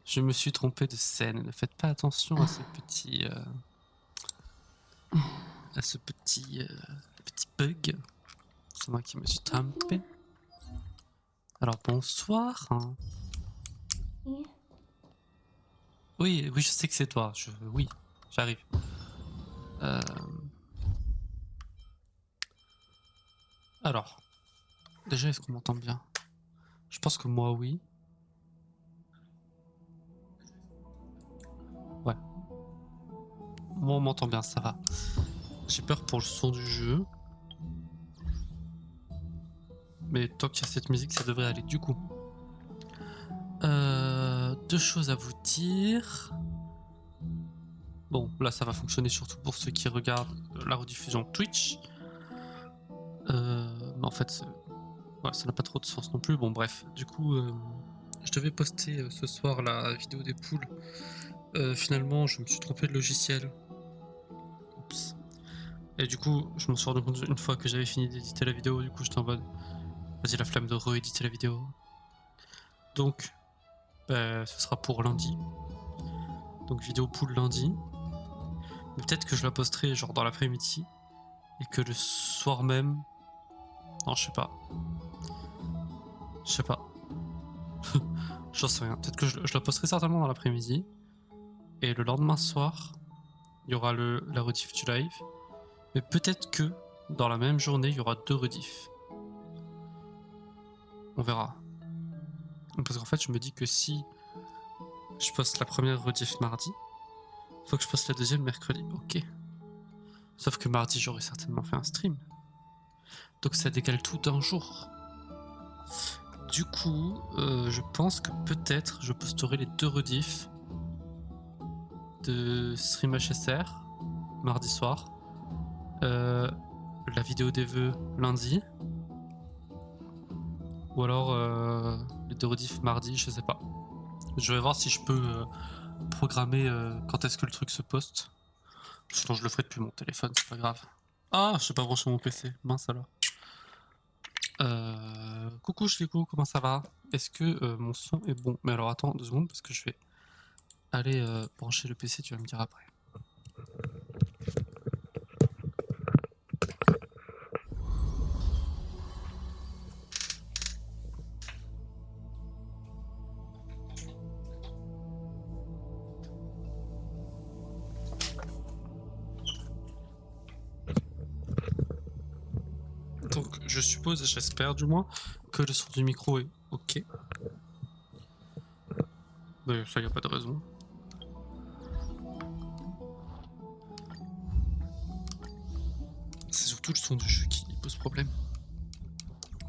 Je me suis trompé de scène. Ne faites pas attention à ce petit... petit bug. C'est moi qui me suis trompé. Alors bonsoir. Oui, je sais que c'est toi. Oui, j'arrive. Alors, déjà, est-ce qu'on m'entend bien? Je pense que moi, oui. Ouais. Moi, on m'entend bien, ça va. J'ai peur pour le son du jeu. Mais tant qu'il y a cette musique, ça devrait aller. Du coup, deux choses à vous dire. Bon, là, ça va fonctionner surtout pour ceux qui regardent la rediffusion Twitch. Mais en fait, ouais, ça n'a pas trop de sens non plus. Bon, bref. Du coup, je devais poster ce soir la vidéo des poules. Finalement, je me suis trompé de logiciel. Oups. Et du coup, je m'en suis rendu compte une fois que j'avais fini d'éditer la vidéo. Du coup, j'étais en mode, vas-y, la flemme de rééditer la vidéo. Donc, ce sera pour lundi. Donc, vidéo poule lundi. Mais peut-être que je la posterai genre dans l'après-midi. Et que le soir même. Non, je sais pas. Je sais pas. J'en sais rien. Peut-être que je la posterai certainement dans l'après-midi. Et le lendemain soir, il y aura la rediff du live. Mais peut-être que dans la même journée, il y aura deux rediffs. On verra. Parce qu'en fait, je me dis que si je poste la première rediff mardi, faut que je poste la deuxième mercredi. Ok. Sauf que mardi, j'aurais certainement fait un stream. Donc ça décale tout d'un jour. Du coup, je pense que peut-être je posterai les deux rediffs de stream HSR mardi soir. La vidéo des vœux lundi. Ou alors les deux rediffs mardi, je sais pas. Je vais voir si je peux programmer quand est-ce que le truc se poste. Sinon je le ferai depuis mon téléphone, c'est pas grave. Ah, je sais pas brancher mon PC, mince alors. Coucou Chlico, comment ça va? Est-ce que mon son est bon? Mais alors attends 2 secondes parce que je vais aller brancher le PC, tu vas me dire après. Donc je suppose, j'espère du moins, que le son du micro est ok. Mais ça y a pas de raison. C'est surtout le son du jeu qui pose problème.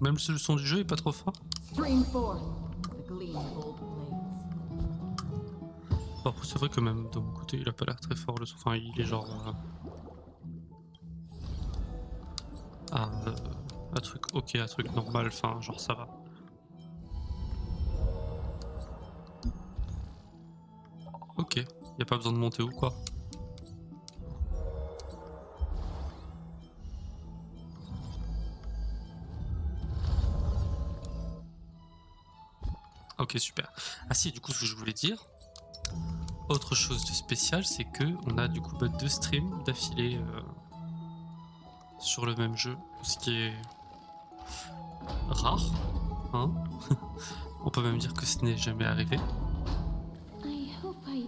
Même si le son du jeu est pas trop fort. Bon, c'est vrai que même de mon côté, il a pas l'air très fort le son. Enfin, il est genre un truc ok, un truc normal. Enfin, genre ça va. Ok, y a pas besoin de monter ou quoi. Ok, super. Ah si, du coup, ce que je voulais dire, autre chose de spécial, c'est que on a du coup deux streams d'affilée sur le même jeu, ce qui est rare, hein. On peut même dire que ce n'est jamais arrivé.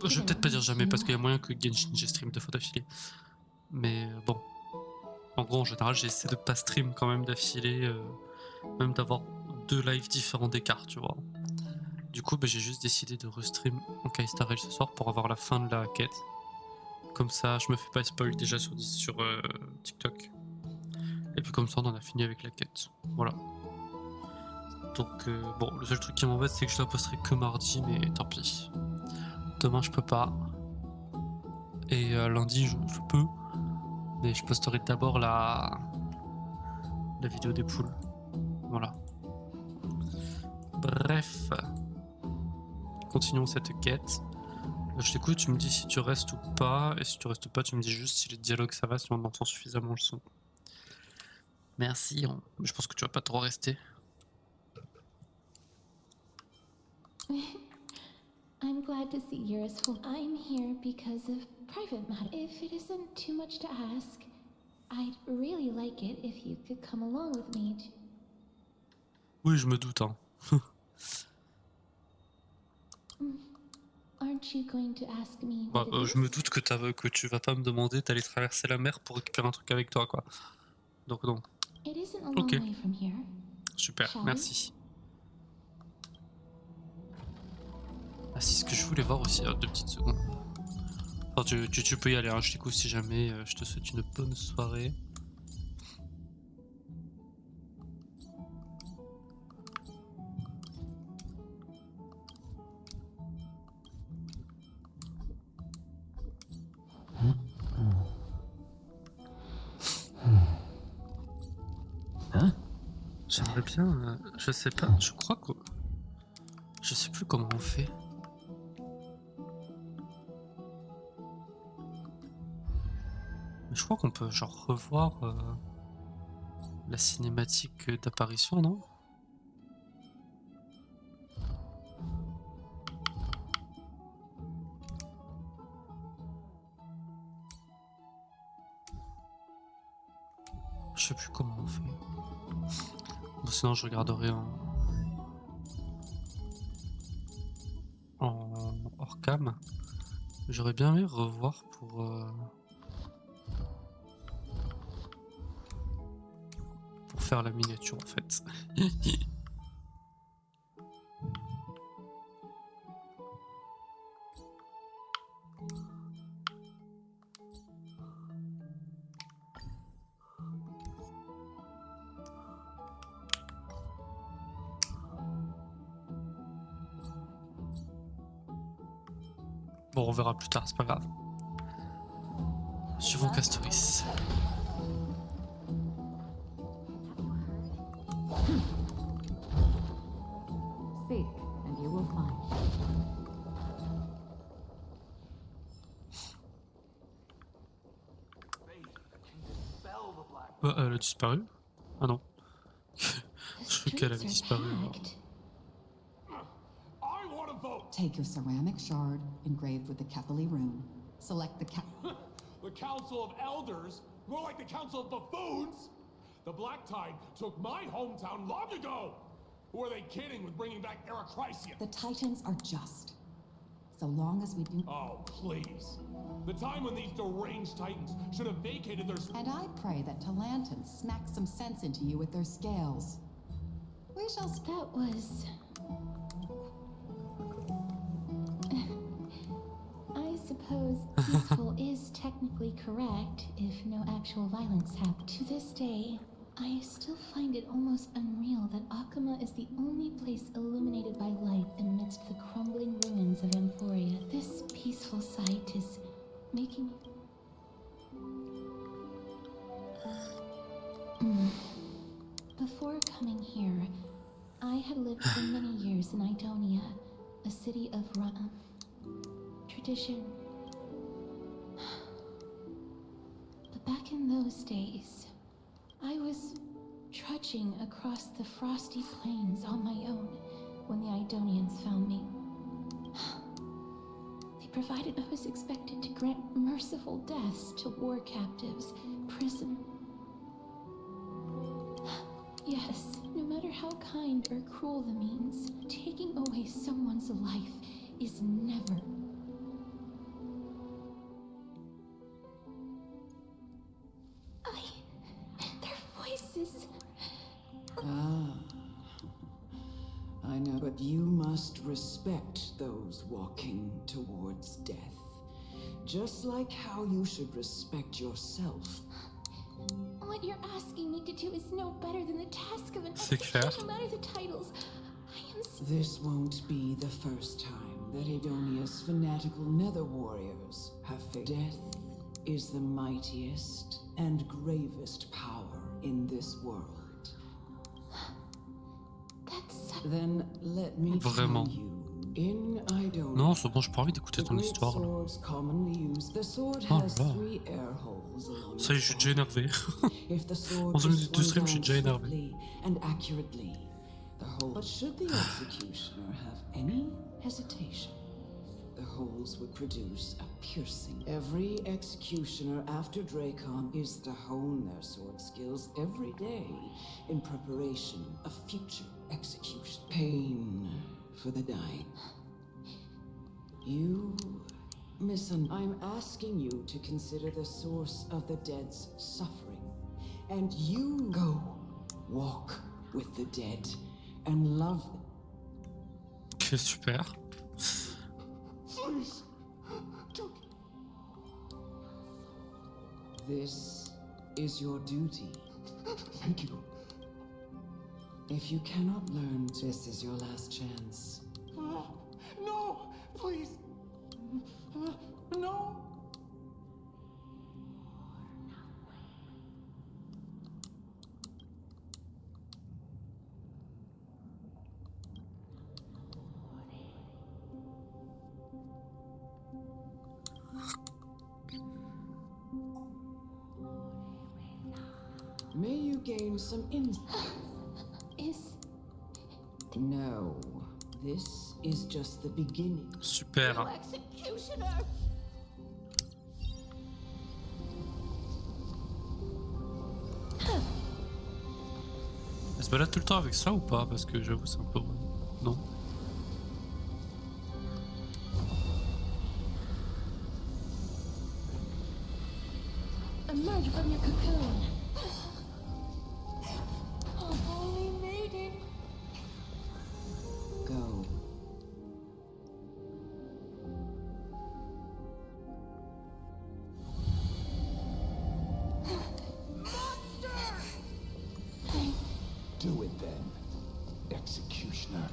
Je vais peut-être pas dire jamais parce qu'il y a moyen que Genshin j'ai stream 2 fois d'affilée. Mais bon, en gros en général j'essaie de pas stream quand même d'affilée, même d'avoir 2 lives différents d'écart, tu vois. Du coup j'ai juste décidé de restream en Castorice ce soir pour avoir la fin de la quête. Comme ça je me fais pas spoil déjà sur TikTok. Et puis comme ça on en a fini avec la quête. Voilà. Donc bon, le seul truc qui m'embête c'est que je la posterai que mardi, mais tant pis. Demain je peux pas. Et lundi je peux. Mais je posterai d'abord la vidéo des poules. Voilà. Bref. Continuons cette quête. Je t'écoute, tu me dis si tu restes ou pas. Et si tu restes pas, tu me dis juste si les dialogues ça va, si on entend suffisamment le son. Merci. Je pense que tu vas pas trop rester. I'm glad to see you're as full. I'm here because of private matter. If it isn't too much to ask, I'd really like it if you could come along with me. Oui, je me doute, hein. Aren't you going to ask me Bah, what it je me is? doute que tu vas pas me demander d'aller traverser la mer pour récupérer un truc avec toi, quoi. Donc non. It isn't a Ok. long way from here. Super, Shall we? merci. Ah, c'est ce que je voulais voir aussi, 2 petites secondes. Enfin, tu peux y aller, hein, je t'écoute si jamais, je te souhaite une bonne soirée. Hein? J'aimerais bien, je sais pas, je crois que... Je sais plus comment on fait. Mais je crois qu'on peut genre revoir la cinématique d'apparition, non? Je sais plus comment on fait. Bon, sinon je regarderai en hors cam. J'aurais bien aimé revoir pour faire la miniature en fait. Bon, on verra plus tard, c'est pas grave. Suivons Castorice. Seek, and you will find. Elle a disparu? Ah non. Je crois qu'elle avait disparu. Take your ceramic shard engraved with the Catholic rune. Select the The Council of Elders? More like the Council of Buffoons? The Black Tide took my hometown long ago! Who are they kidding with bringing back Erechrysia? The Titans are just. So long as we do... Oh, please. The time when these deranged Titans should have vacated their... And I pray that Talantans smack some sense into you with their scales. We shall... That was... I suppose peaceful is technically correct if no actual violence happened. To this day, I still find it almost unreal that Akama is the only place illuminated by light amidst the crumbling ruins of Emphoria. This peaceful sight is making me... Before coming here, I had lived for many years in Idonia, a city of tradition. But back in those days, I was trudging across the frosty plains on my own when the Idonians found me. They provided I was expected to grant merciful deaths to war captives, prison. Yes, no matter how kind or cruel the means, taking away someone's life is never... Their voices... I know, but you must respect those walking towards death. Just like how you should respect yourself. What you're asking me to do is no better than the task of an Cipher. execution, no matter the titles. I am... This won't be the first time that Edonia's fanatical nether warriors have faced. Death is the mightiest and gravest power in this world. Then let me Vraiment. tell you, in Idonia, Non, c'est bon, j'ai pas envie d'écouter the ton great histoire. Là. swords commonly used, the sword Oh has là. 3 air holes along Ça y est, je suis déjà énervé. If the sword 11 is minutes de swung stream, je suis down déjà énervé. swiftly and accurately, the hole. But should the executioner have any hesitation, the holes would produce a piercing. Every executioner after Dracon is to hone their sword skills every day in preparation of future execution. Pain for the dying. You I'm asking you to consider the source of the dead's suffering. And you go walk with the dead and love them. Ok, super. Please. This is your duty. Thank you. If you cannot learn, this is your last chance. No, please. No. May you gain some insight. No, this is just the beginning. Super. Executioner! Elle se balade tout le temps avec ça ou pas? Parce que j'avoue, c'est un peu. Non. Emerge from your cocoon. Oh, holy maiden. Go. Do it then, executioner.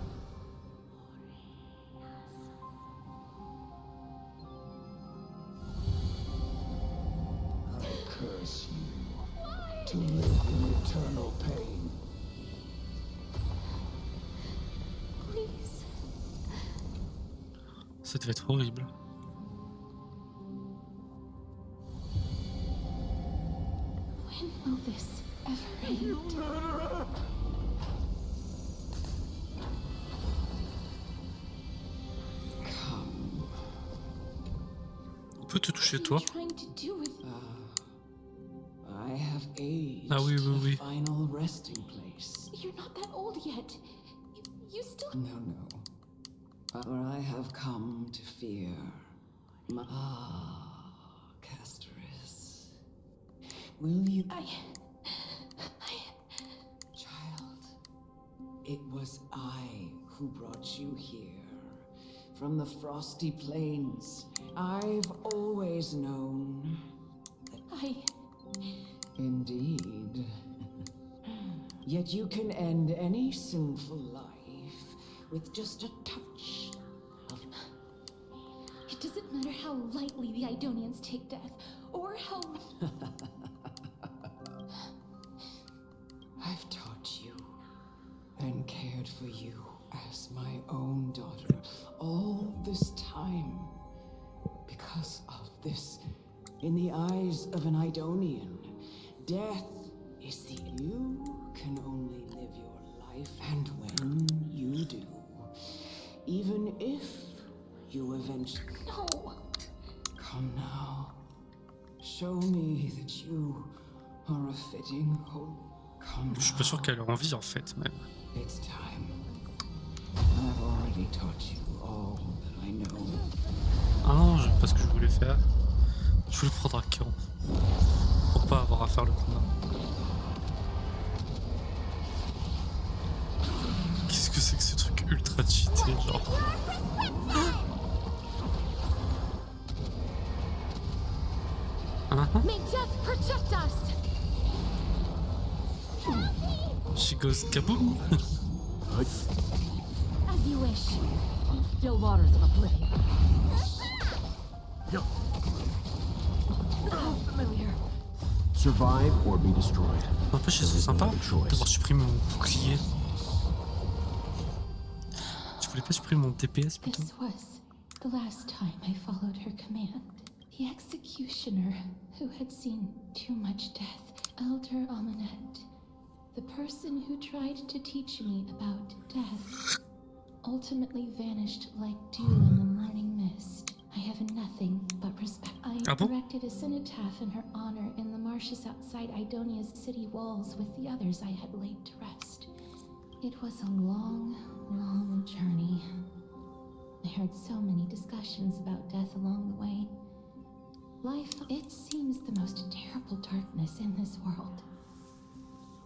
I curse you to live in eternal pain. Please. Ça devait être horrible. When will this ever end? You murderer! Come. On peut te toucher What toi? are you trying to do with I have aged Ah oui, oui, oui. the final resting place. You're not that old yet. You still. No. For I have come to fear. Castorice. Will you... Child, it was I who brought you here. From the frosty plains. I've always known that... Indeed. Yet you can end any sinful life with just a touch of... It doesn't matter how lightly the Idonians take death, or how... I've taught you and cared for you as my own daughter all this time. Because of this, in the eyes of an Idonian, death is the... You can only live your life, and when you do, even if you eventually... No! Come now. Show me that you are a fitting hope. Come Je suis pas sûr qu'elle a envie en fait même. It's time. I've already taught you all that I know. Ah non, pas ce que je voulais faire. Je voulais prendre un camp. Pour pas avoir à faire le combat. Qu'est-ce que c'est que ce truc ultra cheaté genre? May death protect us! She goes kaboom! As you wish. Still waters of oblivion. Oh, familiar. Survive or be destroyed. N'empêche, c'est sympa d'avoir supprimé mon bouclier. Tu voulais pas supprimer mon TPS plutôt? This was the last time I followed her command. The executioner, who had seen too much death, Elder Amunet, The person who tried to teach me about death ultimately vanished like dew in the morning mist. I have nothing but respect. I Ah bon? erected a cenotaph in her honor in the marshes outside Idonia's city walls with the others I had laid to rest. It was a long, long journey. I heard so many discussions about death along the way. Life, it seems the most terrible darkness in this world.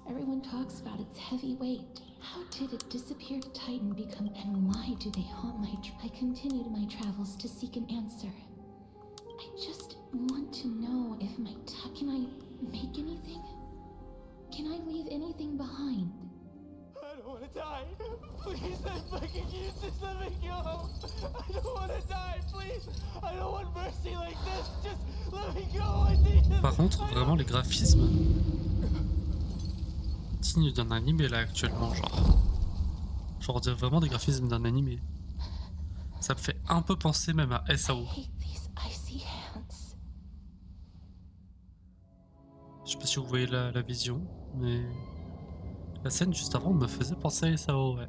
Everyone talks about its heavy weight. How did a disappeared titan become, and why do they haunt my I continued my travels to seek an answer. I just want to know if my can I make anything? Can I leave anything behind? I don't want to die. Please, I fucking you, just let me go. I don't want to die, please. I don't want mercy like this. Just let me go. I need to... Par contre, vraiment les graphismes dignes d'un animé là actuellement, genre on dirait vraiment des graphismes d'un animé. Ça me fait un peu penser même à SAO. Hate these icy hands. Je sais pas si vous voyez la vision, mais la scène juste avant me faisait penser à SAO, ouais.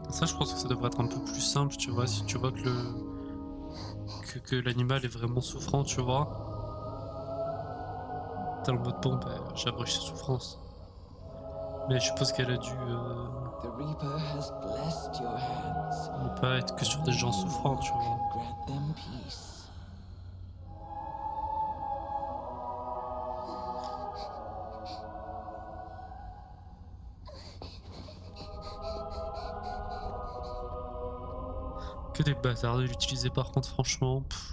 Ça, je pense que ça devrait être un peu plus simple, tu vois, si tu vois que l'animal est vraiment souffrant, tu vois. T'es en mode bon, bah, j'abrége ses souffrances. Mais je suppose qu'elle a dû The Reaper has blessed your hands. ne pas être que sur des gens souffrants, tu vois. Grant them peace. Que des bâtards de l'utiliser par contre, franchement. Pff.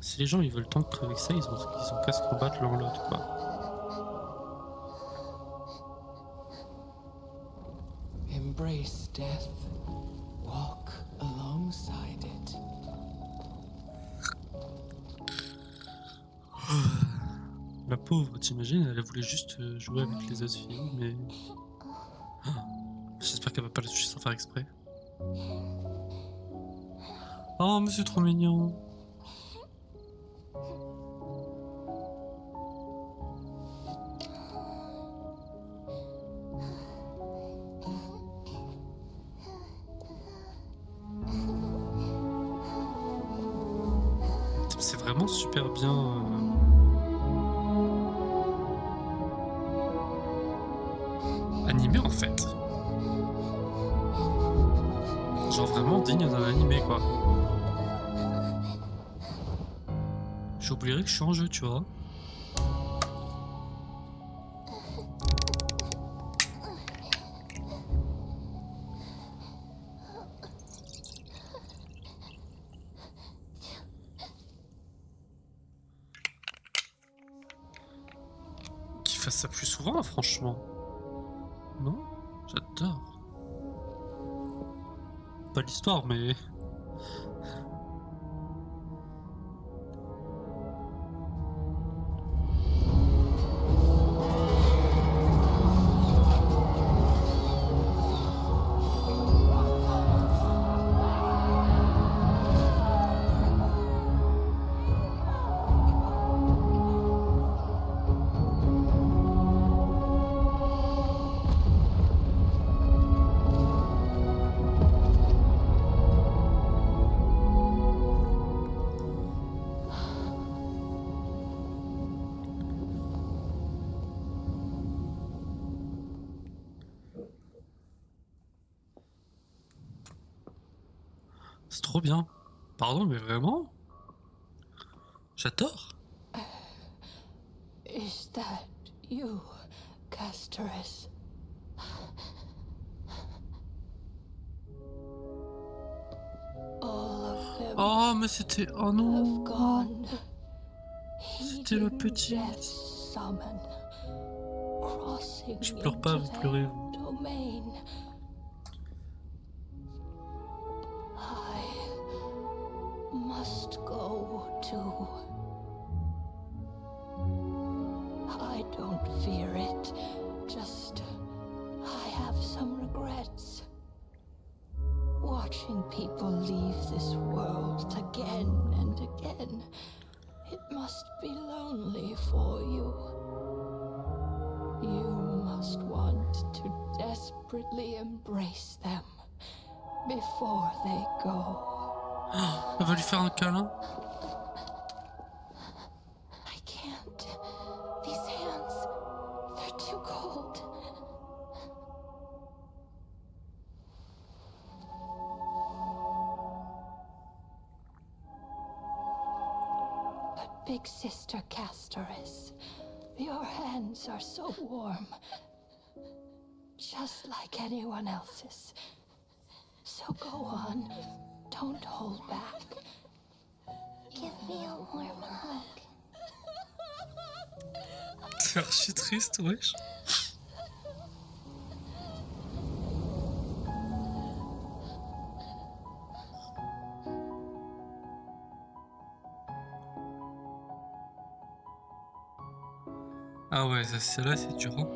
Si les gens ils veulent tant que avec ça, ils ont qu'à se combattre l'un l'autre, quoi. Embrace death. Walk alongside it. La pauvre, t'imagines, elle voulait juste jouer avec les autres filles, mais... Ah, j'espère qu'elle va pas la toucher sans faire exprès. Oh, mais c'est trop mignon. C'est vraiment super bien... animé en fait. Genre vraiment digne d'un animé quoi. J'oublierais que je suis en jeu, tu vois. Qu'il fasse ça plus souvent, franchement. Non? J'adore. Pas l'histoire, mais... C'est trop bien. Pardon, mais vraiment? J'adore. Is that you, Castorice? All of them Oh, mais c'était... Oh have non. gone. He C'était la didn't petite. just summon, crossing Je pleure pas, into vous pleurez their vous. domain. I must go too. I don't fear it, just I have some regrets. Watching people leave this world again and again, it must be lonely for you. You must want to desperately embrace them before they go. Elle va lui faire un câlin. I can't. These hands, they're too cold. But big sister Castorice, your hands are so warm. Just like anyone else's. So go on. Don't hold back. Give me a warm hug. C'est archi triste, wesh. Ah ouais, ça, celle-là, c'est dur. Hein.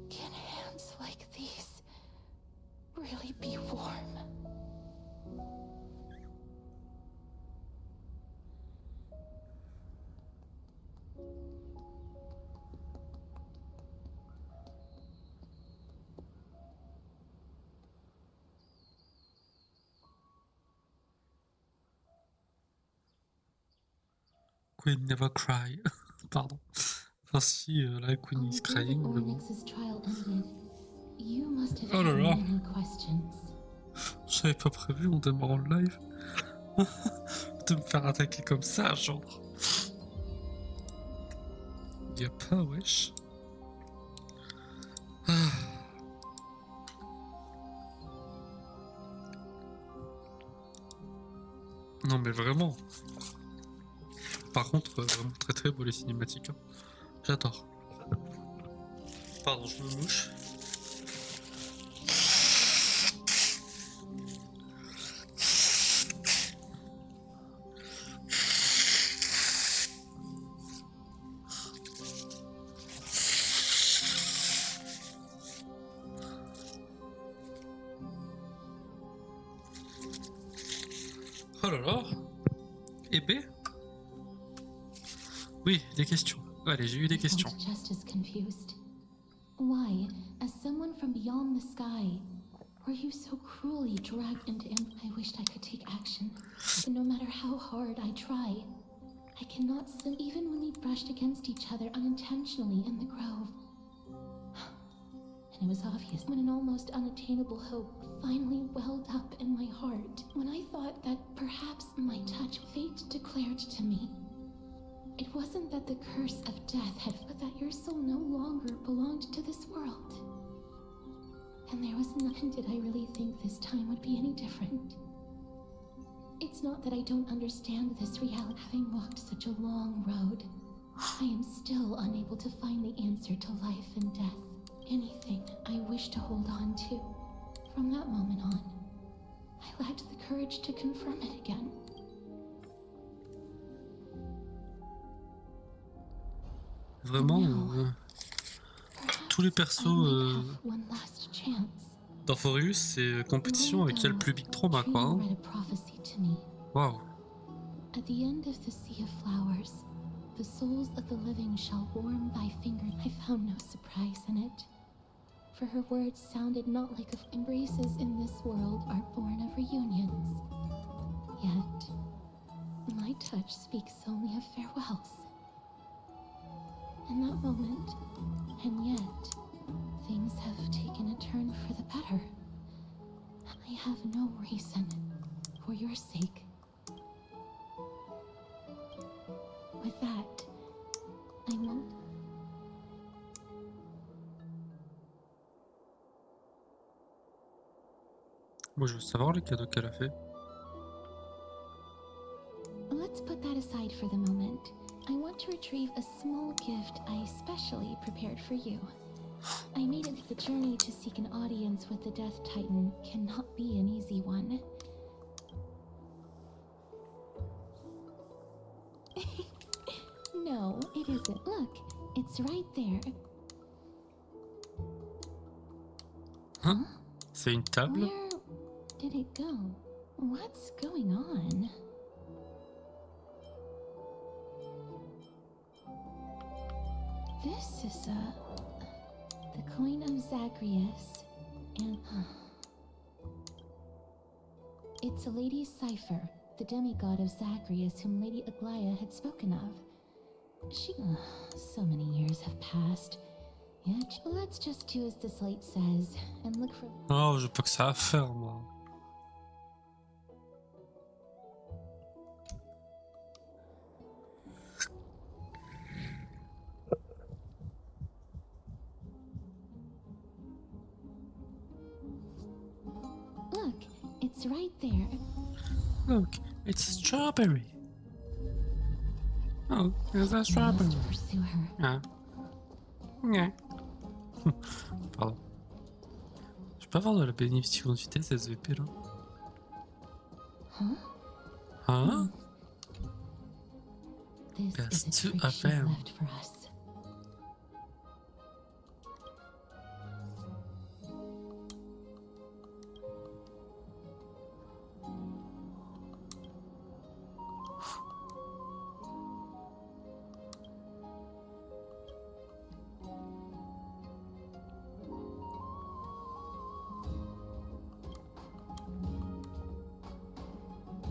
Can hands like these really be warm? Queen never cry. Pardon. Enfin si, la Queen is Although the crying, mais bon. Onyx's trial ended, you must have Oh là had là. many questions. J'avais pas prévu en démarrant le live de me faire attaquer comme ça, genre. Y'a pas, wesh. Ah. Non mais vraiment. Par contre, vraiment très très beau les cinématiques. Hein. J'adore. Pardon, je me mouche. Oh là là. Et B? Oui, des questions. Allez, j'ai eu des I questions. felt just as confused. Why, as someone from beyond the sky, were you so cruelly dragged into I wished I could take action, but no matter how hard I try, I cannot see even when we brushed against each other unintentionally in the grove. And it was obvious when an almost unattainable hope finally welled up in my heart, when I thought that perhaps my touch fate declared to me. It wasn't that the curse of death had, but that your soul no longer belonged to this world. And there was nothing. Did I really think this time would be any different? It's not that I don't understand this reality. Having walked such a long road, I am still unable to find the answer to life and death. Anything I wish to hold on to. From that moment on, I lacked the courage to confront it again. Vraiment, tous les persos One last chance. d'Euphoreus, c'est compétition avec qui a le plus big trauma, quoi. Hein. Read a prophecy to me. Waouh. At the end of the sea of flowers, the souls of the living shall warm thy finger. I found no surprise in it, for her words sounded not like of embraces in this world are born of reunions. Yet, my touch speaks only of farewells. In that moment, and yet, things have taken a turn for the better. I have no reason, for your sake. With that, I won't. Moi, je veux savoir les cadeaux qu'elle a fait. Let's put that aside for the moment. I want to retrieve a small gift I specially prepared for you. I made it the journey to seek an audience with the Death Titan cannot be an easy one. No, it isn't. Look, it's right there. Hein? C'est une table? Where did it go? What's going on? This is the coin of Zagreus, and it's a Lady Cipher, the demigod of Zagreus whom Lady Aglaia had spoken of. She, so many years have passed. Yet, let's just do as the slate says and look for. Oh, j'ai pas que ça à faire, moi. Look, it's right there. Look, it's a strawberry. Oh, there's a I strawberry. must pursue her. Ah. Yeah. Pardon. Je peux avoir de la bénéfice de vitesse SVP là? Huh? Hein? This Best is a to trick she FM. left for us.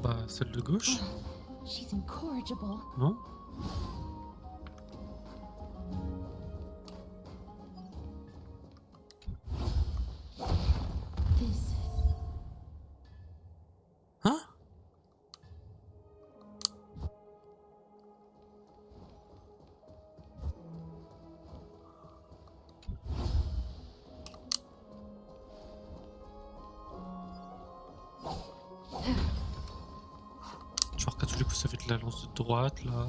Bah, celle de gauche? She's incorrigible. Non? This. Hein? Genre qu'à tous les coups ça fait de la lance de droite là.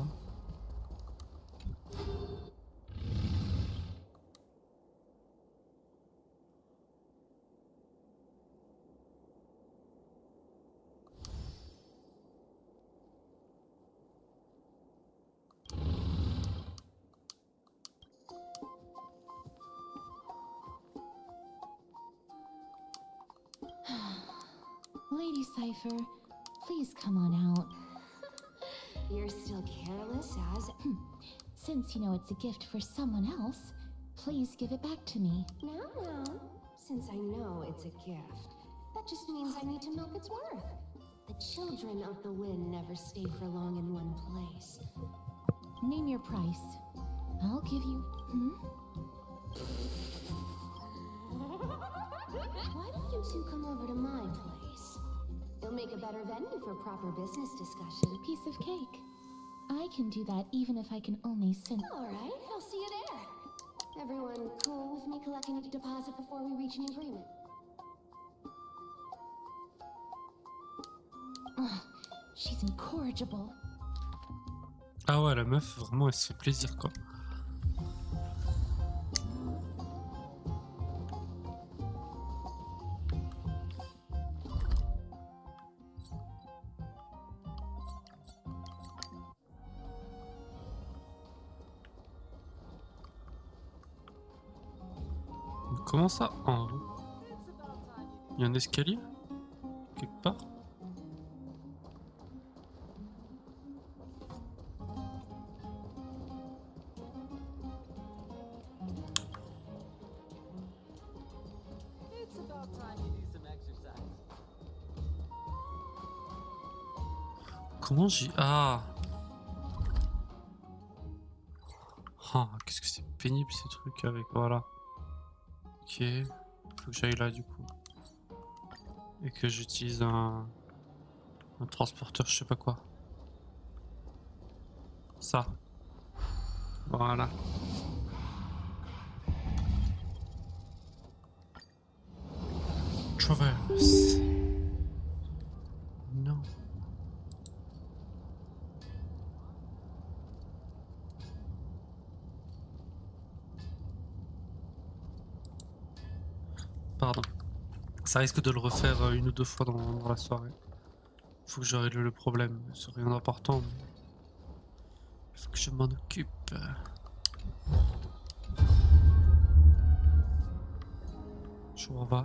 Lady Cipher, please come on out. You're still careless as... Since you know it's a gift for someone else, please give it back to me. No. Since I know it's a gift, that just means I need to milk its worth. The children of the wind never stay for long in one place. Name your price. I'll give you. Why don't you two come over to my place? It'll make a better venue for proper business discussion. Piece of cake. I can do that even if I can only send. Alright, I'll see you there. Everyone cool with me collecting a deposit before we reach an agreement? She's incorrigible. Ah ouais, la meuf vraiment elle se fait plaisir quoi. Comment ça en haut? Il y a un escalier? Quelque part? Comment j'ai... Ah! Ah, qu'est-ce que c'est pénible ces trucs avec... Voilà. Ok. Faut que j'aille là du coup. Et que j'utilise un transporteur, je sais pas quoi. Ça. Voilà. Traverse. Non. Pardon. Ça risque de le refaire une ou deux fois dans la soirée. Faut que je règle le problème. C'est rien d'important, mais faut que je m'en occupe. Je m'en vais.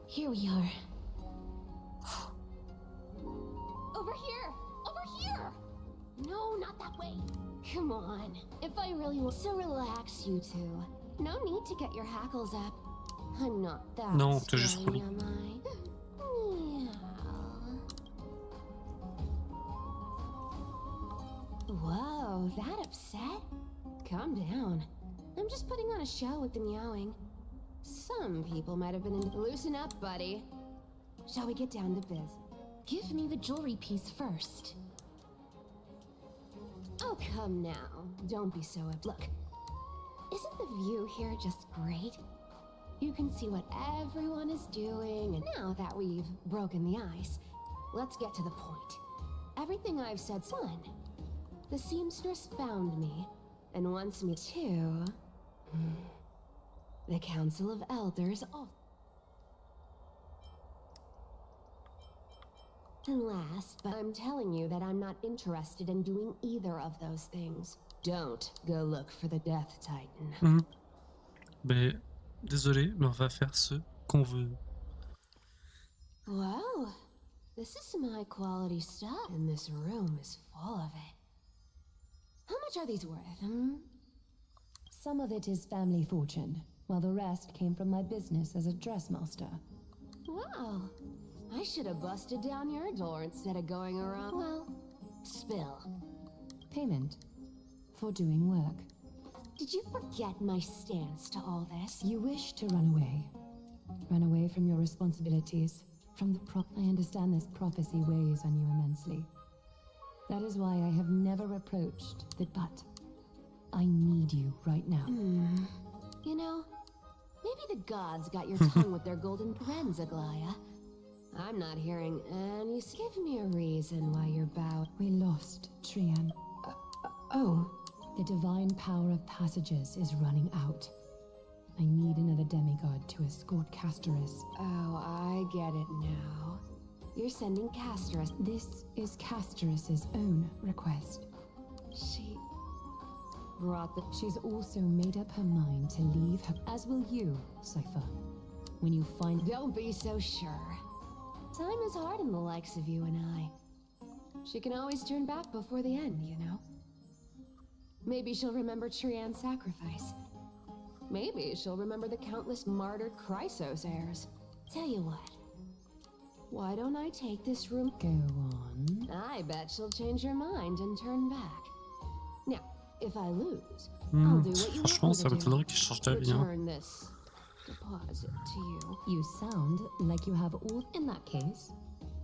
Here we are. Over here! Over here! No, not that way. Come on. If I really want to relax, you two. No need to get your hackles up. I'm not that Non, t'es juste scary, relou. am I? Meow. Whoa, that upset? Calm down. I'm just putting on a show with the meowing. Some people might have been in. Loosen up, buddy. Shall we get down to biz? Give me the jewelry piece first. Oh, come now. Don't be so Look, isn't the view here just great? You can see what everyone is doing, and now that we've broken the ice, let's get to the point. Everything I've said's fun. The seamstress found me, and wants me to... The Council of Elders all. And last, but I'm telling you that I'm not interested in doing either of those things. Don't go look for the Death Titan. Mais désolé, mais on va faire ce qu'on veut. Wow, this is some high quality stuff, and this room is full of it. How much are these worth, Some of it is family fortune, while the rest came from my business as a dressmaster. Wow, I should have busted down your door instead of going around. Well, spill. Payment for doing work. Did you forget my stance to all this? You wish to run away. Run away from your responsibilities, from the I understand this prophecy weighs on you immensely. That is why I have never approached the but. I need you right now. You know, maybe the gods got your tongue with their golden threads, Aglaya. I'm not hearing any. Give me a reason why you're bowed. We lost Trian. Oh. The divine power of passages is running out. I need another demigod to escort Castorice. Oh, I get it now. You're sending Castorice. This is Castorice's own request. She brought the... She's also made up her mind to leave her, as will you, Cipher. When you find... Don't be so sure. Time is hard in the likes of you and I. She can always turn back before the end, you know? Maybe she'll remember Trian's sacrifice. Maybe she'll remember the countless martyred Chrysos heirs. Tell you what. Why don't I take this room? Go on. I bet she'll change her mind and turn back. Now, if I lose, I'll do what you want Franchement, me ça to m'étonnerait do. qu'il change d'avis. Hein. Return this deposit to you. You sound like you have all... In that case,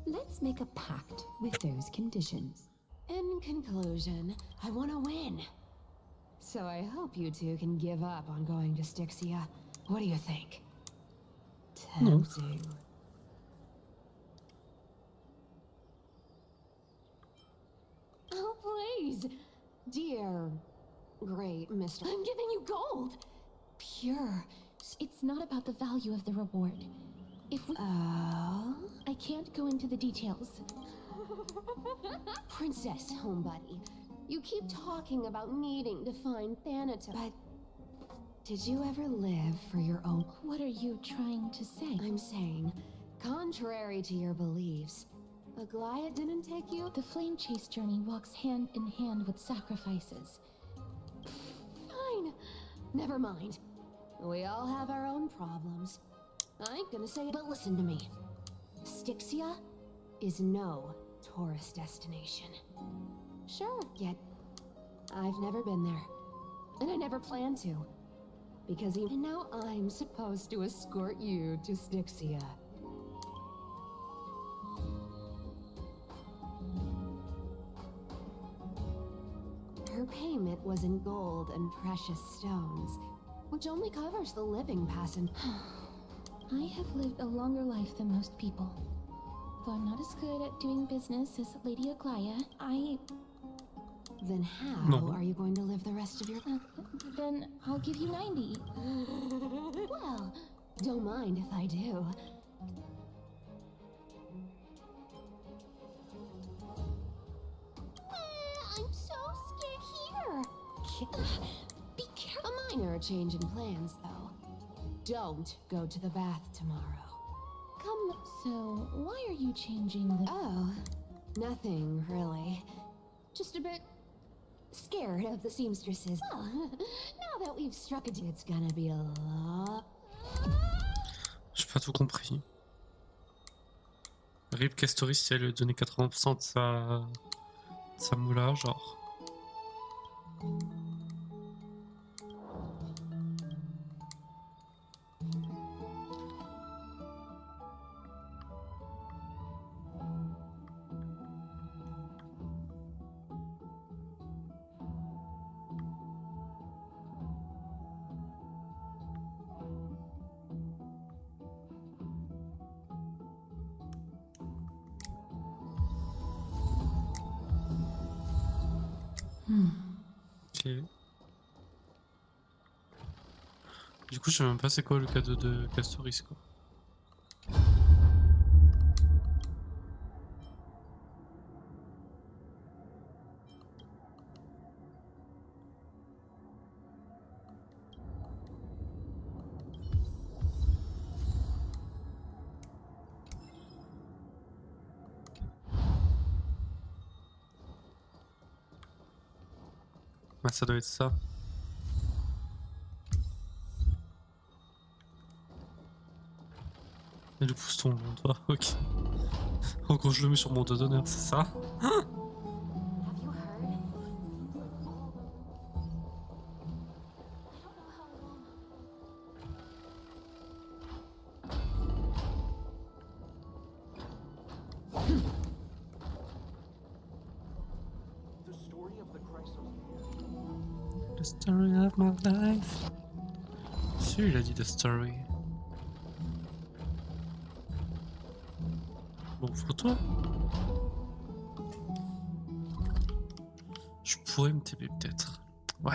let's make a pact with those conditions. In conclusion, I want to win. So I hope you two can give up on going to Styxia. What do you think? Tempting. Oh, please. Dear, great Mr. I'm giving you gold. Pure. It's not about the value of the reward. If we... Oh? I can't go into the details. Princess Homebuddy, you keep talking about needing to find Thanatos, but did you ever live for your own? What are you trying to say? I'm saying, contrary to your beliefs, Aglaia didn't take you? The flame chase journey walks hand in hand with sacrifices. Fine. Never mind. We all have our own problems. I ain't gonna say it, but listen to me. Styxia is no tourist destination. Sure, yet I've never been there. And I never plan to. Because even now I'm supposed to escort you to Styxia. Her payment was in gold and precious stones, which only covers the living passenger. I have lived a longer life than most people. Though I'm not as good at doing business as Lady Aglaia, Then how No. are you going to live the rest of your life? then I'll give you 90. Well, don't mind if I do. I'm so scared here. Be careful. A minor change in plans, though. Don't go to the bath tomorrow. Come, so why are you changing the... Oh, nothing really. Just a bit scared of the seamstresses. Well, now that we've struck a deal, it's gonna be a lot. J'ai pas tout compris. Rip Castorice, si elle lui donnait 80% de sa moula, genre. Ok. Du coup, je sais même pas c'est quoi le cadeau de Castorice, quoi. Bah, ça doit être ça. Et le pousse-t-on mon doigt, ok. En gros, je le mets sur mon doigt d'honneur, c'est ça? Have you heard? The story of the Christ The story of my life. Si, il a dit the story. Bon, ouvre-toi. Je pourrais me TP peut-être. Ouais.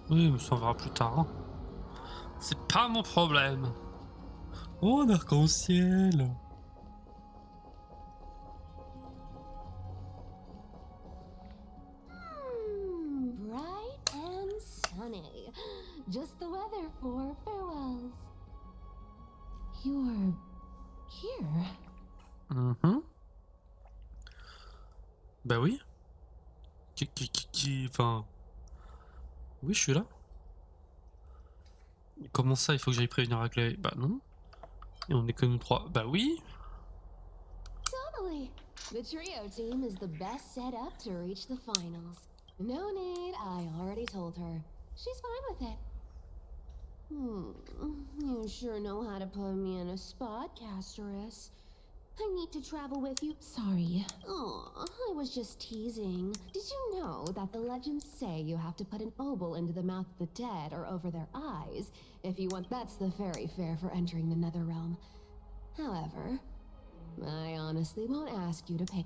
Oui, mais ça on verra plus tard. Hein. C'est pas mon problème. Oh, un arc-en-ciel. Bright and sunny. Just the weather for farewells. You're here? Mhm. Bah oui. Enfin... Oui, je suis là. Comment ça, il faut que j'aille prévenir Aglaia? Bah non. Et on est que nous trois. Bah oui. Totally. The trio team is the best set up to reach the finals. No need, I already told her. She's fine with it. You sure know how to put me in a spot, Castorice. I need to travel with you. Sorry. Oh, I was just teasing. Did you know that the legends say you have to put an obol into the mouth of the dead or over their eyes if you want? That's the fairy fare for entering the Nether Realm. However, I honestly won't ask you to pay.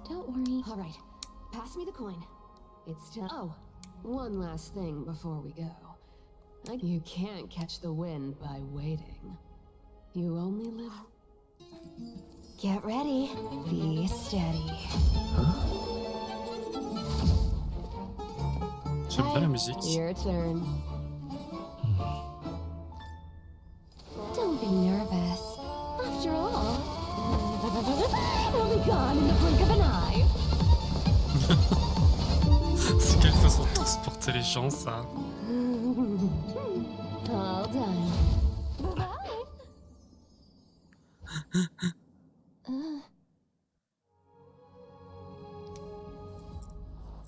Don't worry. All right, pass me the coin. It's time. Oh, one last thing before we go. You can't catch the wind by waiting. You only live. Get ready. Be steady. J'aime bien la musique. Your turn. Don't be nervous. After all, it'll be gone in the blink of an eye. C'est quelle façon de transporter les gens, ça. All done.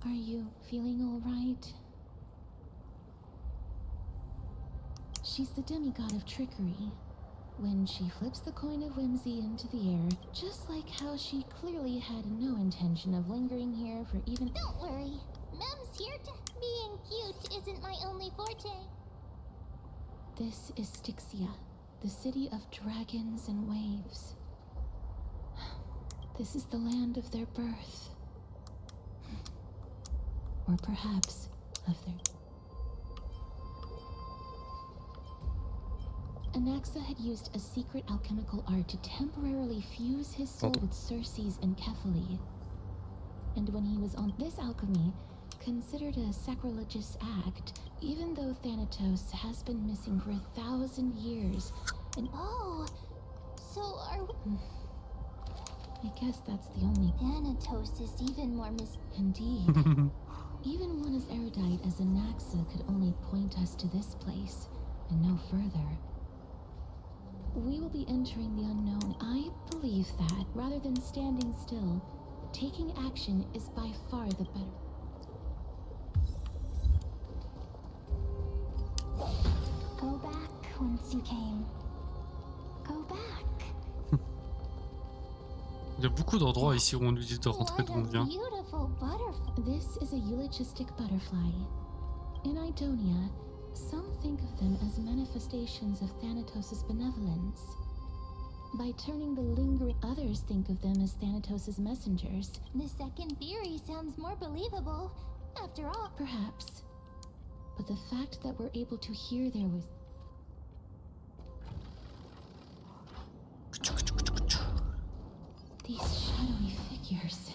Are you feeling all right? She's the demigod of trickery. When she flips the coin of whimsy into the air, just like how she clearly had no intention of lingering here for even— Don't worry. Mem's here to— Being cute isn't my only forte. This is Styxia, the city of dragons and waves. This is the land of their birth. Or perhaps of their— Anaxa had used a secret alchemical art to temporarily fuse his soul with Circe's and Kephae. And when he was on this alchemy, considered a sacrilegious act, even though Thanatos has been missing for 1,000 years, and— Oh, so are we— I guess that's the only— Thanatos is even more Indeed. Even one as erudite as Anaxa could only point us to this place, and no further. We will be entering the unknown. I believe that, rather than standing still, taking action is by far the better. Go back whence you came. Go back. Il y a beaucoup d'endroits ici où on nous dit de rentrer d'où on vient. Beautiful butterfly. This is a eulogistic butterfly. In Idonia, some think of them as manifestations of Thanatos' benevolence. By turning the lingering, others think of them as Thanatos' messengers. The second theory sounds more believable. After all, Perhaps. But the fact that we're able to hear their wisdom. These shadowy figures.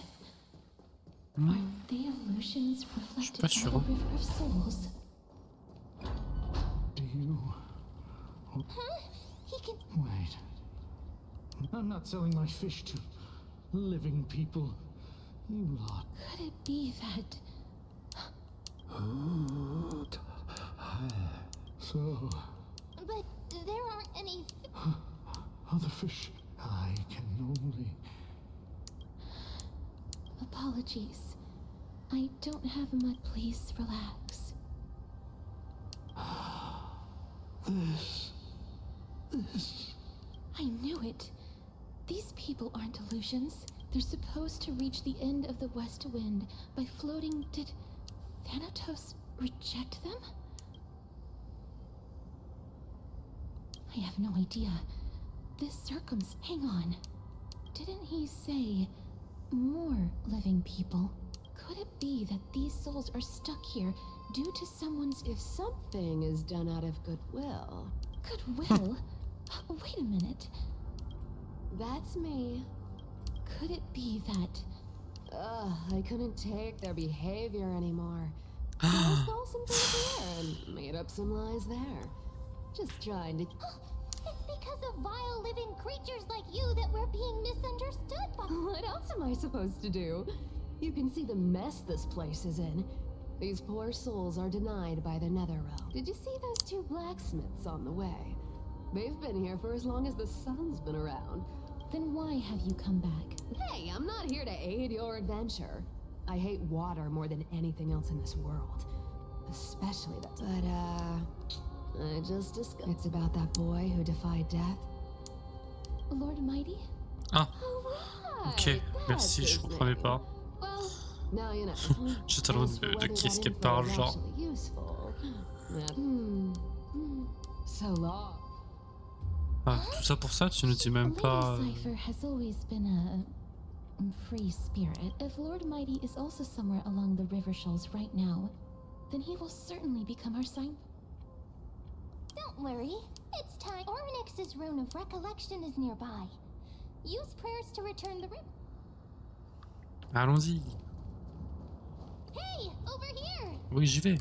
Are they illusions reflected by the river of souls? Do you... huh? He can— Wait. I'm not selling my fish to living people. You lot. Could it be that— So... But there aren't any— Other fish. I can only... Apologies. I don't have much. Please relax. This... I knew it. These people aren't illusions. They're supposed to reach the end of the west wind by floating. Did Thanatos reject them? I have no idea. Hang on. Didn't he say more living people? Could it be that these souls are stuck here due to someone's— If something is done out of goodwill. Goodwill? Wait a minute. That's me. Could it be that— I couldn't take their behavior anymore. So I stole some things here and made up some lies there. Just trying to— It's because of vile living creatures like you that we're being misunderstood by— What else am I supposed to do? You can see the mess this place is in. These poor souls are denied by the Netherrealm. Did you see those two blacksmiths on the way? They've been here for as long as the sun's been around. Then why have you come back? Hey, I'm not here to aid your adventure. I hate water more than anything else in this world. Especially that— But, I just discussed— It's about that boy who defied death. Lord Mydei? Ah, Oh, ok, right, merci, that's je his comprenais name. pas. Well, now you know. J'étais loin As for de whether qui est-ce that qu'elle info parle, is genre. actually useful, So long. Ah, tout ça pour ça, tu ne dis même pas... Lady Cipher has always been a free spirit. If Lord Mydei is also somewhere along the river shoals right now, then he will certainly become our sign. Don't worry. It's time. Ornyx's rune of recollection is nearby. Use prayers to return the rune. Allons-y. Hey, over here! Oui, j'y vais.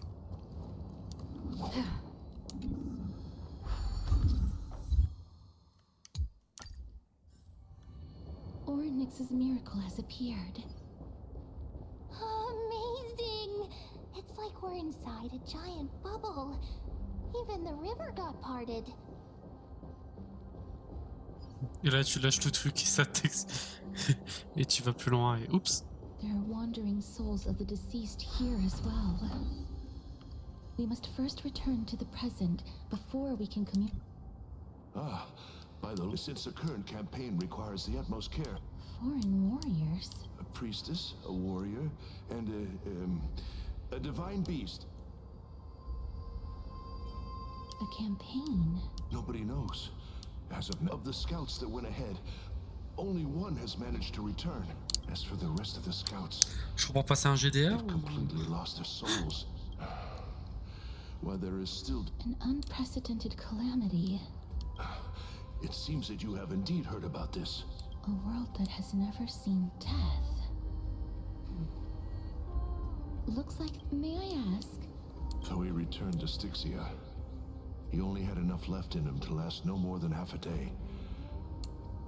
Ornyx's miracle has appeared. Amazing! It's like we're inside a giant bubble. Even the river got parted. Et là, tu lâches le truc et ça texte. Et tu vas plus loin et oups. There are wandering souls of the deceased here as well. We must first return to the present before we can communicate. Ah, by the way, since the current campaign requires the utmost care. Foreign warriors. A priestess, a warrior, and a divine beast. A campaign. Nobody knows. As of the scouts that went ahead, only one has managed to return. As for the rest of the scouts, Je comprends pas, c'est un GDR they've completely lost their souls. While there is still... An unprecedented calamity. It seems that you have indeed heard about this. A world that has never seen death. Looks like... May I ask? Though he returned to Styxia, he only had enough left in him to last no more than half a day.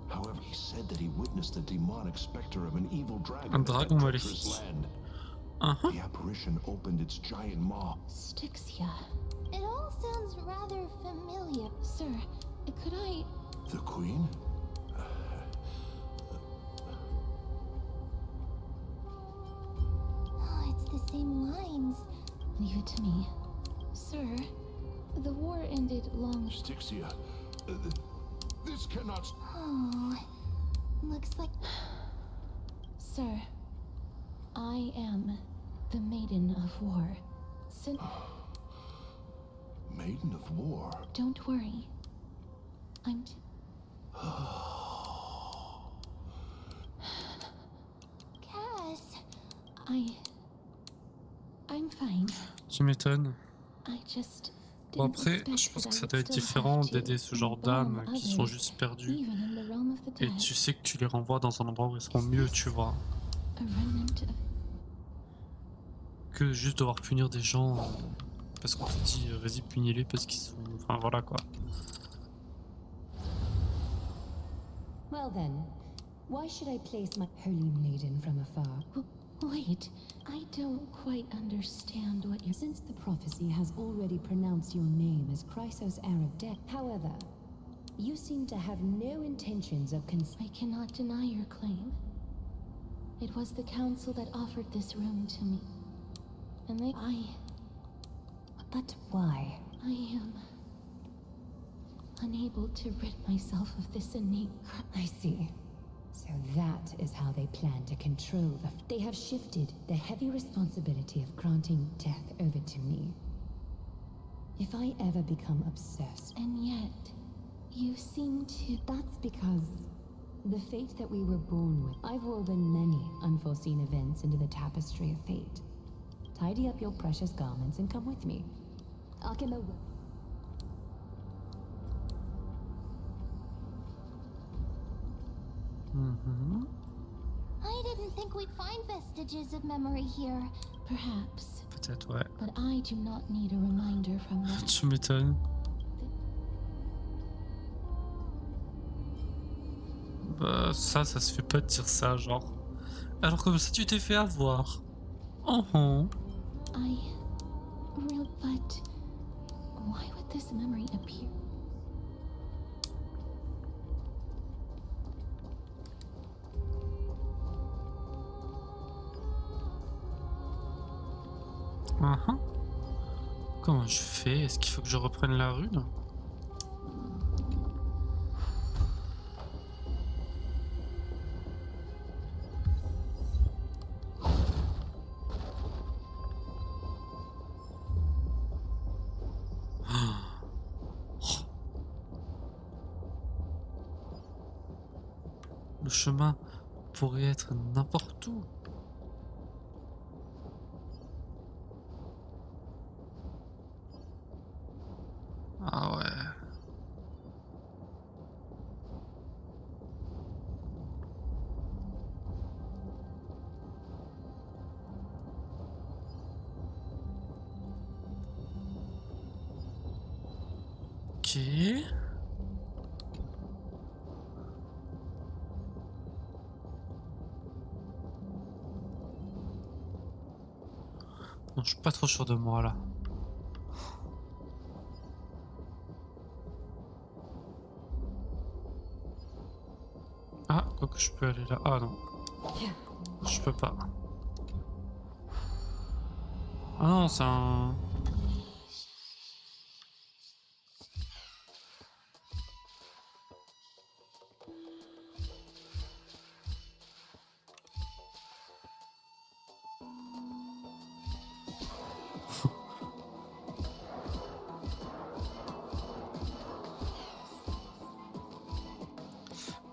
However, he said that he witnessed a demonic specter of an evil dragon Un in that dragon treacherous maléfique. land. The apparition opened its giant maw. Styxia. It all sounds rather familiar. Sir, could I... The Queen? Oh, it's the same lines. Leave it to me. Sir, the war ended long... Styxia. This cannot... Oh, looks like... Sir, I am the Maiden of War. Maiden of War? Don't worry. I'm... Cass. I'm fine. Tu m'étonnes. I just... Bon après, je pense que ça doit être différent d'aider ce genre d'âmes qui sont juste perdues. Et tu sais que tu les renvoies dans un endroit où ils seront mieux, tu vois. Que juste devoir punir des gens parce qu'on te dit vas-y punis-les parce qu'ils sont... Enfin voilà quoi. Well then, why should I place my holy maiden from afar? Wait, I don't quite understand what you're... Since the prophecy has already pronounced your name as Chrysos, heir of death, however, you seem to have no intentions of I cannot deny your claim. It was the council that offered this room to me. And they... But why? I am... unable to rid myself of this innate... I see. So that is how they plan to control the... They have shifted the heavy responsibility of granting death over to me. If I ever become obsessed... And yet, you seem to... That's because the fate that we were born with... I've woven many unforeseen events into the tapestry of fate. Tidy up your precious garments and come with me. Akima will... I didn't think we'd find vestiges of memory here. Perhaps. Peut-être, ouais. But I do not need a reminder from that. Tu m'étonnes. Bah ça se fait pas de dire ça, genre. Alors comme ça tu t'es fait avoir. Oh oh. But why would this memory appear? Comment je fais? Est-ce qu'il faut que je reprenne la rune? Le chemin pourrait être n'importe où. Ah ouais. Ok. Non, je suis pas trop sûr de moi là. Ah, quoique je peux aller là. Ah non. Je peux pas. Ah non, c'est un...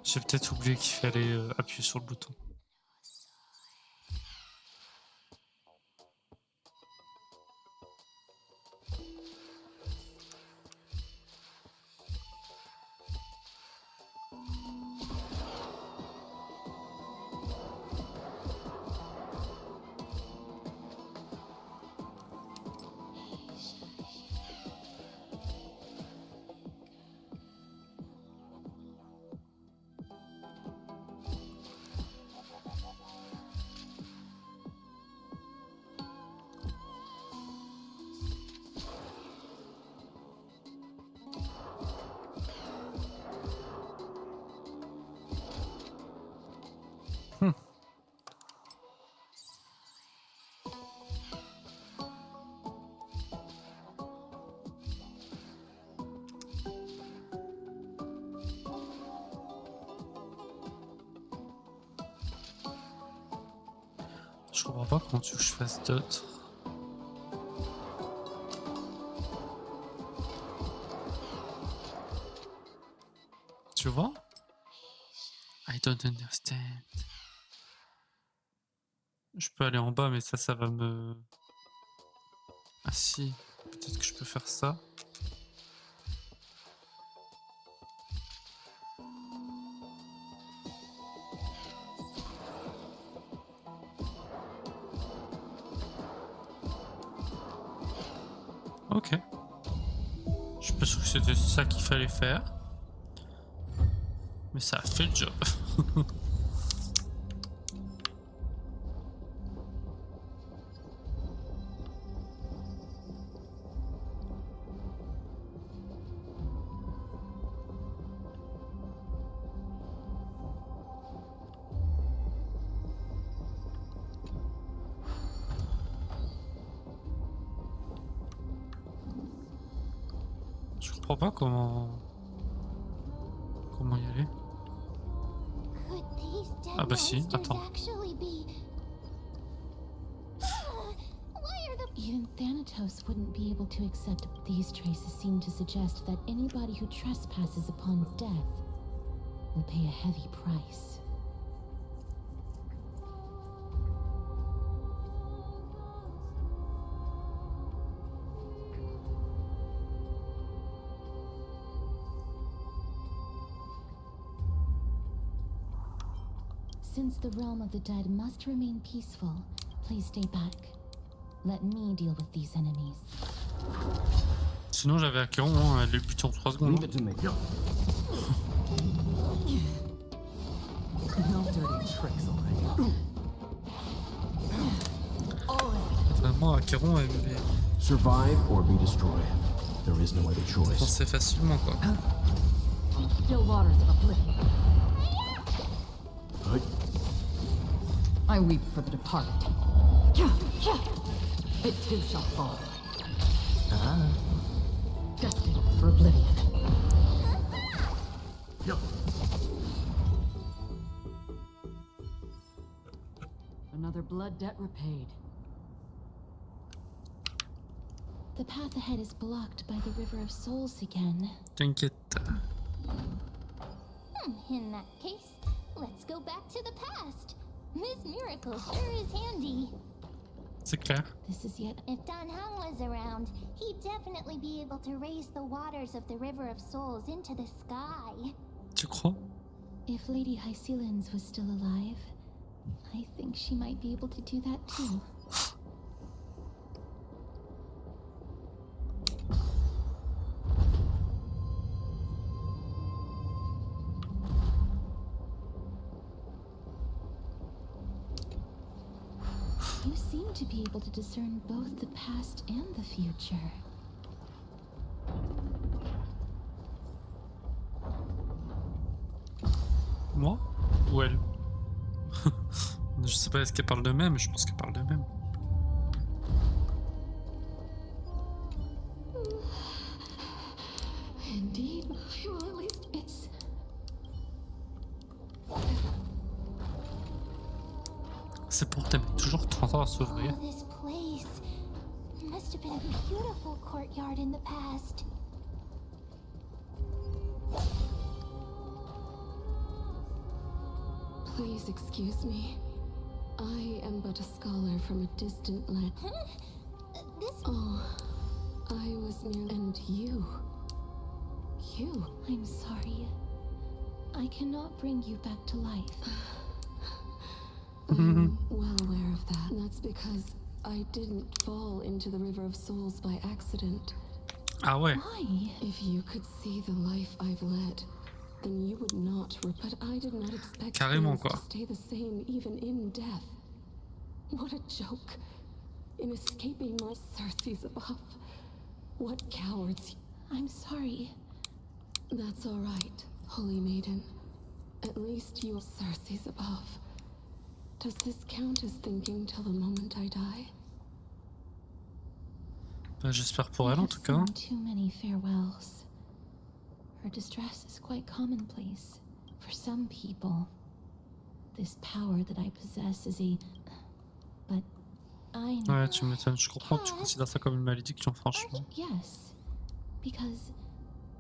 J'ai peut-être oublié qu'il fallait appuyer sur le bouton. Je comprends pas comment tu veux que je fasse d'autres. Tu vois? I don't understand. Je peux aller en bas, mais ça va me... Ah si, peut-être que je peux faire ça. Ok. Je suis pas sûr que c'était ça qu'il fallait faire. Mais ça a fait le job. Je comprends pas comment y aller. Ah bah si, attends. Even Thanatos wouldn't be able to accept. These traces seem to suggest that anybody who trespasses upon death will pay a heavy price. Since the realm of the dead must remain peaceful, please stay back. Let me deal with these enemies. Sinon j'avais Acheron, hein, elle est butée en 3 secondes. Leave it to me. No dirty tricks already. Vraiment, Acheron, elle me Survive or be destroyed. There is no other choice. pensait facilement quoi. Still waters of oblivion. I weep for the departed. It too shall fall. Destined for oblivion. Another blood debt repaid. The path ahead is blocked by the River of Souls again. T'inquiète. In that case, Let's go back to the past. This miracle sure is handy. C'est clair. This is yet. If Dan Hang was around, he'd definitely be able to raise the waters of the River of Souls into the sky. Tu crois? If Lady Hycelens was still alive, I think she might be able to do that too. You seem to be able to discern both the past and the future. Moi? Ou elle? Je sais pas, est-ce qu'elle parle de même? Je pense qu'elle parle de même. Indeed, well, at least it's. C'est pour t'aimer toujours 30 ans à s'ouvrir. Oh, this place must have been a beautiful courtyard in the past. Please excuse me. I am but a scholar from a distant land. This. Oh, I was near. And you. You. I'm sorry. I cannot bring you back to life. I'm well aware of that. That's because I didn't fall into the River of Souls by accident. Ah ouais. Why? If you could see the life I've led, then you would not. But I did not expect Carrément, things quoi. to stay the same even in death. What a joke! In escaping my Circes above. What cowards! I'm sorry. That's all right, holy maiden. At least you are Circes above. Does this count as thinking till the moment I die? Bah, j'espère pour elle en tout cas. Too many farewells. Her distress is quite commonplace for some people. This power that I possess is a. But I know. Ouais, tu m'étonnes. Je comprends que tu considères ça comme une malédiction, franchement. Yes, because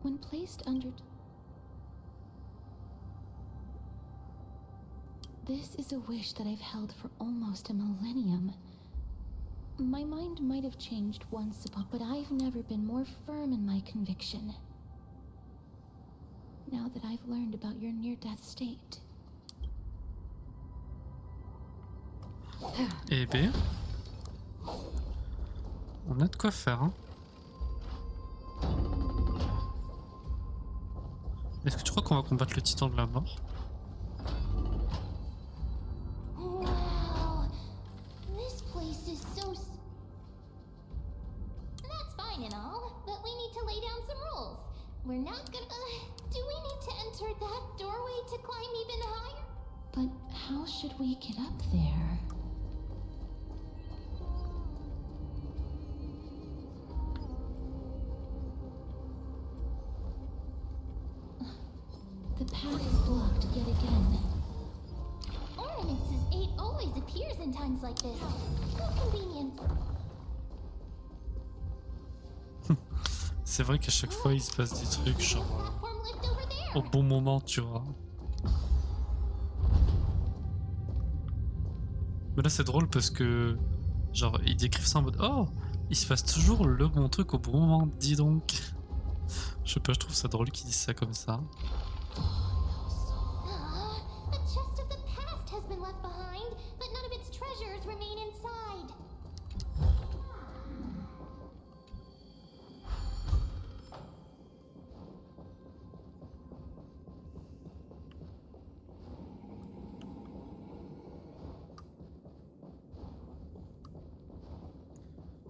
when placed under. This is a wish that I've held for almost a millennium. My mind might have changed once upon, but I've never been more firm in my conviction. Now that I've learned about your near-death state. Eh bien, on a de quoi faire, hein. Est-ce que tu crois qu'on va combattre le titan de la mort? Wow, this place is so. That's fine and all, but we need to lay down some rules. We're not gonna. Do we need to enter that doorway to climb even higher? But how should we get up there? The path is blocked yet again. Ornaments's 8 always appears in times like this. How convenient. C'est vrai qu'à chaque fois il se passe des trucs genre au bon moment, tu vois. Mais là c'est drôle parce que genre ils décrivent ça en mode oh, il se passe toujours le bon truc au bon moment, dis donc. Je sais pas, je trouve ça drôle qu'ils disent ça comme ça. A chest of the past has been left behind, but none of its treasures remain inside.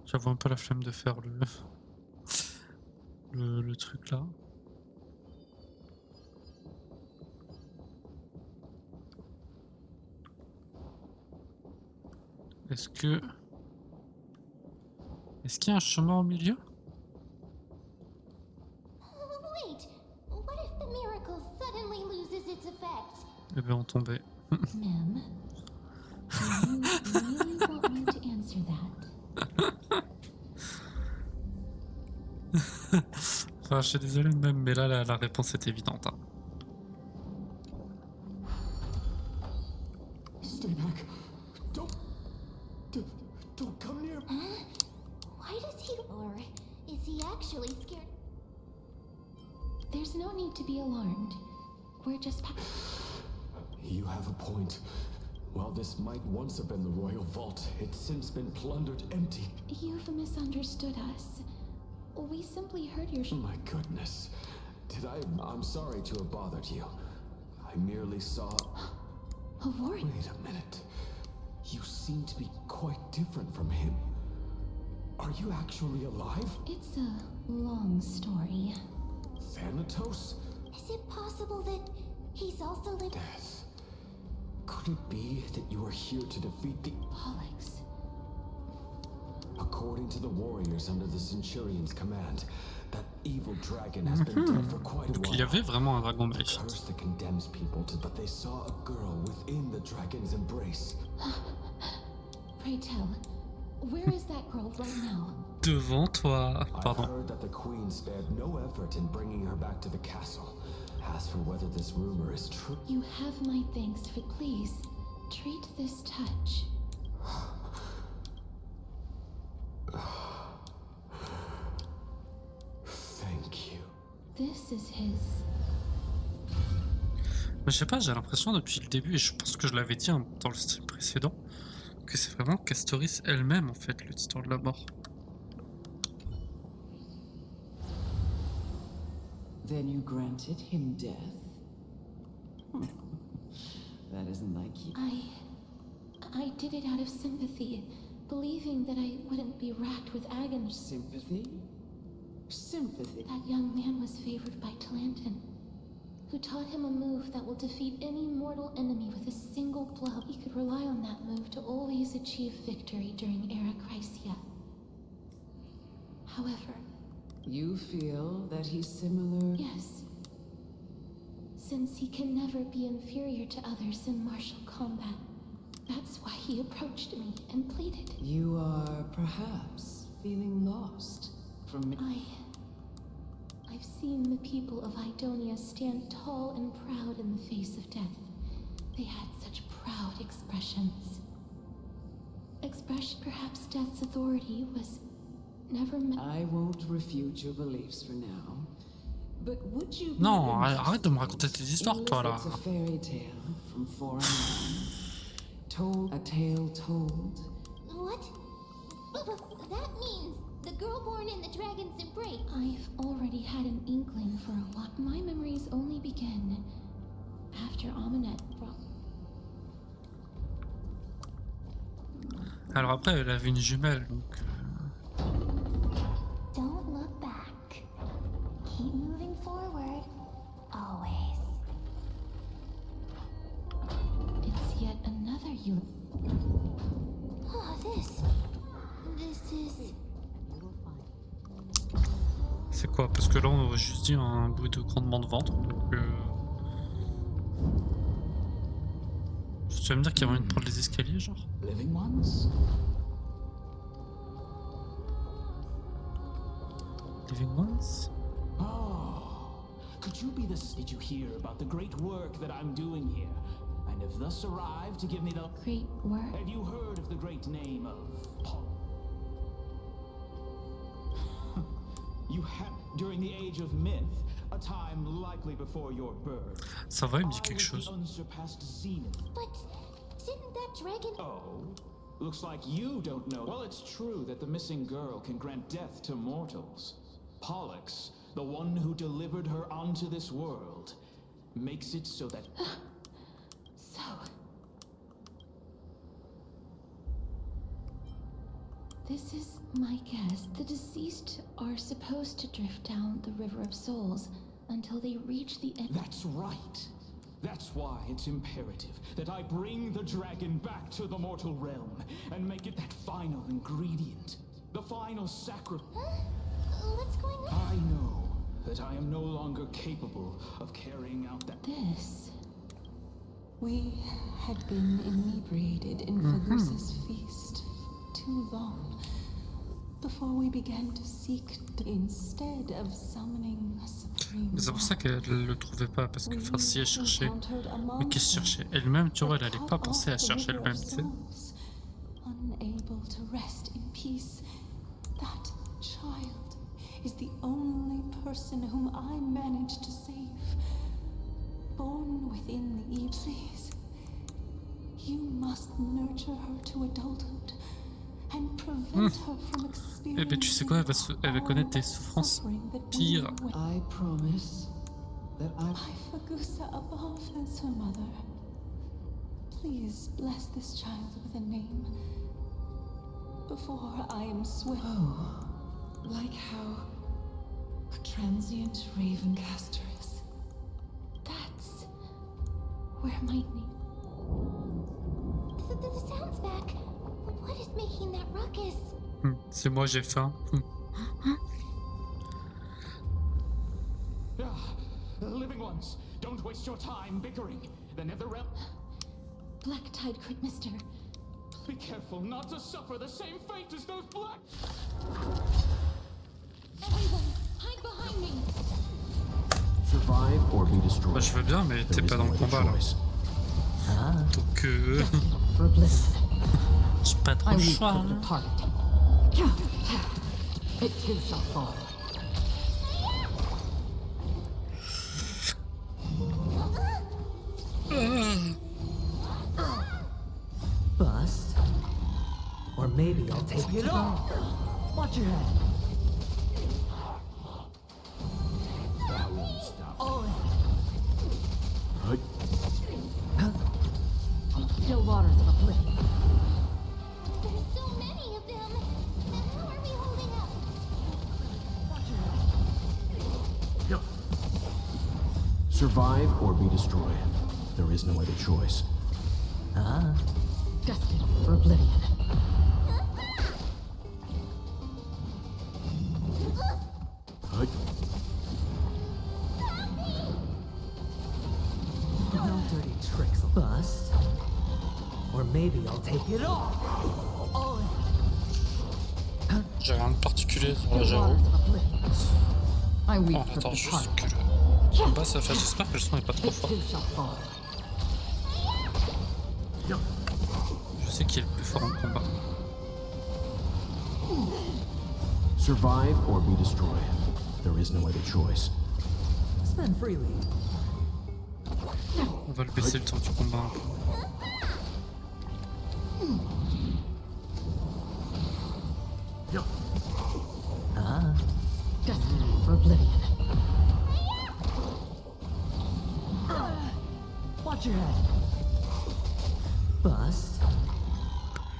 J'avoue un peu la flemme de faire le truc là. Est-ce qu'il y a un chemin au milieu? Wait, what if the miracle suddenly loses its effect? Eh ben on tombait. Ma'am, do you really want me to answer that? Enfin, je suis désolé même, mais là la réponse est évidente. Hein. actually scared. There's no need to be alarmed. We're just You have a point. While this might once have been the royal vault, it's since been plundered empty. You've misunderstood us. We simply heard your My goodness. I'm sorry to have bothered you. I merely saw... A warrior? Wait a minute. You seem to be quite different from him. Are you actually alive? It's a long story. Thanatos? Is it possible that he's also the... Death. Could it be that you are here to defeat the... Pollux. According to the warriors under the Centurion's command, that evil dragon has been dead for quite a Donc while. il y avait vraiment un dragon maléfique. Curse that condemns people to, but they saw a girl within the dragon's embrace. Pray tell, where is that girl right now? Devant toi. I've Pardon. heard that the queen spared no effort in bringing her back to the castle. As for whether this rumor is true... You have my thanks, but please, treat this touch. Thank you. This is his. Mais je sais pas, j'ai l'impression depuis le début, et je pense que je l'avais dit hein, dans le stream précédent, que c'est vraiment Castorice elle-même en fait l'histoire de la mort. Then you granted him death? That isn't like you. I did it out of sympathy, believing that I wouldn't be racked with agony. Sympathy? Sympathy? That young man was favored by Talantin, who taught him a move that will defeat any mortal enemy with a single blow. He could rely on that move to always achieve victory during Era Chrysia. However... You feel that he's similar? Yes. Since he can never be inferior to others in martial combat. That's why he approached me and pleaded. You are perhaps feeling lost from me. I've seen the people of Idonia stand tall and proud in the face of death. They had such proud expressions. Perhaps death's authority was never met. I won't refute your beliefs for now. But would you be Non, arrête de me raconter tes histoires toi là. It's a fairy tale from foreign lands. Told a tale told. What? That means the girl born in the dragon's embrace. I've already had an inkling for a while. My memories only begin after Aminet brought... Alors après elle avait une jumelle donc... Don't look back. Keep moving forward. Always. It's yet another you. Oh, this is... C'est quoi? Parce que là on aurait juste dit un bruit de grondement de ventre donc... Tu vas me dire qu'il y a moyen de prendre les escaliers genre? Living ones? Living ones? Oh, could you be the... Did you hear about the great work that I'm doing here? And have thus arrived to give me the... Great work? Have you heard of the great name of... You have... During the age of myth, a time likely before your birth. Ça va, il me dit quelque chose. Unsurpassed zenith. But didn't that dragon... Oh, looks like you don't know. Well, it's true that the missing girl can grant death to mortals. Pollux, the one who delivered her onto this world, makes it so that... So... This is my guess. The deceased are supposed to drift down the River of Souls until they reach the end. That's right. That's why it's imperative that I bring the dragon back to the mortal realm and make it that final ingredient. The final sacrifice. What's going on? I know that I am no longer capable of carrying out that... This... We had been inebriated in Fagusa's feast too long before we began to seek instead of summoning a supreme. C'est pour ça qu'elle le trouvait pas, parce que enfin si elle cherchait. Mais qu'est-ce qu'elle cherchait elle-même, tu vois, elle allait pas penser à chercher elle-même, tu sais. Unable to rest in peace, that child, is the only person whom I managed to save. Born within the eve, please. You must nurture her to adulthood and prevent her from experiencing. Eh ben tu sais quoi, elle va connaître des souffrances pires. I promise that I Fagusa above as her mother. Please bless this child with a name before I am swept. Oh, like how a transient raven Castorice. That's where my name. The sound's back. What is making that ruckus? C'est moi, j'ai faim. Living ones, don't waste your time bickering. The nether realm. Black Tide Crit Mister. Be careful not to suffer the same fate as those black. Everyone, hide behind me. Survive or be destroyed. Bah, je veux bien, mais t'es pas dans le combat là. Donc j'ai pas trop le choix. Hein. Bust. Or maybe I'll take it off. Watch your head. I won't stop. Oh. Right. Still waters of oblivion. There's so many of them. How are we holding up? Watch your head. Survive or be destroyed. There is no other choice. Destined for oblivion. Right. No dirty tricks. Bust. Or maybe I'll take it off. Oh. J'ai rien de particulier sur la j'avoue. On attend juste que le combat ça fasse. J'espère que le son est pas trop fort. Je sais qui est le plus fort en combat. Survive or be destroyed. There is no other choice. Spend freely. On va le baisser le temps du combat un peu. Destined for oblivion. Watch your head. Bust.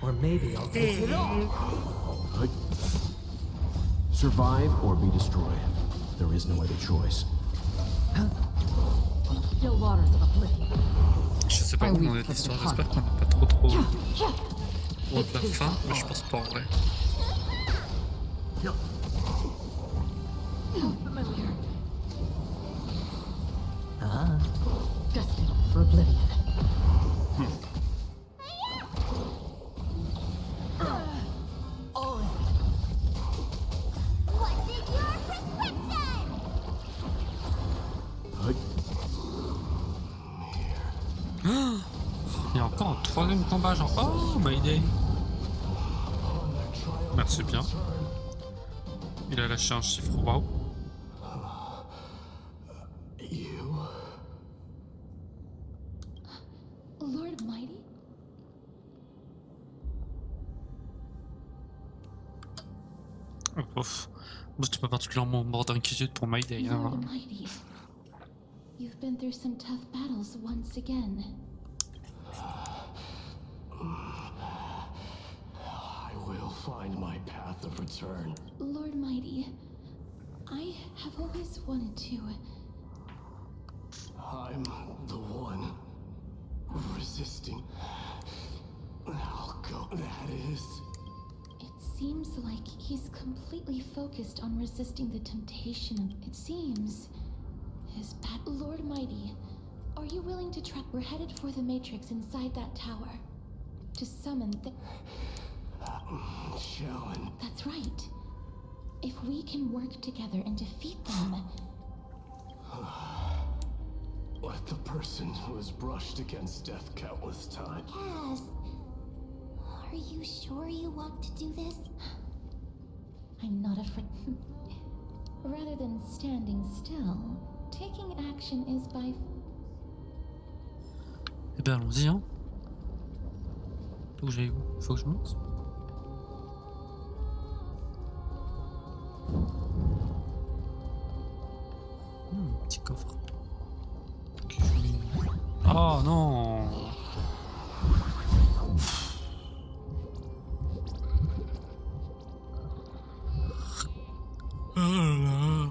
Or maybe I'll take it off. Right. Survive or be destroyed. There is no other choice. Still waters of oblivion. Je sais pas où on est l'histoire, j'espère qu'on n'est pas trop haut de la fin, mais je pense pas en vrai. Familiar. Destined for oblivion. What's in your prescription? Right. Il y a encore un troisième combat, genre oh Mydei. Merci bien. Il a lâché un chiffre wow. Lord Mighty? Ouf. Moi j'étais pas particulièrement mort d'inquiétude pour Mydei. Hein. Lord Mighty, you've been through some tough battles once again. I will find my path of return. Lord Mighty, I have always wanted to. I'm the one resisting. I'll go. That is. It seems like he's completely focused on resisting the temptation of. It seems his bad. Lord Mighty, are you willing to try? We're headed for the Matrix inside that tower. To summon the. Shallon. That's right. If we can work together and defeat them. Like the person who has brushed against death countless times. Yes. Are you sure you want to do this? I'm not afraid. Rather than standing still, taking action is by... Eh ben allons-y hein. Faut que j'aille où? Faut que je monte? Petit coffre. Okay, oh non! Oh là là.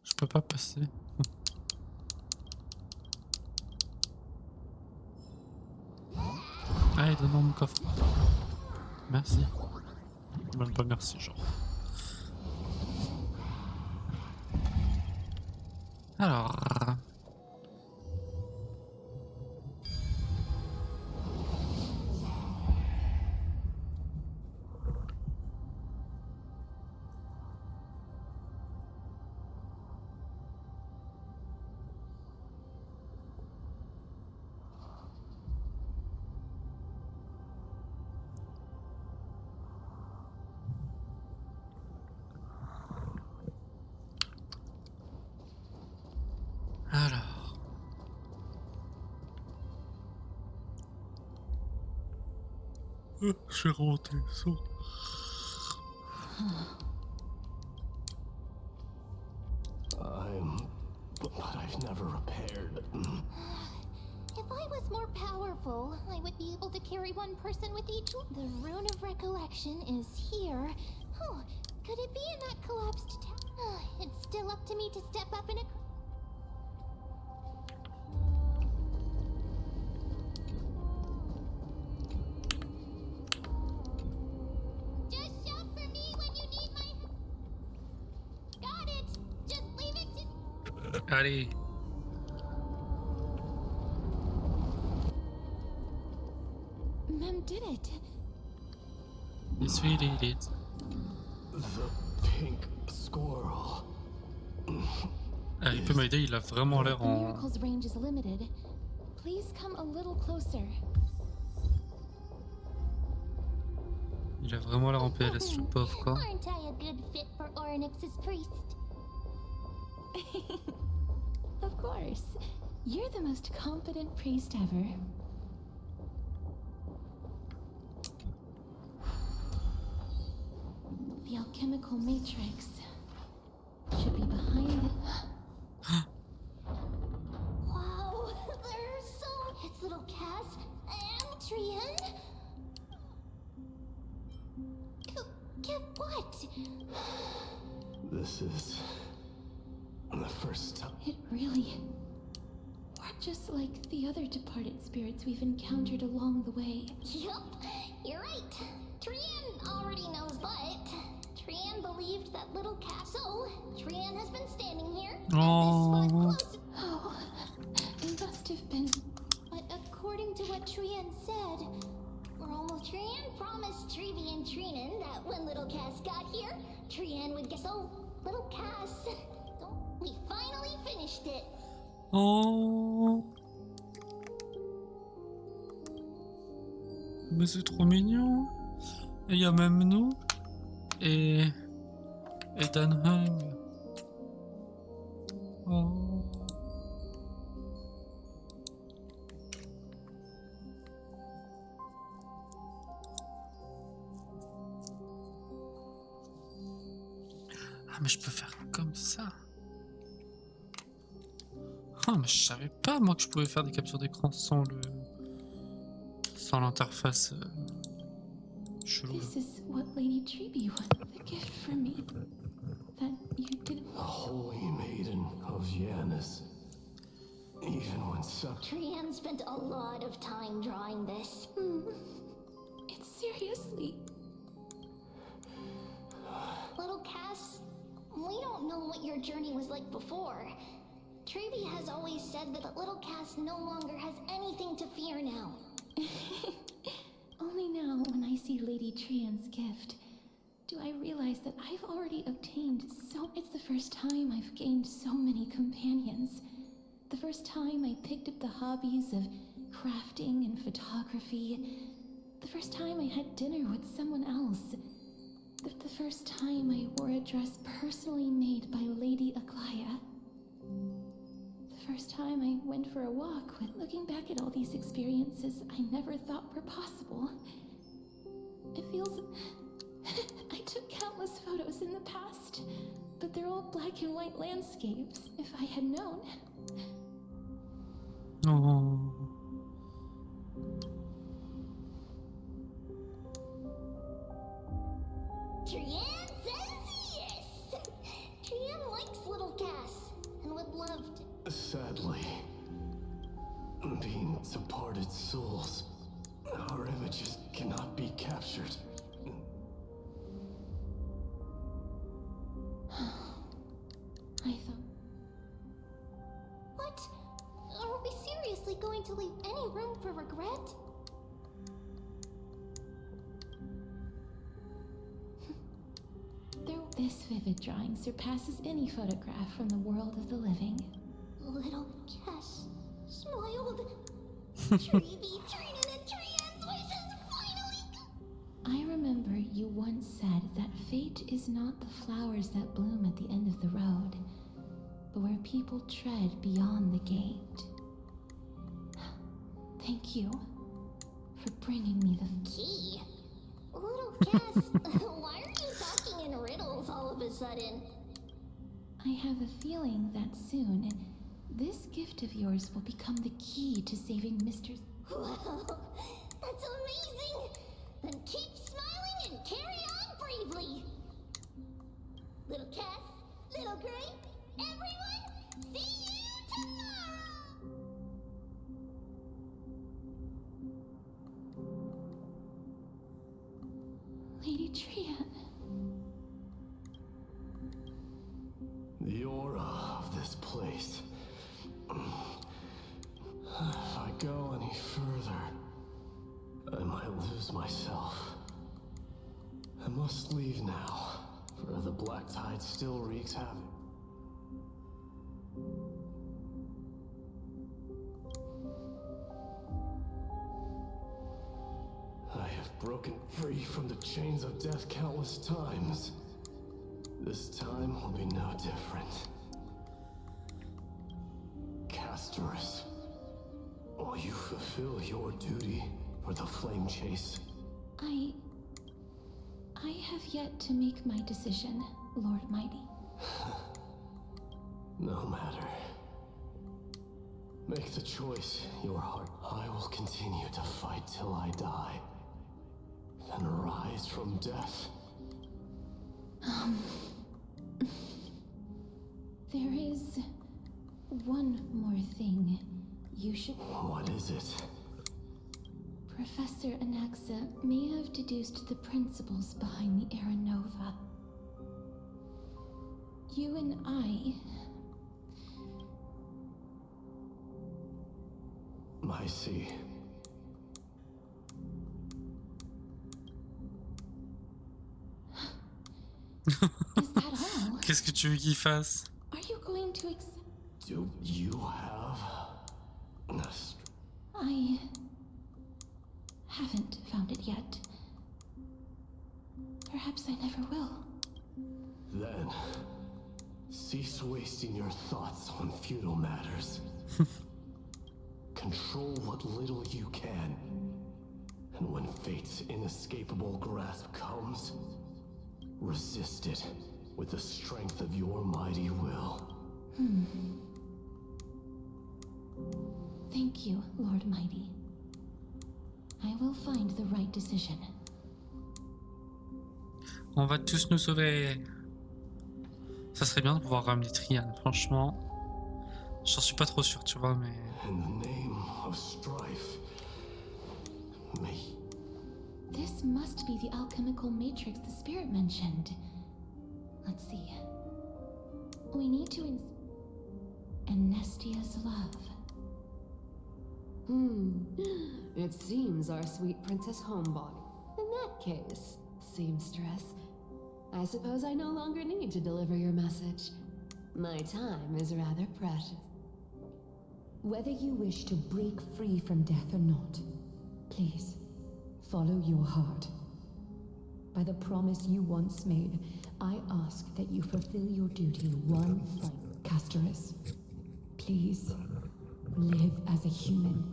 Je peux pas passer. Allez, donne-moi mon coffre. Merci. Même pas merci, genre. Alors... Je vais remonter le son. But I've never repaired. If I was more powerful, I would be able to carry one person with each. The rune of recollection is here. Oh, could it be in that collapsed town? It's still up to me to step up in a... Allez. Mem did it. Yes, we did it. The pink squirrel. Il peut m'aider, il a vraiment l'air en... Miracle's range is limited. Please come a little closer. Il a vraiment l'air en PLS, le pauvre quoi. Aren't I a good fit for Ornyx's priest? Of course. You're the most competent priest ever. The alchemical matrix should be behind it. Wow, they're so... It's little Cass and Trian. Get what? This is... the first time. It really... We're just like the other departed spirits we've encountered along the way. Yup, you're right. Trian already knows, but Trian believed that little Cass... So, Trian has been standing here at this spot close... Oh, it must have been... But according to what Trian said, we're almost... Trian promised Trevi and Trinan that when little Cass got here, Trian would get... So, little Cass... We finally finished it. Oh. Mais c'est trop mignon. Et il y a même nous. Et Danheim. Oh. Ah mais je peux faire comme ça. Ah mais je savais pas moi que je pouvais faire des captures d'écran sans l'interface chelou. This is what Lady Treeby wanted, the gift for me. That you didn't... The holy maiden of Janus. Even when Trian spent a lot of time drawing this. It's seriously... Little Cass, we don't know what your journey was like before. Trevi has always said that the little Cass no longer has anything to fear now. Only now, when I see Lady Trian's gift, do I realize that I've already obtained so... It's the first time I've gained so many companions. The first time I picked up the hobbies of crafting and photography. The first time I had dinner with someone else. The first time I wore a dress personally made by Lady Aglaya. The first time I went for a walk with... Looking back at all these experiences I never thought were possible. It feels... I took countless photos in the past, but they're all black and white landscapes. If I had known... Oh. Trian says yes! Trian likes little Cass, and would love to... Sadly, being departed souls, our images cannot be captured. I thought... What? Are we seriously going to leave any room for regret? This vivid drawing surpasses any photograph from the world of the living. Little Cass smiled. Trevi, Trinan, and Trian's wishes finally... I remember you once said that fate is not the flowers that bloom at the end of the road, but where people tread beyond the gate. Thank you for bringing me the key. Little Cass, why are you talking in riddles all of a sudden? I have a feeling that soon, this gift of yours will become the key to saving Mr. Wow, that's amazing! Then keep smiling and carry on bravely! Little Cass, little Gray, everyone, see you tomorrow! Lady Trian. The aura of this place. If I go any further, I might lose myself. I must leave now, for the black tide still wreaks havoc. I have broken free from the chains of death countless times. This time will be no different. Castorice, will you fulfill your duty for the flame chase? I have yet to make my decision, Lord Mighty. No matter. Make the choice your heart. I will continue to fight till I die. Then rise from death. There is one more thing you should... What is it? Professor Anaxa may have deduced the principles behind the Era Nova. You and I see. Is that all? Qu'est-ce que tu veux qu'il fasse? Are you going to accept... Do you have... I haven't found it yet. Perhaps I never will. Then, cease wasting your thoughts on futile matters. Control what little you can. And when fate's inescapable grasp comes, resist it with the strength of your mighty will. Thank you, Lord Mighty. I will find the right decision. On va tous nous sauver. Ça serait bien de pouvoir ramener Trian, franchement. J'en suis pas trop sûr, tu vois, mais... In the name of strife, may... This must be the alchemical matrix the spirit mentioned. Let's see. We need to and Nestia's love. It seems our sweet Princess Homebody. In that case, seamstress, I suppose I no longer need to deliver your message. My time is rather precious. Whether you wish to break free from death or not, please, follow your heart. By the promise you once made, I ask that you fulfill your duty one final. Castorice, please, live as a human.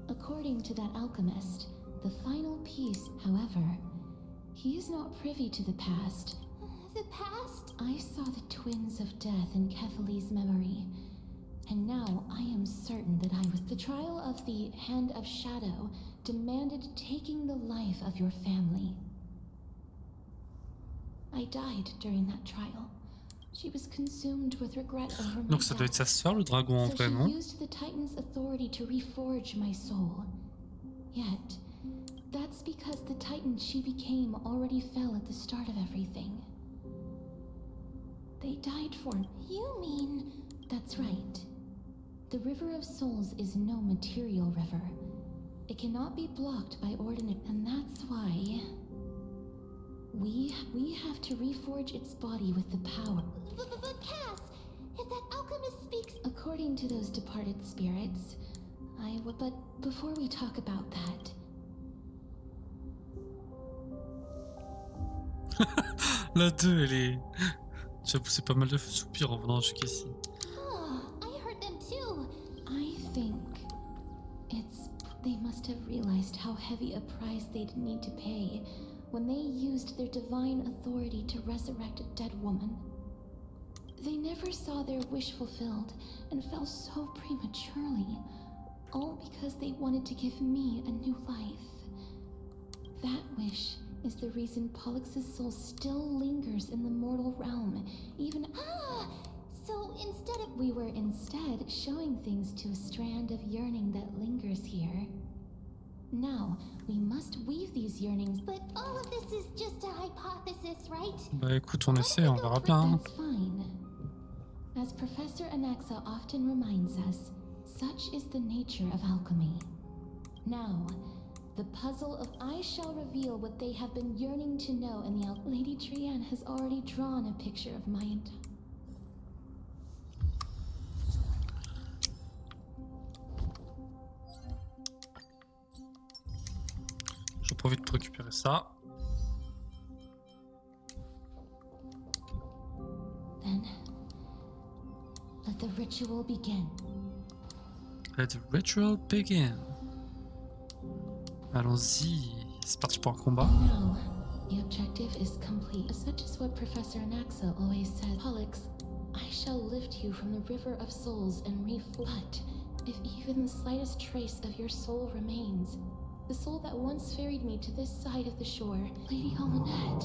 According to that alchemist, the final piece, however, he is not privy to the past. The past? I saw the twins of death in Kethely's memory, and now I am certain that I was. The trial of the Hand of Shadow demanded taking the life of your family. I died during that trial. She was consumed with regret over my Donc ça doit être sa sœur, le dragon en so vrai, she non? used the Titan's authority to reforge my soul. Yet, that's because the Titan she became already fell at the start of everything. They died for. You mean... That's right. The River of Souls is no material river. It cannot be blocked by ordinary, and that's why we have to reforge its body with the power. But Cass, if that alchemist speaks... According to those departed spirits, I would... But before we talk about that... La 2, elle est... J'ai poussé pas mal de soupirs en venant jusqu'ici. Oh, I heard them too. I think it's... They must have realized how heavy a price they'd need to pay when they used their divine authority to resurrect a dead woman. They never saw their wish fulfilled and fell so prematurely, all because they wanted to give me a new life. That wish is the reason Pollux' soul still lingers in the mortal realm, even... So instead of... We were instead showing things to a strand of yearning that lingers here. Now, we must weave these yearnings... But all of this is just a hypothesis, right? Bah écoute, on essaie, on verra bien. Hein. That's fine. As Professor Anaxa often reminds us, such is the nature of alchemy. Now, the puzzle of I shall reveal what they have been yearning to know, and the Lady Trian has already drawn a picture of my entire... J'en profite pour récupérer ça. Then, let the ritual begin. Let the ritual begin. Allons-y, c'est parti pour un combat. Now, the objective is complete. Such is what Professor Anaxa always said. Pollux, I shall lift you from the river of souls and but if even the slightest trace of your soul remains, the soul that once ferried me to this side of the shore, Lady Almanette.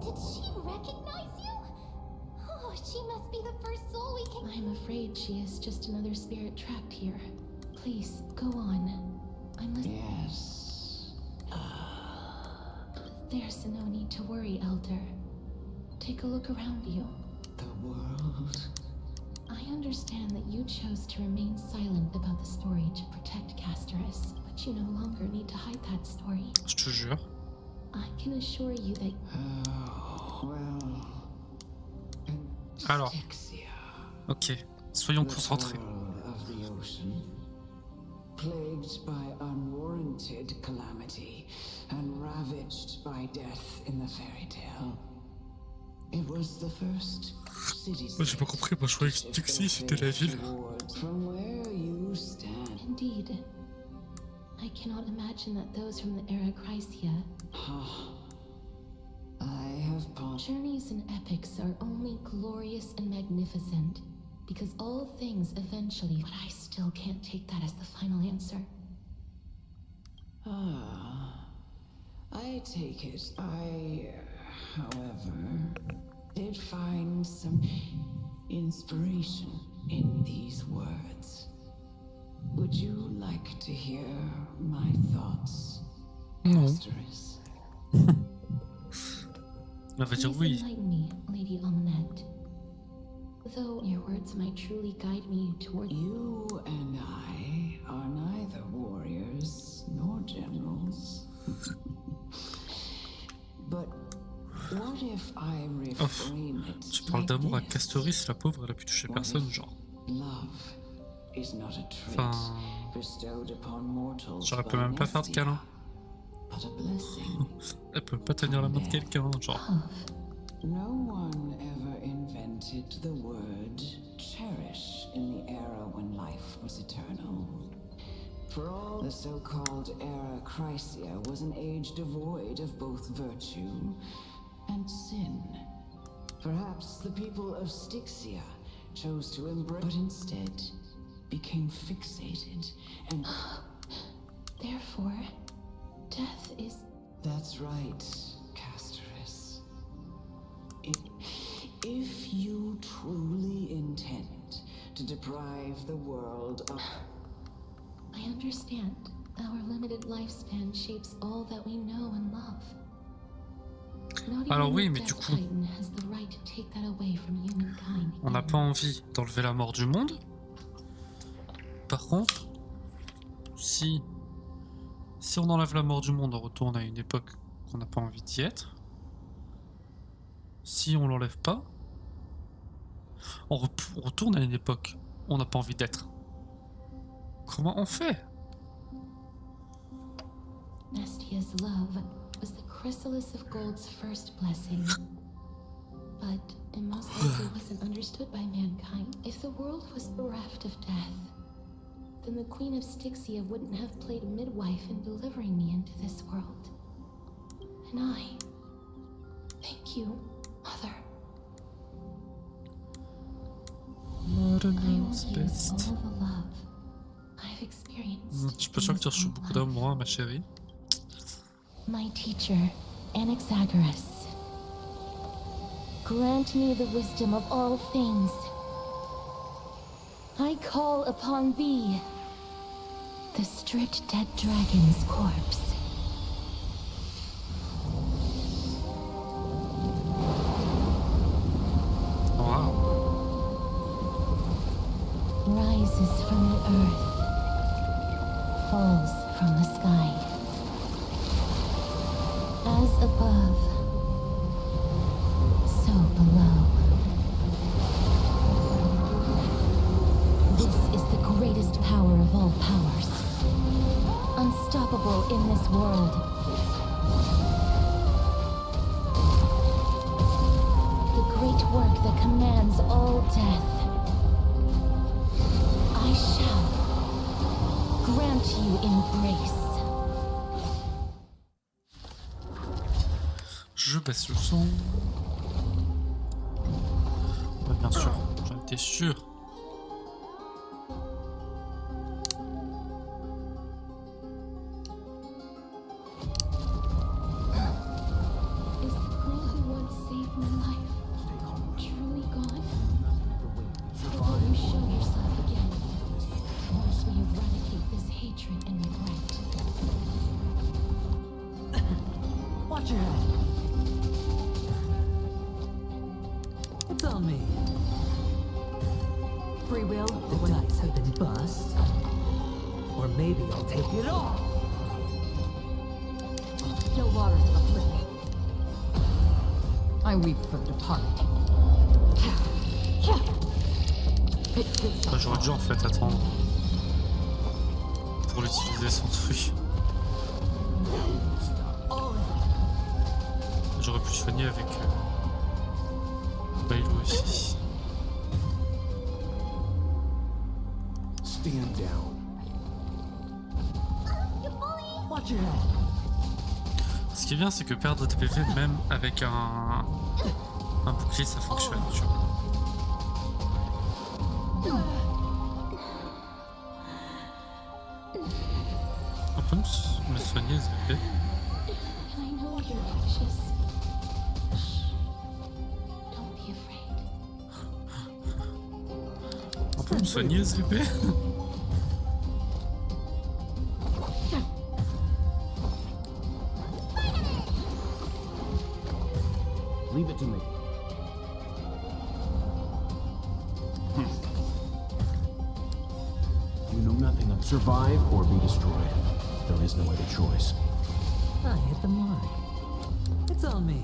Did she recognize you? Oh, she must be the first soul we can... I'm afraid she is just another spirit trapped here. Please, go on. I'm listening. Yes. There's no need to worry, Elder. Take a look around you. The world. I understand that you chose to remain silent about the story to protect Castorice, but you no longer need to hide that story. Je te jure. I can assure you that... Well... Alors. Styxia, Ok, soyons concentrés. of the ocean, plagued by unwarranted calamity and ravaged by death in the fairy tale. It was the first city. Moi j'ai pas compris, moi je croyais que Styxia c'était la ville. From where you stand. Indeed. I cannot imagine that those from the era Chrysia... I have Journeys and epics are only glorious and magnificent, because all things eventually... But I still can't take that as the final answer. I take it. However, did find some inspiration in these words. Would you like to hear my thoughts, Castorice? Elle va dire oui. Enlighten me, Lady Almanette. Though your words might truly guide me toward You and I are neither warriors nor generals. But what if I reframe it Tu parles like d'amour à this? Castorice, la pauvre, elle a pu toucher personne, genre. Love is not a trait Enfin, bestowed upon mortals genre elle by peut même pas faire de Nestia, câlin. but a blessing. Elle peut pas tenir la main de quelqu'un, genre. No one ever invented the word cherish in the era when life was eternal. For all, the so-called era Chrysia was an age devoid of both virtue and sin. Perhaps the people of Styxia chose to embrace, but instead became fixated and... Therefore, death is... That's right, Castorice. If you truly intend to deprive the world of... I understand. Our limited lifespan shapes all that we know and love. Not Alors even oui, the mais du Death coup, Titan has the right to take that away from humankind. on n'a pas envie d'enlever la mort du monde. Par contre, si on enlève la mort du monde, on retourne à une époque qu'on n'a pas envie d'y être. Si on l'enlève pas, on retourne à une époque où on n'a pas envie d'être. Comment on fait? Nestia's love was the chrysalis of gold's first blessing. But it most likely wasn't understood by mankind. If the world was bereft of death, then the Queen of Styxia wouldn't have played a midwife in delivering me into this world. And I... Thank you, Mother. Mother I knows will use best. all the love I've experienced. Je suis pas sûr que tu as reçu beaucoup d'amour, hein, ma chérie. My teacher, Anaxagoras, grant me the wisdom of all things. I call upon thee, the stripped dead dragon's corpse. Wow. Rises from the earth, falls from the sky. As above, so below. This is the greatest power of all powers. Unstoppable in this world. The great work that commands all death. I shall grant you embrace. Je baisse le son. Ouais, bien sûr, j'en étais sûr. Is the girl who once saved my life truly gone? Or will you show yourself again once we eradicate this hatred and regret? Watch your head. It's on me. Free will? The dice have been bust. Or maybe I'll take it all. No water for the flip. I weep for the departed. Bah, j'aurais dû en fait attendre pour l'utiliser son truc. J'aurais pu soigner avec Bailo aussi. Stand down. Watch your head. Ce qui est bien, c'est que perdre des PV, même avec un bouclier, ça fonctionne, tu vois. On peut me soigner, s'il vous plaît? And I know you're anxious. Shh. Don't be afraid. On peut me soigner, s'il vous plaît? Leave it to me. You know nothing of survive or be destroyed. There is no other choice. I hit the mark. It's on me.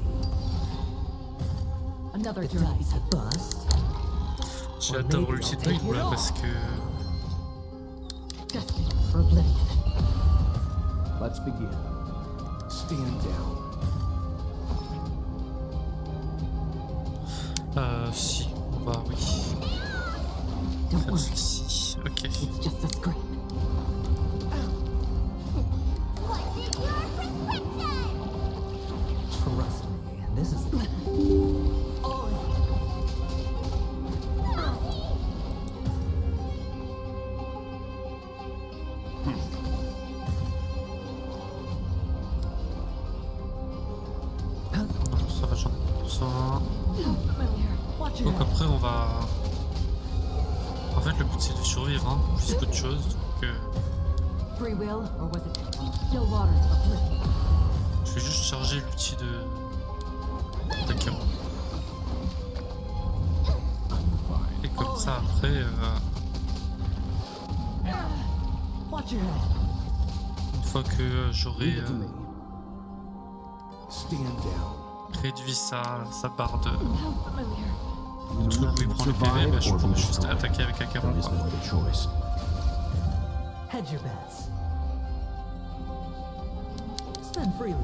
Another The journey. dice have bust. J'ai hâte d'avoir l'ultime de Blabla là parce que. Destined for oblivion. Let's begin. Stand down. Si, on va, oui. Faire ceci. Ok. It's just a script. Trust me, this is. Non, ça va, ça va. Donc après on va... En fait le but c'est de survivre, hein, plus qu'autre chose. Donc Free will, or was it still waters of oblivion? je vais juste charger l'outil de... D'accord. Et comme ça après... Watch your head. une fois que j'aurai Stand down. réduit sa barre de... How familiar. You know truc où il nothing of prend les PV, survive bah, je or be pourrais juste destroyed. attaquer avec un There caron. is no other choice. Hedge your bets. Spend freely.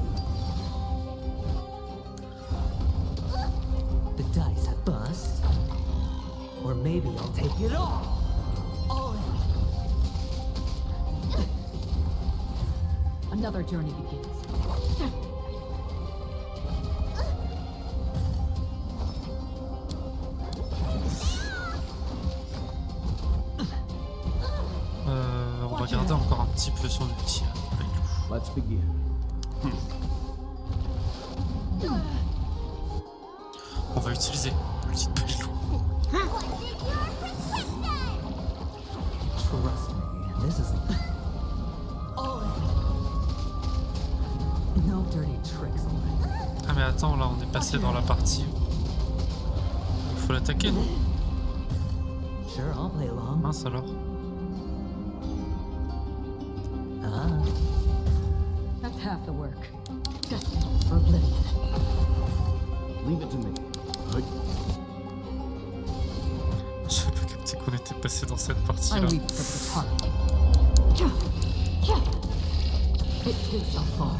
The dice have bust. Or maybe I'll take it all. All in. Another journey begins. On va garder encore un petit peu son outil. Let's begin. On va utiliser l'outil de Balilou. Trust me, this is. All in. No dirty tricks on it. Ah mais attends, là on est passé dans la partie où il faut l'attaquer, non? Sure, I'll play along. Mince alors. That's half the work. Destined for oblivion. Leave it to me. Good. J'avais pas capté qu'on était passé dans cette partie I là. weep for the heart. It too shall fall.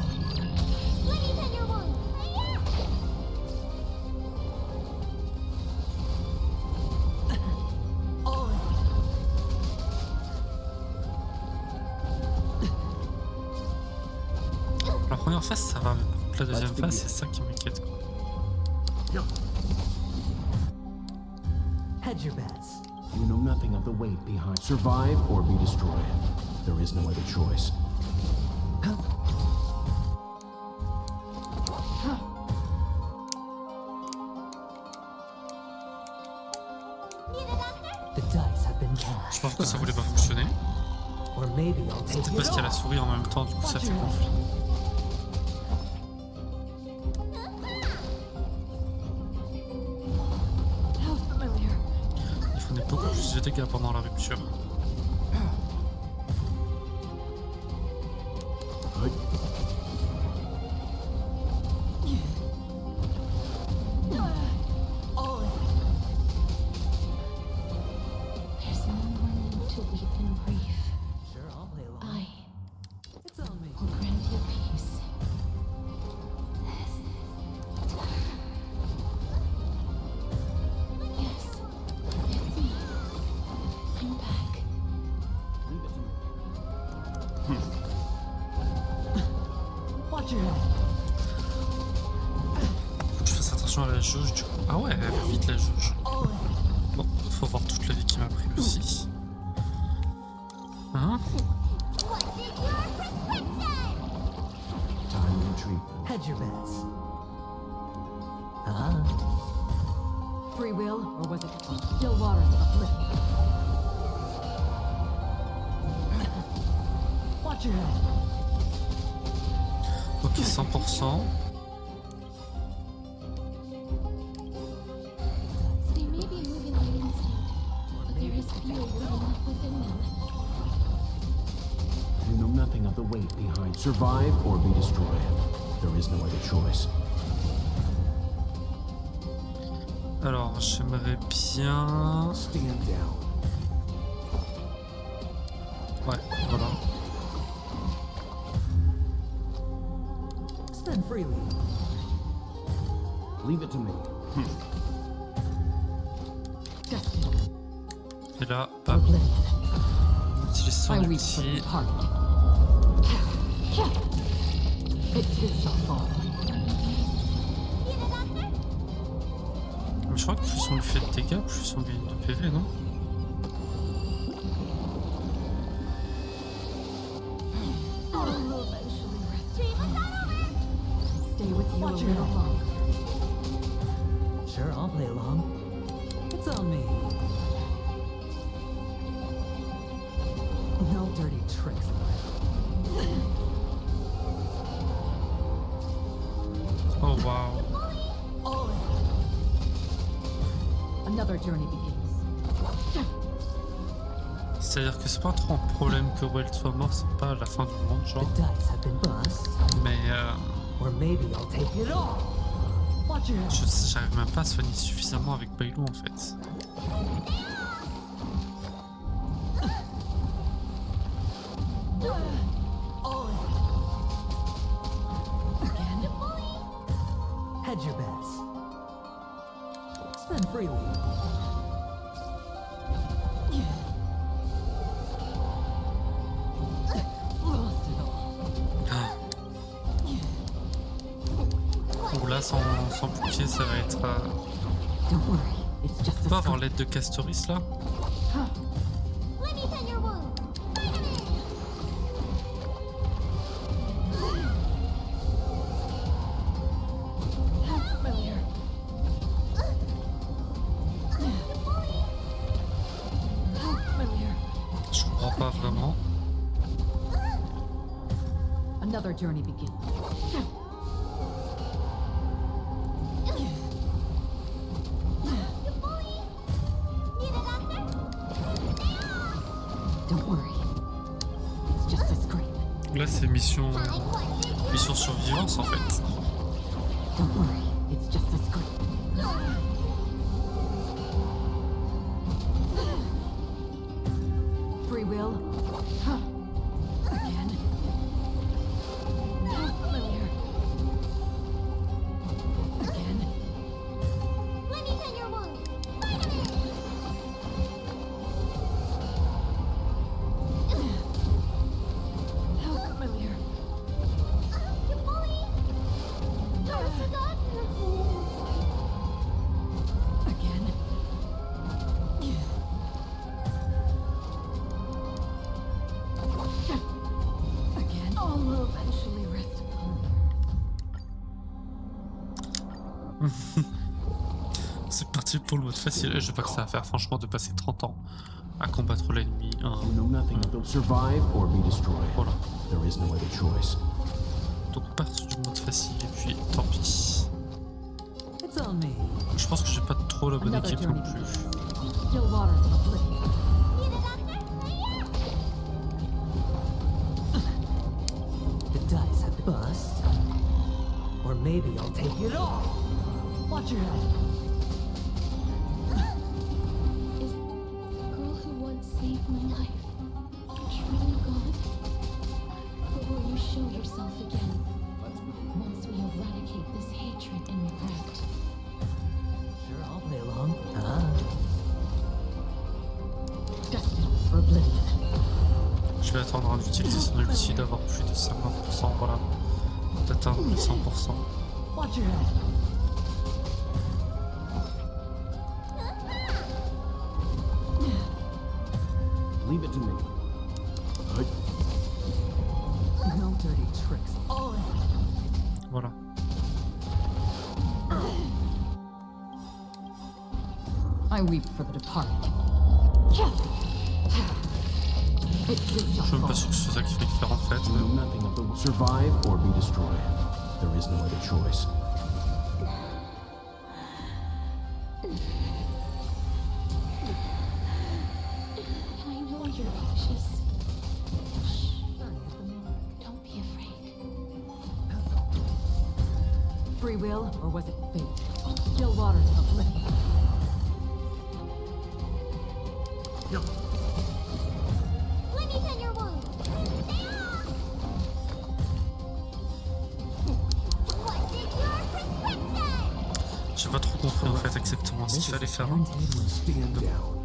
La première phase ça va, mais par contre la deuxième phase c'est ça qui m'inquiète quoi. Hedge your bets. You know nothing of the weight behind survive or be destroyed. There is no other choice. The dice have been cast. Je pense que ça voulait pas fonctionner. Or maybe I'll take C'était it parce qu'il y a all. la souris en même temps, du coup ça fait conflit. How familiar. Il prenait beaucoup plus de dégâts pendant la rupture. Good. There's no more need to weep in grief. Sure, I'll play along. I It's on me. will grant you peace. Yes, it's me. I'm back. Leave it to me. Watch your head. Faut que je fasse attention à la jauge du coup. Ah ouais, elle va vite la jauge. All in. Bon, faut voir toute la vie qui m'a pris aussi. Hein? Time retreat. Hedge your bets. Free will, or was it still waters of oblivion? Watch your head. Ok, 100%. They may be moving by instinct, but there is fear living up within them. nothing of the weight behind. Survive or be destroyed. There is no other choice. Alors, j'aimerais bien... Stand down. Ouais, voilà. Spend freely. Leave it to me. Et là, bam. On utilise son outil. Mais je crois que plus on lui fait de dégâts, plus on gagne de PV, non? Sure, I'll play along. It's on me. No dirty tricks. Oh wow. Another journey begins. C'est-à-dire que c'est pas trop un problème que Well soit mort, c'est pas la fin du monde, genre. The dice have been bust. Mais Or maybe I'll take it all. Watch your head. j'arrive même pas à soigner suffisamment avec Bailou en fait. Again. Hedge your bets. Spend freely. Lost it all. Ou là sans bouclier ça va être... Don't worry, it's just On peut avoir l'aide de Castorice là? Let me tend your wound. familiar. Familiar. Je comprends pas vraiment. Another journey begins. Don't worry. It's just a scrape. Là c'est mission survivance en fait. Don't worry. It's just a scrape. Free will. Again. Familiar. Again. Let me tend your wound. How familiar. You bully. I've forgotten. Again. Again. All will eventually rest upon C'est parti pour le mode facile. Je sais pas que ça va faire franchement de passer 30 ans à combattre l'ennemi. You know nothing of the survive or be destroyed. Voilà. There is no other choice. Donc on part sur du mode facile et puis tant pis. It's on me. Je pense que j'ai pas trop la bonne équipe non plus. still waters of oblivion. The dice have bust. Or maybe I'll take it all. Watch your head. Is the girl who once saved my life truly gone? Or will you show yourself again once we eradicate this hatred and regret? Sure, I'll play along. Destined for oblivion. Je vais attendre d'utiliser son ulti d'avoir plus de 50%, voilà. D'atteindre les 100%. Watch your head. Leave it to me. No dirty tricks. All in. Voilà. I weep for the departed. Je suis même pas sûr que c'est ça qu'il faut faire en fait. You know nothing of the survive or be destroyed. There is no other choice. I know you're anxious. Free will, or was it fate? Still waters of oblivion. Let me tend your wound. What's in your prescription? J'ai pas trop compris en fait exactement ce qu'il fallait faire. Stand down.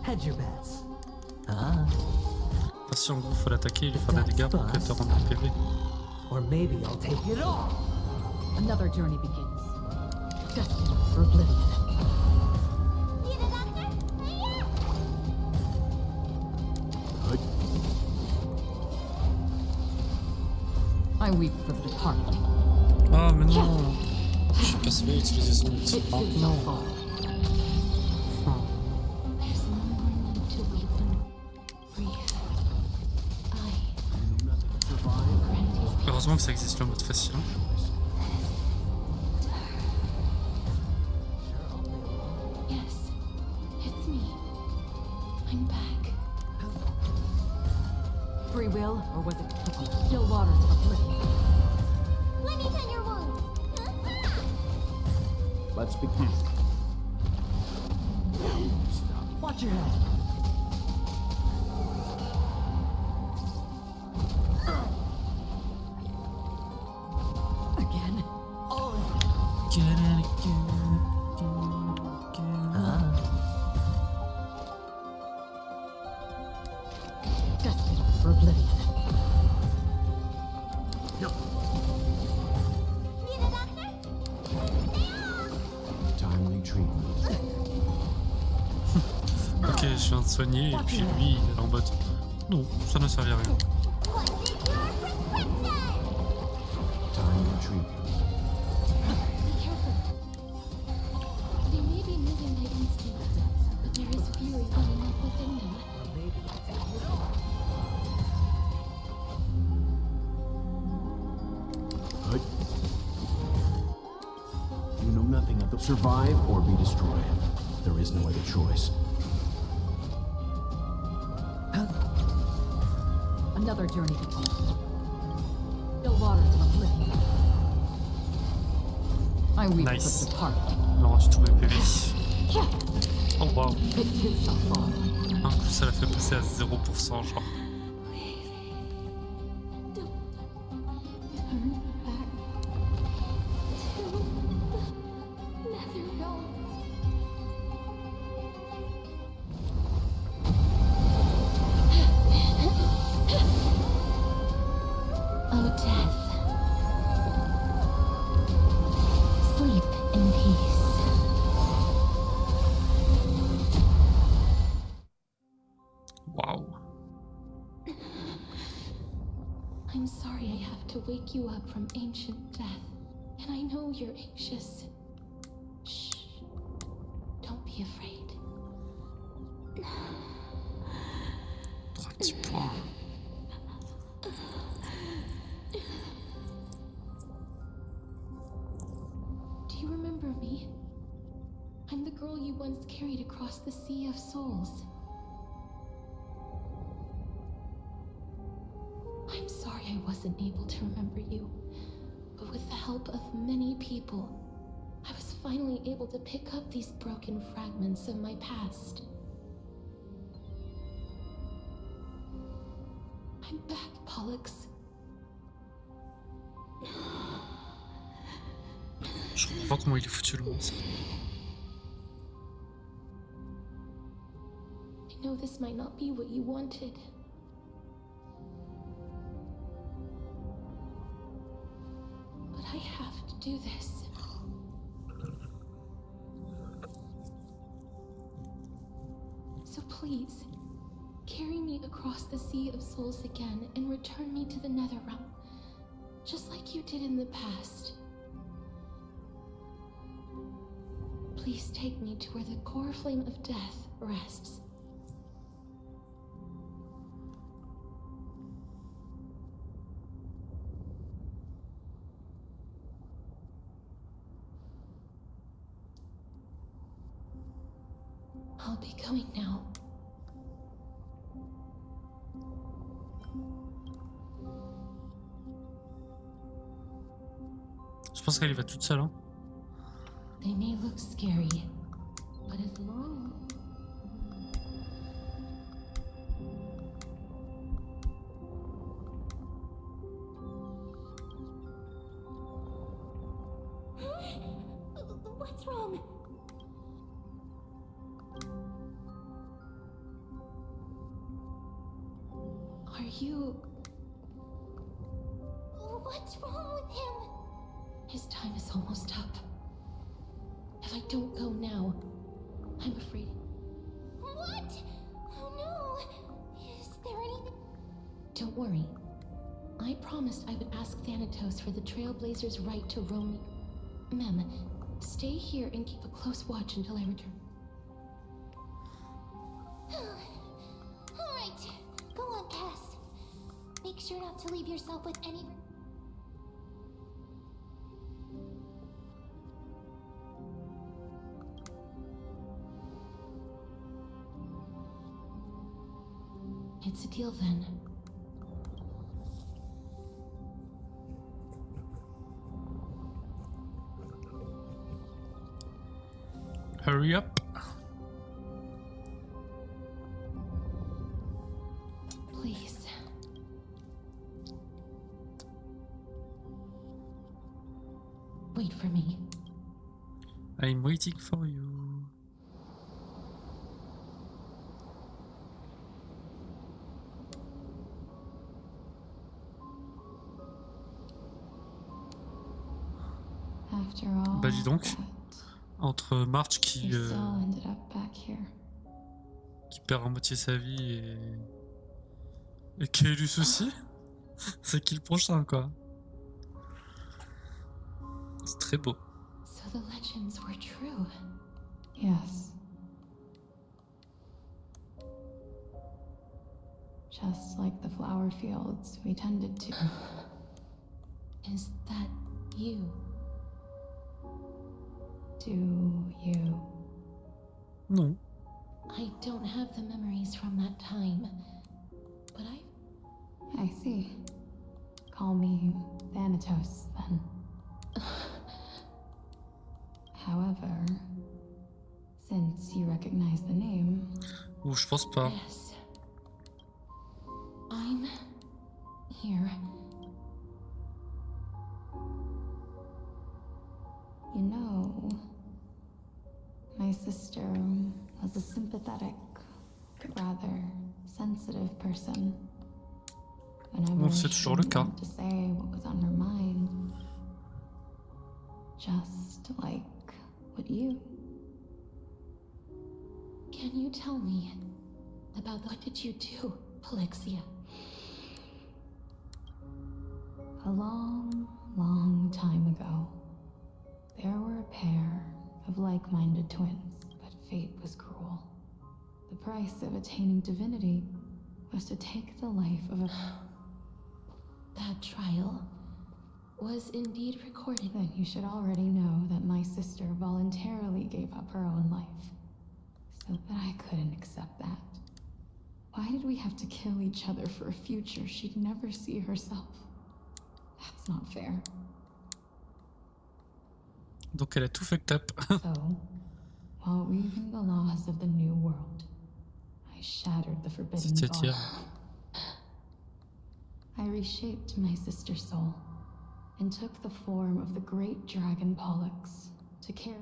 Hedge your bets. Enfin, si en gros faut l'attaquer et lui faire des dégâts pour qu'elle te rende des PV. Or maybe I'll take it all. Another journey begins. Destined for oblivion. Need a doctor? Heyyy! I weep for the departed. Ah mais non, je suis pas sûr d'utiliser son outil. Ah non. There's no more need to weep and grieve. Heureusement que ça existe le mode facile. Hein. Yes, it's me. I'm back. Free will, or was it still waters of oblivion? Let me tend your wound. Let's begin. Watch your head. Again. Oh. Again. Destined for oblivion. Need a doctor? Timely treatment. Ok, je viens de soigner et puis lui il est en mode non, ça ne servait à rien. What's in your prescription? Timely treatment. Be careful. They may be moving by instinct, but there is fury running up within them. Or maybe I'll take it all. You know nothing of the survive or be destroyed. There is no other choice. Another journey begins. Still waters of oblivion. I weep Nice. for the departed. Il a rendu tous mes PV. Oh wow. It too shall fall. Un coup ça l'a fait passer à 0% genre. Turn back to the nether realm. Oh, death. Sleep in peace. Waouh. I'm sorry I have to wake you up from ancient death. And I know you're anxious. Shh. Don't be afraid. 3 petits points. Do you remember me? I'm the girl you once carried across the Sea of Souls. I'm sorry I wasn't able to remember you, but with the help of many people, I was finally able to pick up these broken fragments of my past. I'm back, Pollux. Je comprends pas comment il est foutu le monstre. I know this might not be what you wanted. But I have to do this. So please, carry me across the Sea of Souls again and return me to the Netherrealm, just like you did in the past. Please take me to where the core flame of death rests. I'll be going now. Je pense qu'elle y va toute seule, hein. They may look scary, but as long What's wrong? Are you... What's wrong with him? His time is almost up. If I don't go now, I'm afraid... What? Oh no! Is there anything... Don't worry. I promised I would ask Thanatos for the Trailblazers' right to roam... Mem, stay here and keep a close watch until I return. Alright, go on, Cass. Make sure not to leave yourself with any... It's a deal then. Hurry up. Please. Wait for me. I'm waiting for you. After all, Bah dis donc, entre March qui ended up back here. perd à moitié sa vie et qui a eu du souci, c'est qui le prochain quoi. C'est très beau. So the legends were true. Yes. Just like the flower fields we tended to. Is that you? Do you? Non. I don't have the memories from that time, but I see. Call me Thanatos, then. However, since you recognize the name... Ou je pense pas. Yes. I'm here. You know, my sister was a sympathetic, but rather sensitive person. Whenever C'est toujours le she cas. wanted to say what was on her mind, just like what you. Can you tell me about what did you do, Polixia? A long, long time ago, there were a pair of like-minded twins, but fate was cruel. The price of attaining divinity was to take the life of a... That trial was indeed recorded. Then you should already know that my sister voluntarily gave up her own life. So that I couldn't accept that. Why did we have to kill each other for a future she'd never see herself? That's not fair. Donc elle a tout fucked up. So, while weaving the laws of the new world, I shattered the forbidden C'est-à-dire bond. I reshaped my sister's soul and took the form of the great dragon Pollux to care.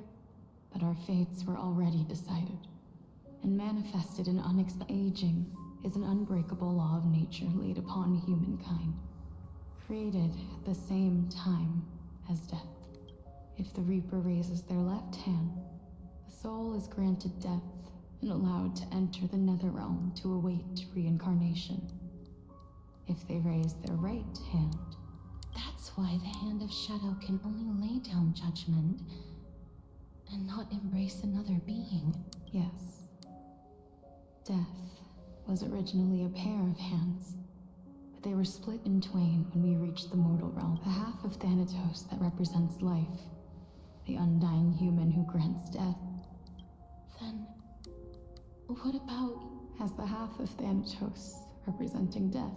But our fates were already decided and manifested in unexpected. Aging is an unbreakable law of nature laid upon humankind, created at the same time as death. If the Reaper raises their left hand, the soul is granted death and allowed to enter the Netherrealm to await reincarnation. If they raise their right hand... That's why the Hand of Shadow can only lay down judgment and not embrace another being. Yes. Death was originally a pair of hands, but they were split in twain when we reached the mortal realm. The half of Thanatos that represents life, the undying human who grants death. Then, what about... As the half of Thanatos representing death,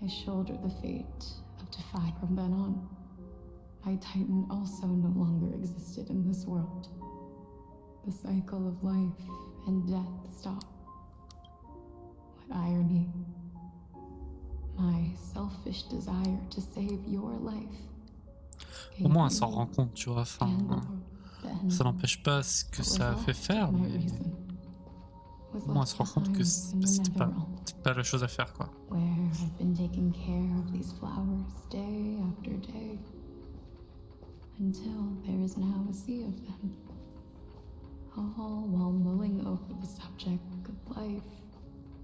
I shoulder the fate of Defy from then on. my titan also no longer existed in this world. The cycle of life and death stopped. What irony. My selfish desire to save your life. Au moins, elle s'en rend compte, tu vois. Enfin, ça n'empêche pas ce que ça a fait faire, mais au moins, elle se rend compte que c'était pas la chose à faire, quoi. Where I've been taking care of these flowers day after day, until there is now a sea of them, all while mulling over the subject of life,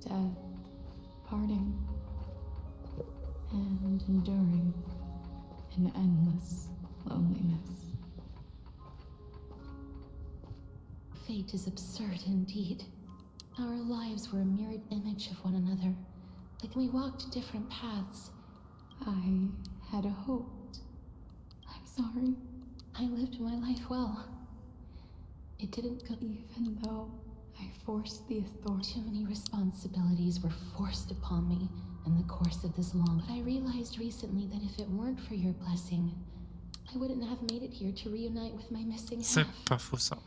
death, parting, and enduring an endless loneliness. Fate is absurd indeed. Our lives were a mirrored image of one another, like we walked different paths. I had hoped. I'm sorry. I lived my life well. It didn't go. Even though I forced the authority. Too many responsibilities were forced upon me in the course of this long. But I realized recently that if it weren't for your blessing, I wouldn't have made it here to reunite with my missing half. C'est pas faux ça.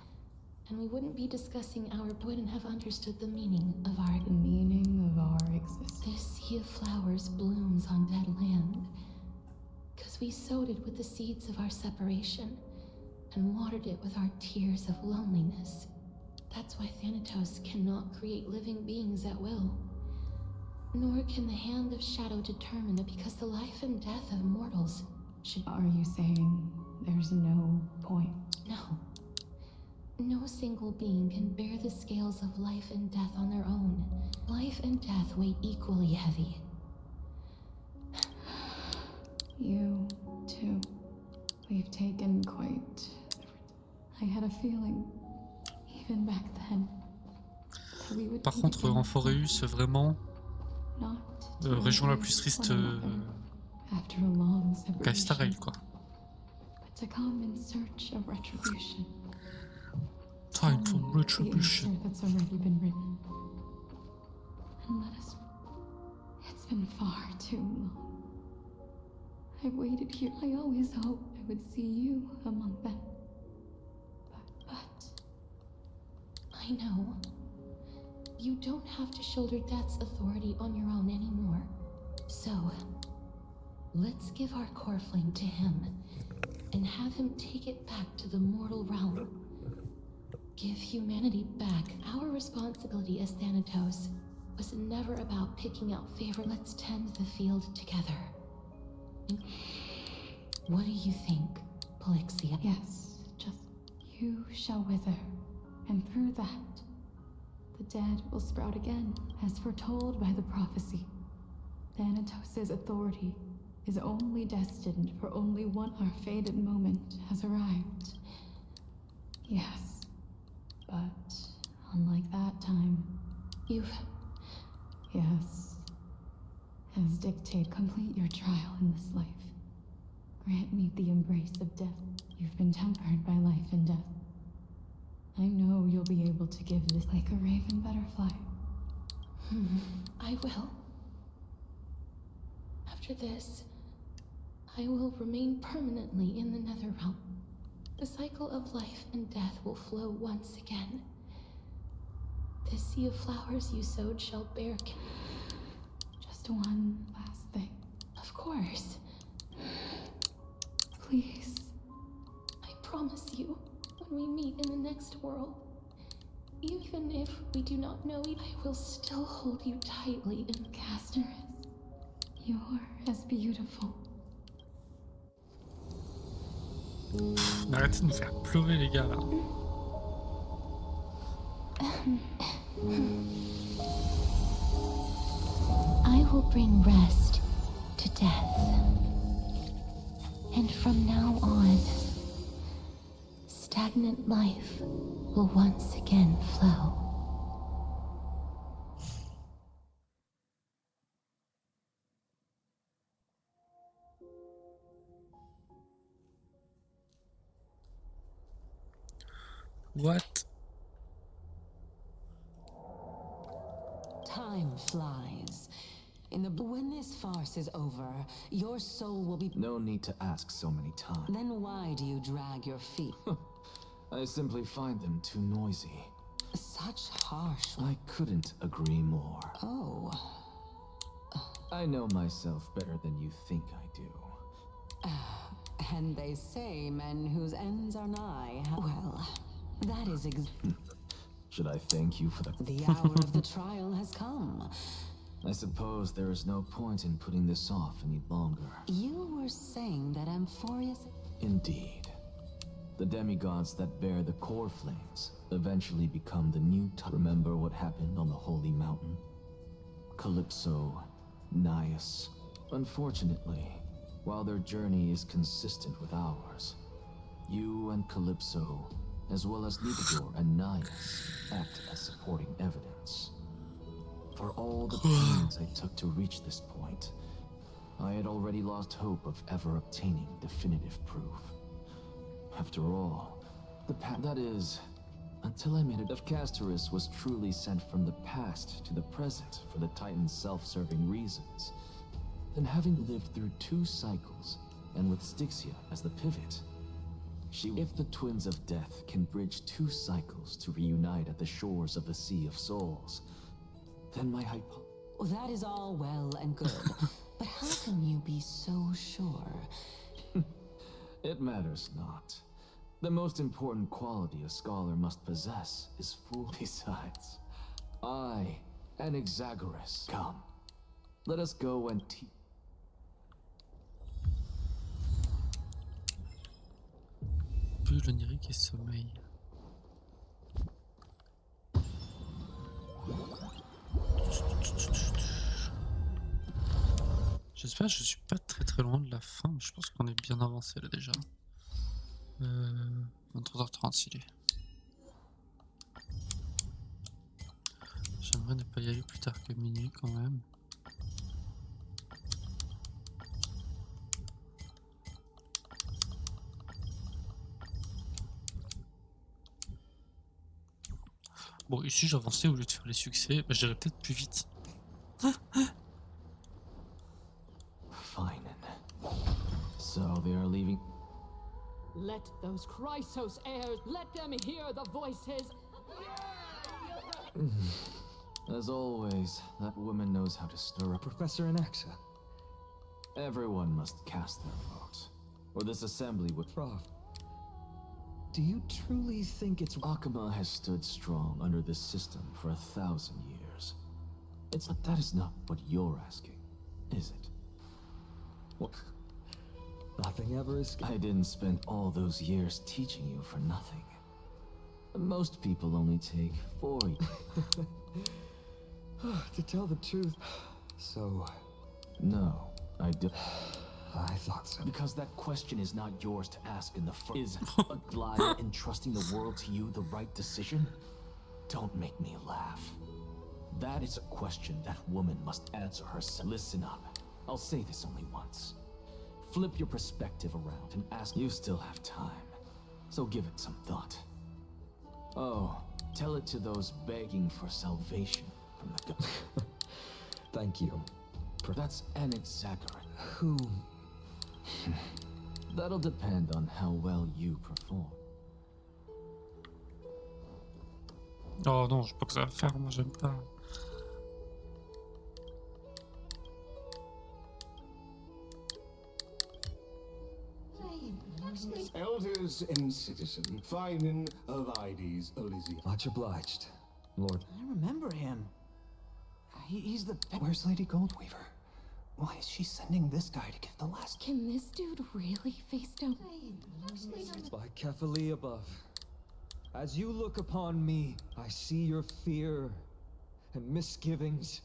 And we wouldn't be discussing our. Wouldn't have understood the meaning of our. The meaning of our existence. This sea of flowers blooms on dead land, because we sowed it with the seeds of our separation, and watered it with our tears of loneliness. That's why Thanatos cannot create living beings at will. Nor can the hand of shadow determine it, because the life and death of mortals should. Are you saying there's no point? No. No single being can bear the scales of life and death on their own. Life and death weigh equally heavy. You, too. We've taken quite... I had a feeling, even back then, that we would. Par contre, en Foréus, vraiment, région la plus triste qu'Astral, quoi. To come in search of retribution. Time for retribution. That's already been written. And let us. It's been far too long. I waited here. I always hoped I would see you among them. But I know. You don't have to shoulder death's authority on your own anymore. So, let's give our core flame to him, and have him take it back to the mortal realm. Give humanity back. Our responsibility as Thanatos was never about picking out favorite. Let's tend the field together. What do you think, Polixia? Yes, just you shall wither, and through that, the dead will sprout again, as foretold by the prophecy. Thanatos' authority is only destined for only one. Our fated moment has arrived. Yes, but unlike that time, you've... Yes. As dictate, complete your trial in this life. Grant me the embrace of death. You've been tempered by life and death. I know you'll be able to give this like a raven butterfly. I will. After this, I will remain permanently in the Netherrealm. The cycle of life and death will flow once again. This sea of flowers you sowed shall bear. Just one last thing. Of course. Please. I promise you, when we meet in the next world, even if we do not know each, I will still hold you tightly in Castorice. You're as beautiful. Arrêtez de nous faire pleurer, les gars, là. I will bring rest to death. And from now on, stagnant life will once again flow. What? Time flies, When this farce is over, your soul will be... No need to ask so many times. Then why do you drag your feet? I simply find them too noisy. Such harsh... I couldn't agree more. Oh. I know myself better than you think I do. And they say men whose ends are nigh. Well, that is Should I thank you for The hour of the trial has come. I suppose there is no point in putting this off any longer. You were saying that Amphorius... Indeed. The demigods that bear the core flames eventually become the new Remember what happened on the Holy Mountain? Calypso, Naias. Unfortunately, while their journey is consistent with ours, you and Calypso, as well as Nidor and Naias, act as supporting evidence. For all the pains I took to reach this point, I had already lost hope of ever obtaining definitive proof. After all, that is, until I made it if Castorice was truly sent from the past to the present for the Titan's self-serving reasons, then having lived through 2 cycles, and with Styxia as the pivot, if the Twins of Death can bridge 2 cycles to reunite at the shores of the Sea of Souls, then my Well, that is all well and good, but how can you be so sure? It matters not. The most important quality a scholar must possess is fool. Besides, I and Exagoras come. Let us go and teach. Plus l'onirique et sommeil. J'espère que je suis pas très loin de la fin, mais je pense qu'on est bien avancé là déjà. 23h30 il est. J'aimerais ne pas y aller plus tard que minuit quand même. Bon, ici j'avançais au lieu de faire les succès, bah, j'irais peut-être plus vite. Fine. So they are leaving. Let those Chrysos heirs, let them hear the voices. As always, that woman knows how to stir up. Professor Anaxa. Everyone must cast their vote, or this assembly would. Prof, do you truly think it's... Akama has stood strong under this system for 1,000 years. But that is not what you're asking, is it? What? Nothing ever escaped. I didn't spend all those years teaching you for nothing. Most people only take 4 years. To tell the truth, so... No, I do. I thought so. Because that question is not yours to ask in the first. Is Blabla entrusting the world to you the right decision? Don't make me laugh. That is a question that woman must answer herself. Listen up. I'll say this only once. Flip your perspective around and ask. You still have time, so give it some thought. Oh, tell it to those begging for salvation from the god. Thank you. That's an exaggerate. Who? That'll depend on how well you perform. Oh non, je sais pas que ça va faire, moi j'aime pas. Elders and citizen, finding of IDs, Elysium. Much obliged, Lord. I remember him. He's the... Where's Lady Goldweaver? Why is she sending this guy to give the last... Can this dude really face down? By Kefali above. As you look upon me, I see your fear and misgivings.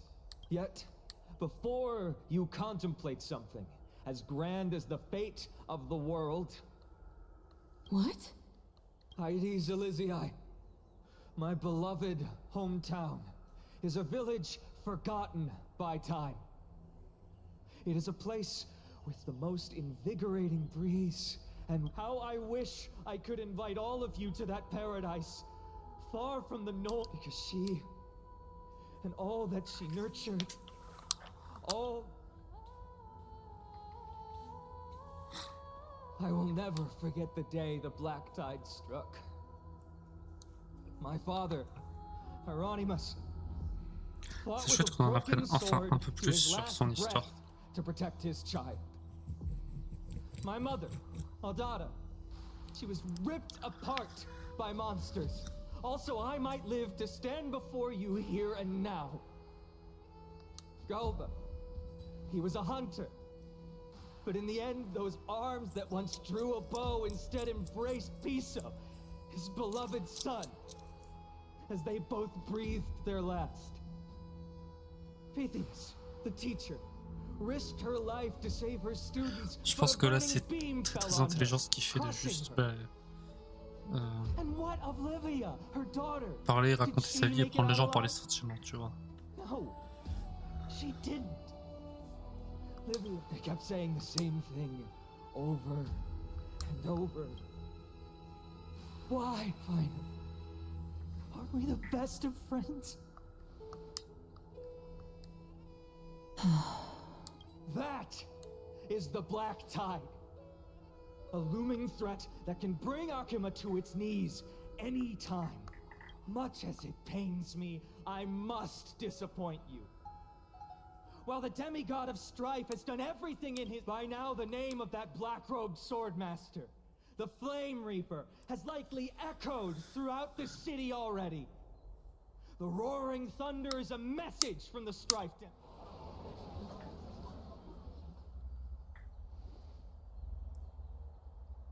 Yet, before you contemplate something as grand as the fate of the world... What? Heyyy Elizii, my beloved hometown, is a village forgotten by time. It is a place with the most invigorating breeze, and how I wish I could invite all of you to that paradise, far from the north, because she, and all that she nurtured, Oh, I will never forget the day the black tide struck. My father, Hieronymus, fought C'est with chouette a qu'on en broken apprenne enfin sword un peu to plus his sur last son breath histoire. to protect his child. My mother, Aldada, she was ripped apart by monsters. Also, I might live to stand before you here and now. Galba, he was a hunter. But in the end, those arms that once drew a bow instead embraced Piso, his beloved son, as they both breathed their last. Pythias, the teacher, risked her life to save her students. Je pense que là c'est très très intelligent ce qu'il fait de juste parler, raconter sa vie et prendre les gens par les sentiments, tu vois. No, she didn't. Livia, they kept saying the same thing over and over. Why, finally? Aren't we the best of friends? That is the black tide. A looming threat that can bring Akuma to its knees any time. Much as it pains me, I must disappoint you. While the demigod of strife has done everything in his... By now, the name of that black-robed swordmaster, the Flame Reaper, has likely echoed throughout the city already. The roaring thunder is a message from the strife...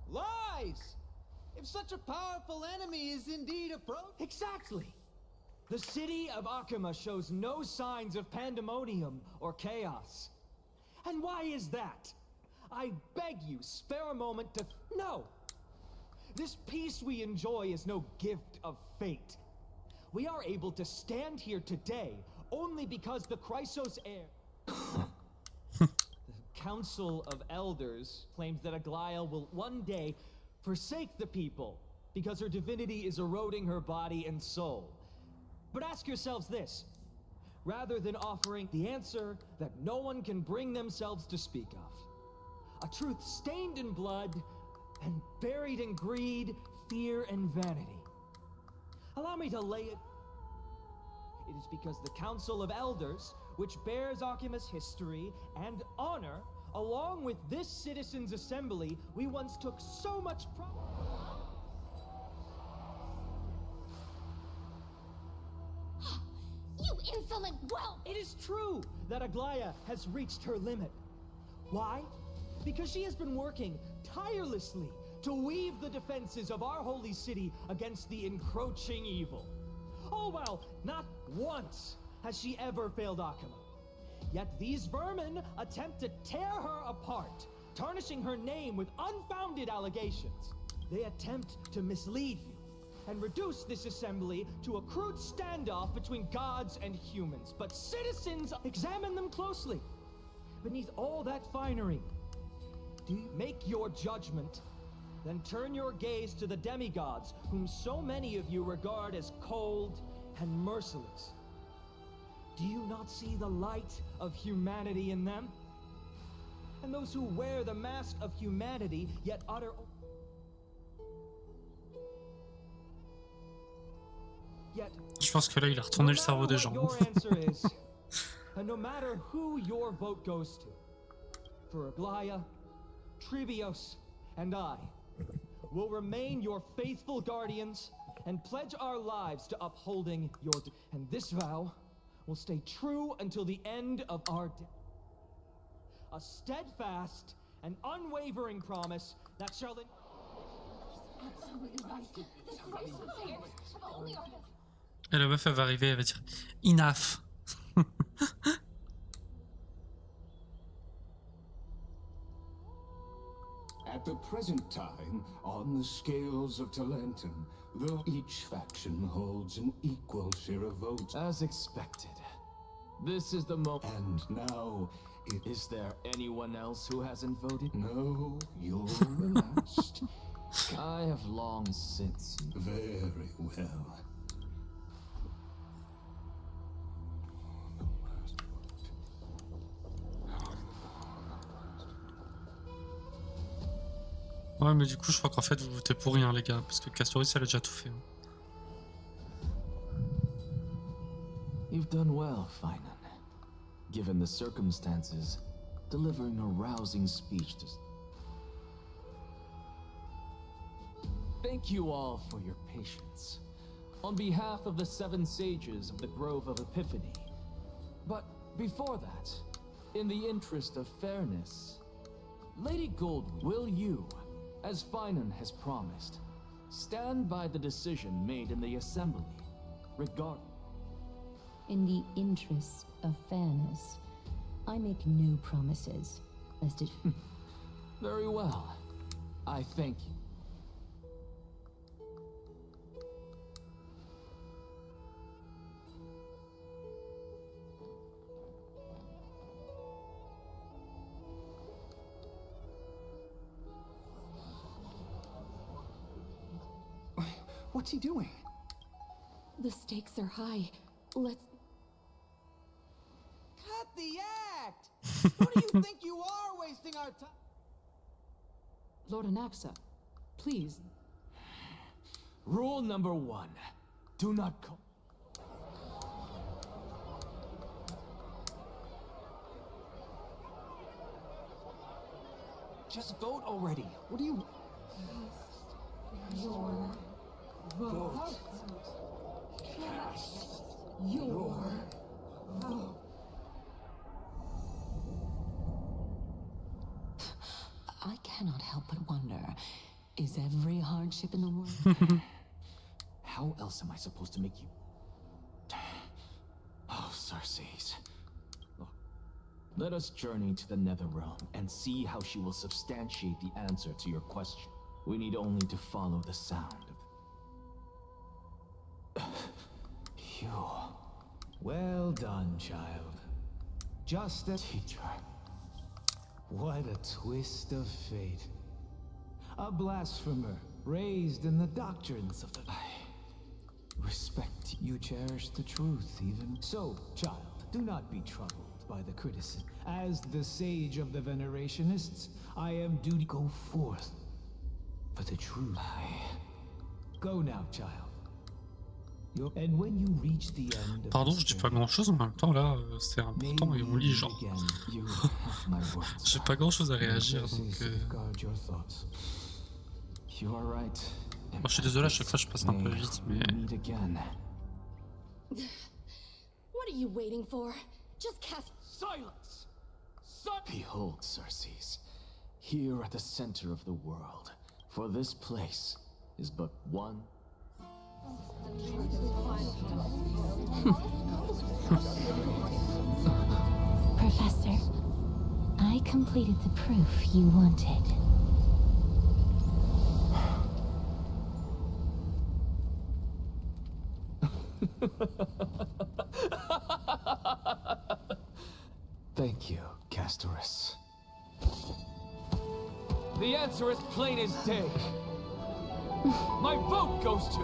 Lies! If such a powerful enemy is indeed approaching... Exactly! The city of Akuma shows no signs of pandemonium or chaos. And why is that? I beg you, spare a moment to... No! This peace we enjoy is no gift of fate. We are able to stand here today only because the Chrysos heir... The Council of Elders claims that Aglaia will one day forsake the people because her divinity is eroding her body and soul. But ask yourselves this, rather than offering the answer that no one can bring themselves to speak of. A truth stained in blood and buried in greed, fear, and vanity. Allow me to lay it. It is because the Council of Elders, which bears Akuma's history and honor, along with this citizens' assembly, we once took so much pride. You insolent whelp! It is true that Aglaia has reached her limit. Why? Because she has been working tirelessly to weave the defenses of our holy city against the encroaching evil. Oh well, not once has she ever failed Akuma. Yet these vermin attempt to tear her apart, tarnishing her name with unfounded allegations. They attempt to mislead you and reduce this assembly to a crude standoff between gods and humans. But citizens, examine them closely. Beneath all that finery, do you make your judgment, then turn your gaze to the demigods, whom so many of you regard as cold and merciless. Do you not see the light of humanity in them? And those who wear the mask of humanity yet utter... Je pense que là il a retourné le cerveau des gens. And no matter who your vote goes to, for Aglaia, Tribios, and I will remain your faithful guardians and pledge our lives to upholding your... And this vow will stay true until the end of our day. A steadfast and unwavering promise that shall... Et la meuf elle va arriver, elle va dire enough. At the present time, on the scales of Talentum, though each faction holds an equal share of votes. As expected. This is the moment. And now, is there anyone else who hasn't voted? No, you're the last. I have long since. Very well. Ouais, mais du coup, je crois qu'en fait, vous votez pour rien, les gars, parce que Castorice, elle a déjà tout fait. You've done well, Finan. Given the circumstances, delivering a rousing speech to... Thank you all for your patience. On behalf of the 7 sages of the Grove of Epiphany. But before that, in the interest of fairness, Lady Goldweaver, will you, as Finan has promised, stand by the decision made in the Assembly regarding... In the interest of fairness, I make no promises, lest it... Very well. I thank you. What's he doing? The stakes are high. Let's... Cut the act! Who do you think you are wasting our time? Lord Anaxa, please. Rule number 1. Do not call... Just vote already. What do you... Your vote. Cast your vote. I cannot help but wonder, is every hardship in the world? How else am I supposed to make you... Oh, Sortez. Look, let us journey to the Netherrealm and see how she will substantiate the answer to your question. We need only to follow the sound of... You... Well done, child. Just a teacher. What a twist of fate. A blasphemer, raised in the doctrines of the... I respect you. Cherish the truth, even. So, child, do not be troubled by the criticism. As the sage of the Venerationists, I am due to go forth for the truth. Go now, child. And when you reach the end of Pardon, je dis pas grand chose en même temps là, c'est important et on lit genre. J'ai pas grand chose à réagir donc. Moi je suis désolé, à chaque fois je passe un peu vite mais. What are you waiting for? Just cast... Silence! Behold, Sortez, here at the center of the world, for this place is but one. Professor, I completed the proof you wanted. Thank you, Castorice. The answer is plain as day. My vote goes to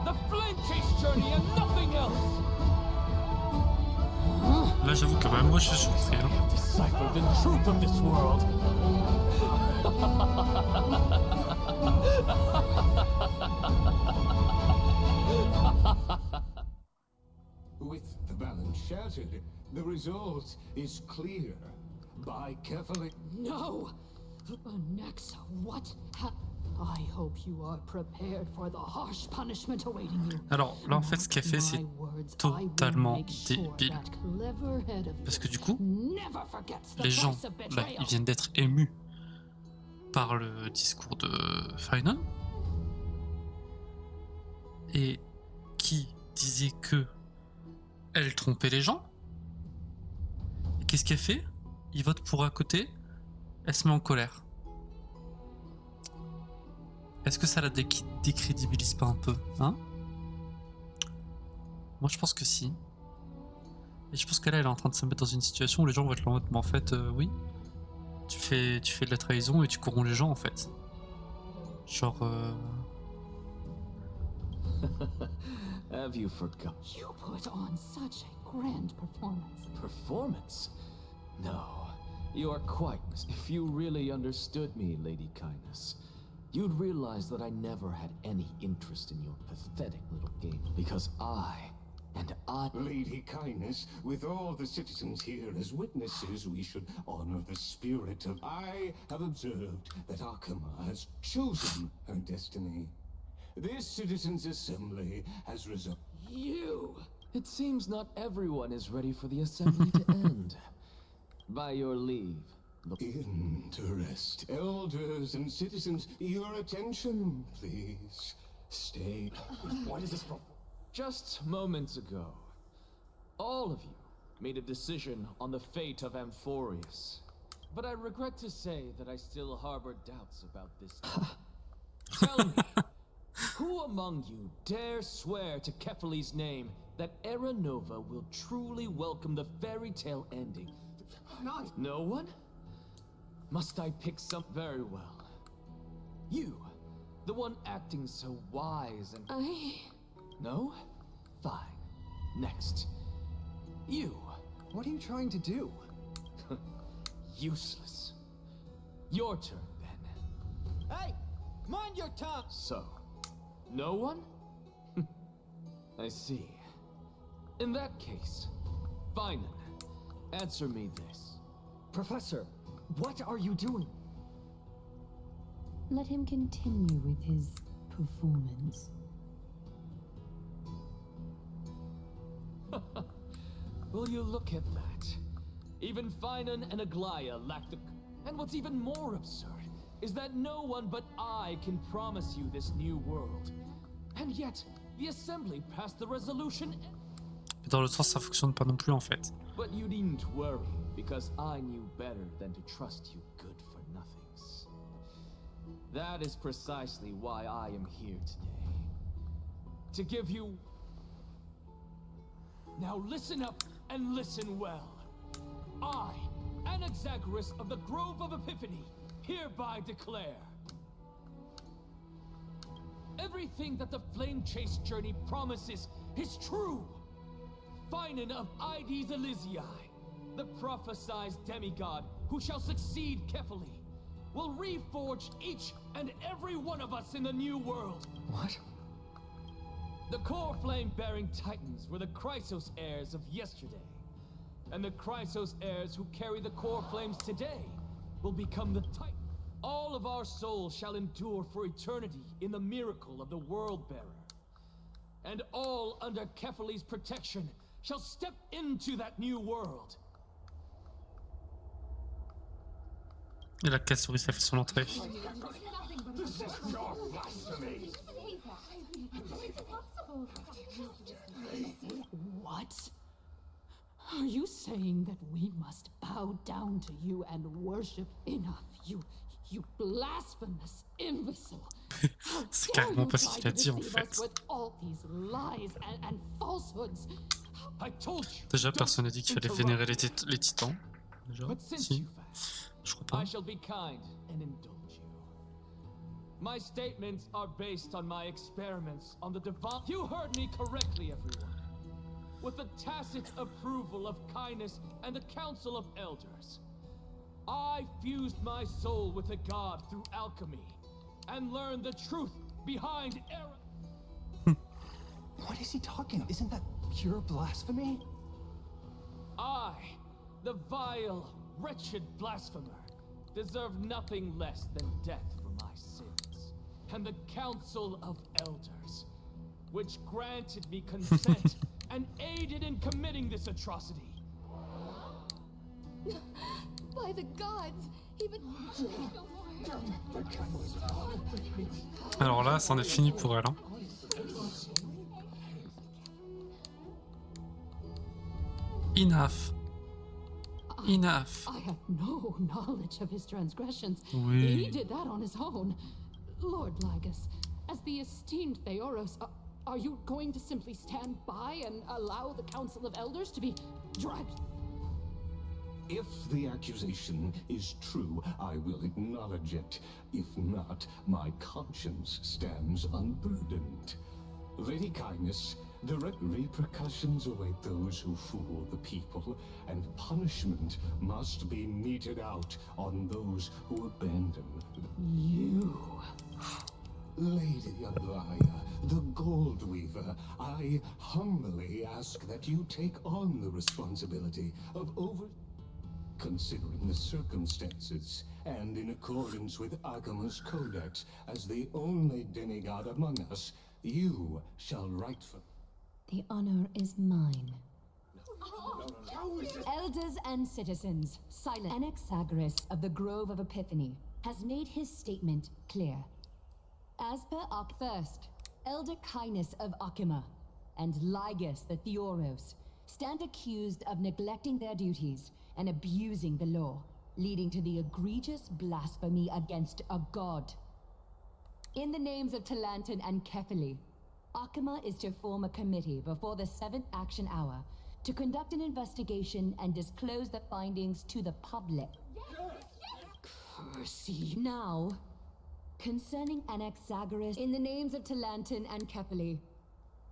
the Flame Chase Journey and nothing else. Là j'avoue que même moi je suis surpris. Decipher the truth of this world. With the balance shattered, the result is clear. By carefully... No! Anaxa, what I hope you are prepared for the harsh punishment awaiting you. Alors là en fait ce qu'elle fait c'est totalement débile. Parce que du coup, les gens là ils viennent d'être émus par le discours de Finan. Et qui disait que elle trompait les gens. Et qu'est-ce qu'elle fait? Il vote pour à côté, elle se met en colère. Est-ce que ça la décrédibilise pas un peu, hein? Moi je pense que si. Et je pense qu'elle elle est en train de se mettre dans une situation où les gens vont être là en mode, mais en fait, oui, tu fais de la trahison et tu corromps les gens en fait. Genre. Have you forgot? You put on such a grand performance. Performance? No. You are quite... If you really understood me, Lady Kindness, you'd realize that I never had any interest in your pathetic little game. Because Lady Kindness, with all the citizens here as witnesses, we should honor the spirit of... I have observed that Akama has chosen her destiny. This citizens' assembly has resolved... You! It seems not everyone is ready for the assembly to end. By your leave. Interest. Elders and citizens, your attention, please. Stay. What is this for? Just moments ago, all of you made a decision on the fate of Amphorius. But I regret to say that I still harbor doubts about this. Tell me, who among you dare swear to Kefali's name that Era Nova will truly welcome the fairy tale ending? None. No one? Must I pick some? Very well. You, the one acting so wise and... No? Fine. Next. You. What are you trying to do? Useless. Your turn, then. Hey! Mind your tongue! So, no one? I see. In that case, Finan, answer me this. Professor, what are you doing? Let him continue with his performance. Will you look at that? Even Finan and Aglaya lack the... And what's even more absurd is that no one but I can promise you this new world. And yet, the Assembly passed the resolution... Dans l'autre sens, ça fonctionne pas non plus en fait. But you needn't worry, because I knew better than to trust you good-for-nothings. That is precisely why I am here today. To give you... Now listen up and listen well. I, Anaxagoras of the Grove of Epiphany, hereby declare... Everything that the Flame Chase journey promises is true! Finan of Ides Elysiae, the prophesied demigod who shall succeed Kefali, will reforge each and every one of us in the new world. What? The core flame-bearing titans were the Chrysos heirs of yesterday, and the Chrysos heirs who carry the core flames today will become the titan. All of our souls shall endure for eternity in the miracle of the World-Bearer, and all under Kefali's protection shall step into that new world. Et la Castorice a fait son entrée. This is your blasphemy! What? Are you saying that we must bow down to you and worship? Enough, you blasphemous imbecile! C'est carrément pas ce qu'il a dit en fait. With all these lies and falsehoods. Déjà, personne n'a dit qu'il fallait vénérer les titans. Déjà, si. Je crois pas. I shall be kind and indulge you. My statements are based on my experiments on the divine... You heard me correctly, everyone. With the tacit approval of kindness and the Council of Elders, I fused my soul with a god through alchemy and learned the truth behind error. What is he talking about? Isn't that pure blasphemy? I, the vile, wretched blasphemer, deserve nothing less than death for my sins. And the Council of Elders, which granted me consent and aided in committing this atrocity. By the gods, even... Alors là, c'en est fini pour elle. Hein. Enough. Enough. I have no knowledge of his transgressions. Oui. He did that on his own. Lord Ligus, as the esteemed Theoros, are you going to simply stand by and allow the Council of Elders to be dragged? If the accusation is true, I will acknowledge it. If not, my conscience stands unburdened. Lady Kindness, Direct repercussions await those who fool the people, and punishment must be meted out on those who abandon you. Lady Aglaya, the Gold Weaver, I humbly ask that you take on the responsibility of considering the circumstances, and in accordance with Akima's codex, as the only demigod among us, you shall write for... The honor is mine. Elders and citizens, silent. Anaxagoras of the Grove of Epiphany has made his statement clear. As per first, Elder Kindness of Akima and Ligus the Theoros stand accused of neglecting their duties and abusing the law, leading to the egregious blasphemy against a god. In the names of Talantan and Kefili, Akima is to form a committee before the 7th action hour to conduct an investigation and disclose the findings to the public. Curse. Now, concerning Anaxagoras, in the names of Talantan and Kefili,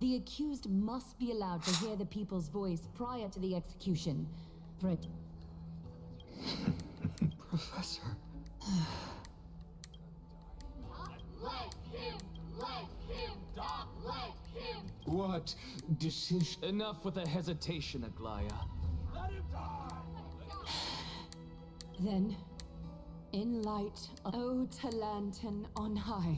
the accused must be allowed to hear the people's voice prior to the execution. For it. Professor. What decision? Enough with the hesitation, Aglaya. Let him die! Then, in light of O Talantan on high.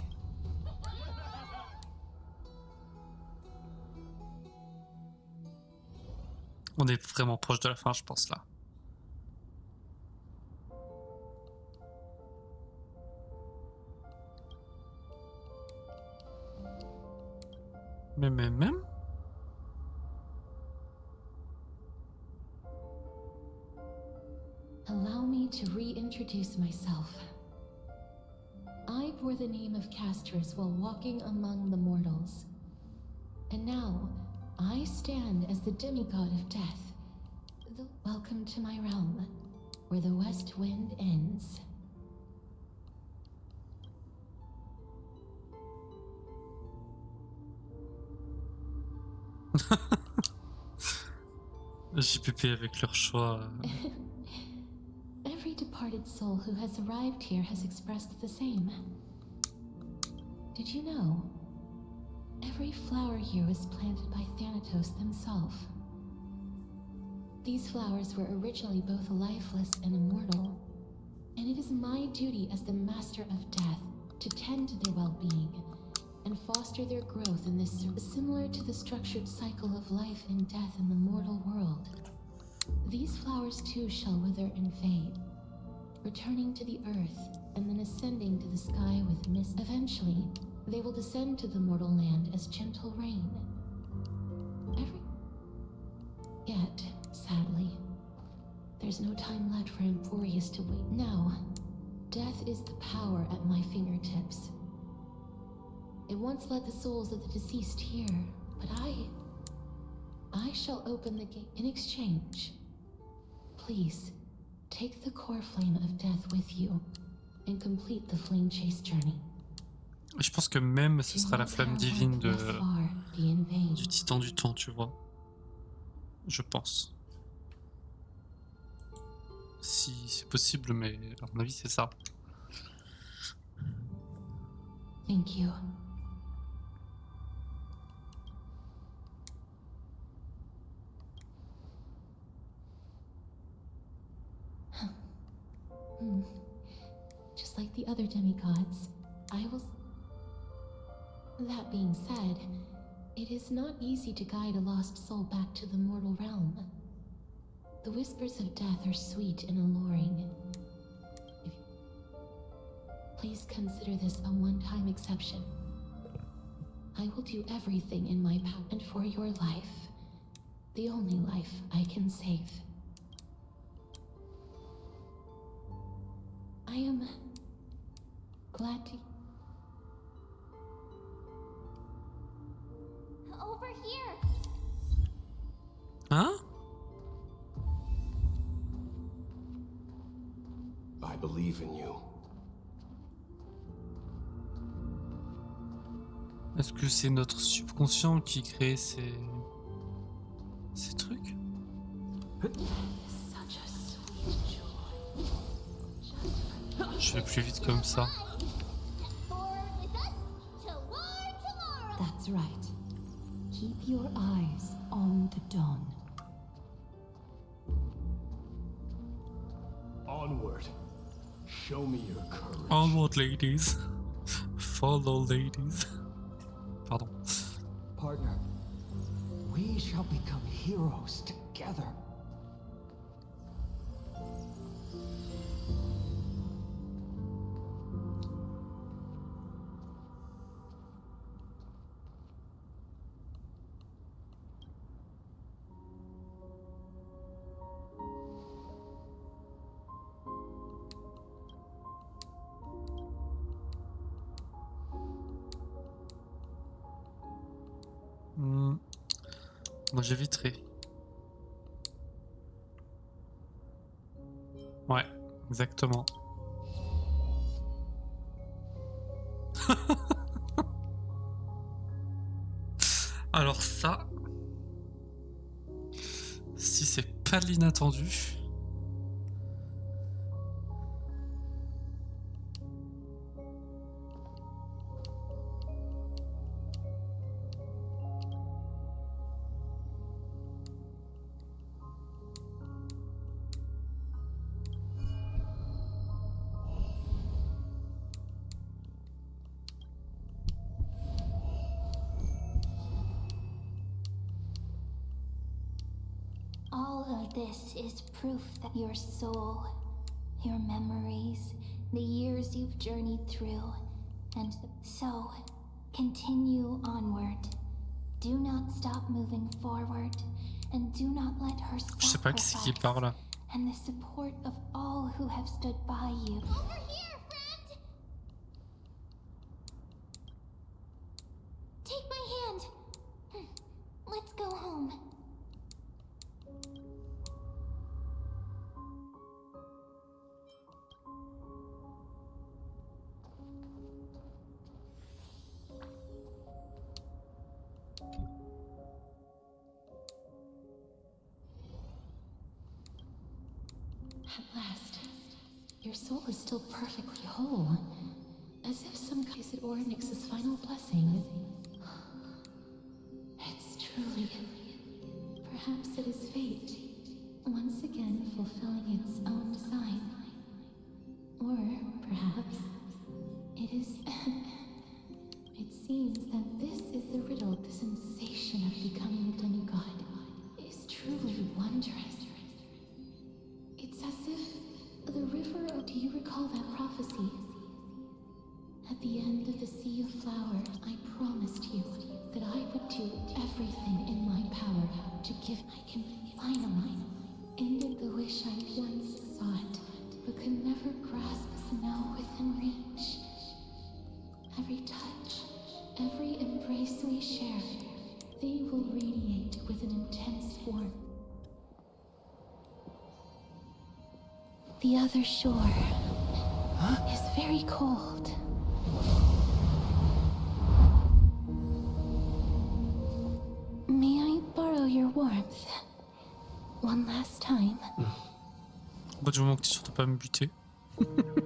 On est vraiment proche de la fin, je pense, là. Même. Allow me to reintroduce myself. I bore the name of Castorice while walking among the mortals. And now, I stand as the demigod of death. Welcome to my realm, where the west wind ends. JPP avec leur choix. Every departed soul who has arrived here has expressed the same. Did you know? Every flower here was planted by Thanatos themselves. These flowers were originally both lifeless and immortal, and it is my duty as the master of death to tend to their well-being and foster their growth in this similar to the structured cycle of life and death in the mortal world. These flowers too shall wither and fade, returning to the earth and then ascending to the sky with mist. Eventually, they will descend to the mortal land as gentle rain. Yet, sadly, there's no time left for Emporius to wait. Now, death is the power at my fingertips. It once led the souls of the deceased here, but I shall open the gate in exchange. Please, take the core flame of death with you and complete the flame chase journey. Je pense que même ce sera la flamme divine du titan du temps, tu vois. Je pense. Si c'est possible, mais à mon avis c'est ça. Thank you. Just like the other demigods, I will... That being said, it is not easy to guide a lost soul back to the mortal realm. The whispers of death are sweet and alluring. Please consider this a one-time exception. I will do everything in my power and for your life, the only life I can save. I am glad to... Over here! Huh? I believe in you. Est-ce que c'est notre subconscient qui crée ces trucs? Je vais plus vite comme ça. That's right. Keep your eyes on the dawn. Onward. Show me your courage. Onward, ladies. Follow, ladies. Pardon. Partner, we shall become heroes together. Moi j'éviterai. Ouais, exactement. Alors ça, si c'est pas l'inattendu. All of this is proof that your soul, your memories, the years you've journeyed through, and so continue onward. Do not stop moving forward, and do not let her Je sais pas qui c'est qui parle. and the support of all who have stood by you. Over here, friend! Take my hand. Let's go home. At last, your soul is still perfectly whole, as if some is it Orynyx's final blessing. It's truly, perhaps it is fate, once again fulfilling its own design. Or perhaps it is. It seems that this is the riddle. The sensation of becoming a demigod is truly wondrous. It's as if the river. Do you recall that prophecy? At the end of the Sea of Flowers, I promised you that I would do everything in my power to give. I can finally ended the wish I once sought, but could never grasp snow within reach. Every touch, every embrace we share, they will radiate with an intense warmth. The other shore is very cold. May I borrow your warmth one last time? Bah, du moment que tu surtout pas me buter.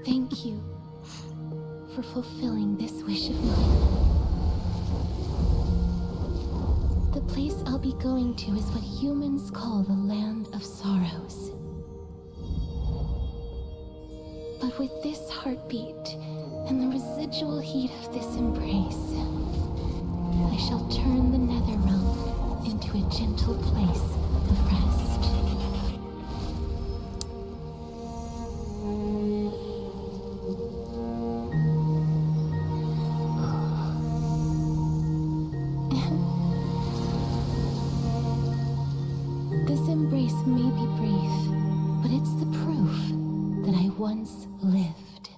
Thank you for fulfilling this wish of mine. The place I'll be going to is what humans call the Land of Sorrows. But with this heartbeat and the residual heat of this embrace, I shall turn the nether realm into a gentle place of rest. This embrace may be brief, but it's the proof that I once lived.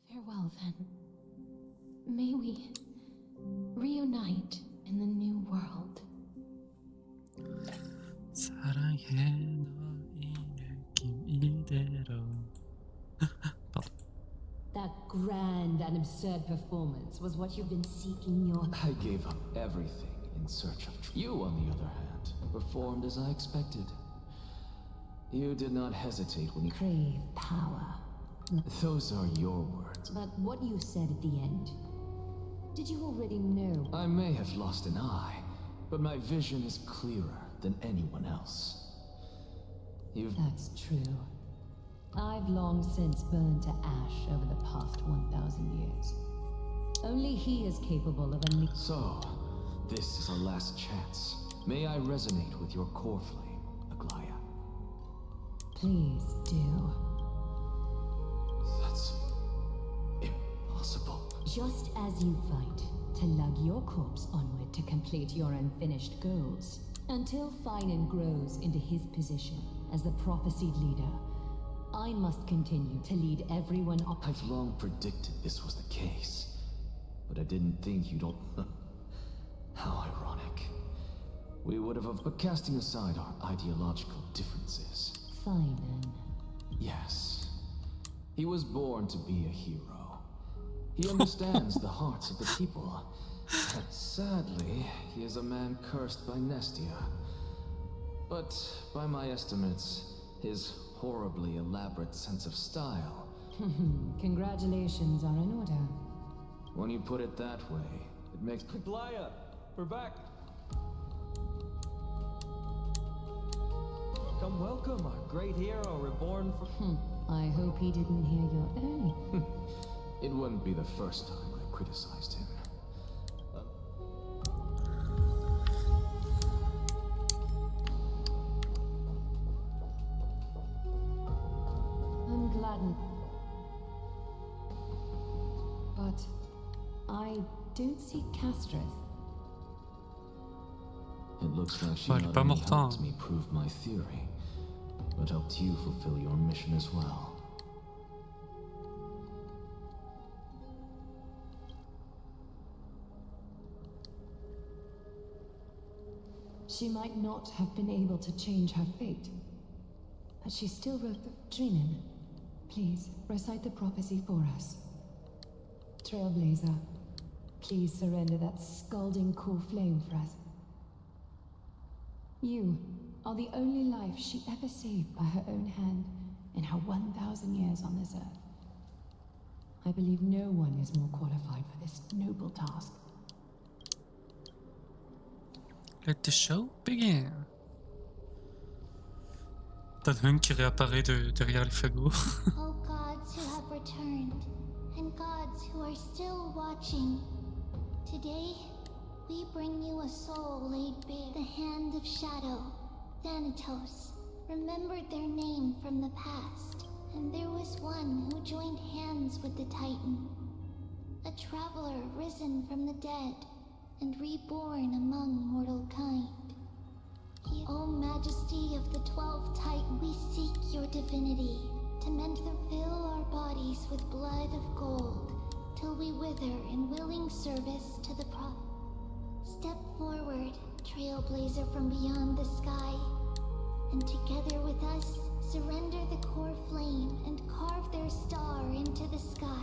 Farewell, then. May we reunite in the new world. Pardon. That grand and absurd performance was what you've been seeking your... I gave up everything in search of truth. You, on the other hand, performed as I expected. You did not hesitate when you crave power. Those are your words. But what you said at the end, did you already know? I may have lost an eye, but my vision is clearer than anyone else. That's true. I've long since burned to ash over the past 1,000 years. Only he is capable of unleashing. So, this is our last chance. May I resonate with your core flame, Aglaya? Please do. That's impossible. Just as you fight to lug your corpse onward to complete your unfinished goals, until Finan grows into his position as the prophesied leader, I must continue to lead everyone up. I've long predicted this was the case, but I didn't think you'd all... How ironic. We would have... But casting aside our ideological differences... Finan. Yes. He was born to be a hero. He understands the hearts of the people. Sadly, he is a man cursed by Nestia. But, by my estimates, his horribly elaborate sense of style... Congratulations are in order. When you put it that way, it makes... Aglaya, we're back. Come welcome our great hero reborn from... I hope he didn't hear your early. It wouldn't be the first time I criticized him. I'm gladdened. But I don't see Castorice. It looks like she Ouais, elle est not pas only morte, helped hein. me prove my theory, but helped you fulfill your mission as well. She might not have been able to change her fate, but she still wrote the... Trinan, please, recite the prophecy for us. Trailblazer, please surrender that scalding core flame for us. You are the only life she ever saved by her own hand in her 1,000 years on this earth. I believe no one is more qualified for this noble task. Let the show begin. T'as Hunk qui réapparaît derrière les fagots. O gods who have returned, and gods who are still watching, today we bring you a soul laid bare. The hand of shadow, Thanatos, remembered their name from the past, and there was one who joined hands with the Titan, a traveler risen from the dead and reborn among mortal kind. O Majesty of the 12 Titans, we seek your divinity to mend them, fill our bodies with blood of gold, till we wither in willing service to the Prophet. Step forward, trailblazer from beyond the sky, and together with us, surrender the core flame and carve their star into the sky.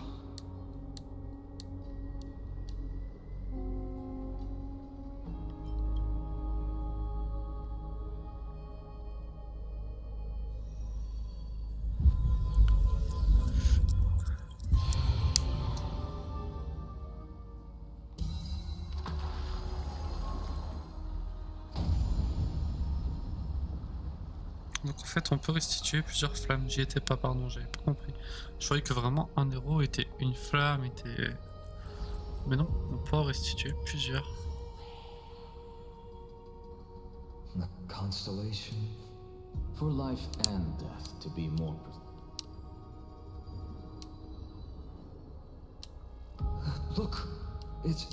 Donc en fait on peut restituer plusieurs flammes. J'y étais pas, pardon, j'avais pas compris. Je croyais que vraiment un héros était une flamme, était... Mais non, on peut en restituer plusieurs. The constellation. For life and death to be more Look, it's...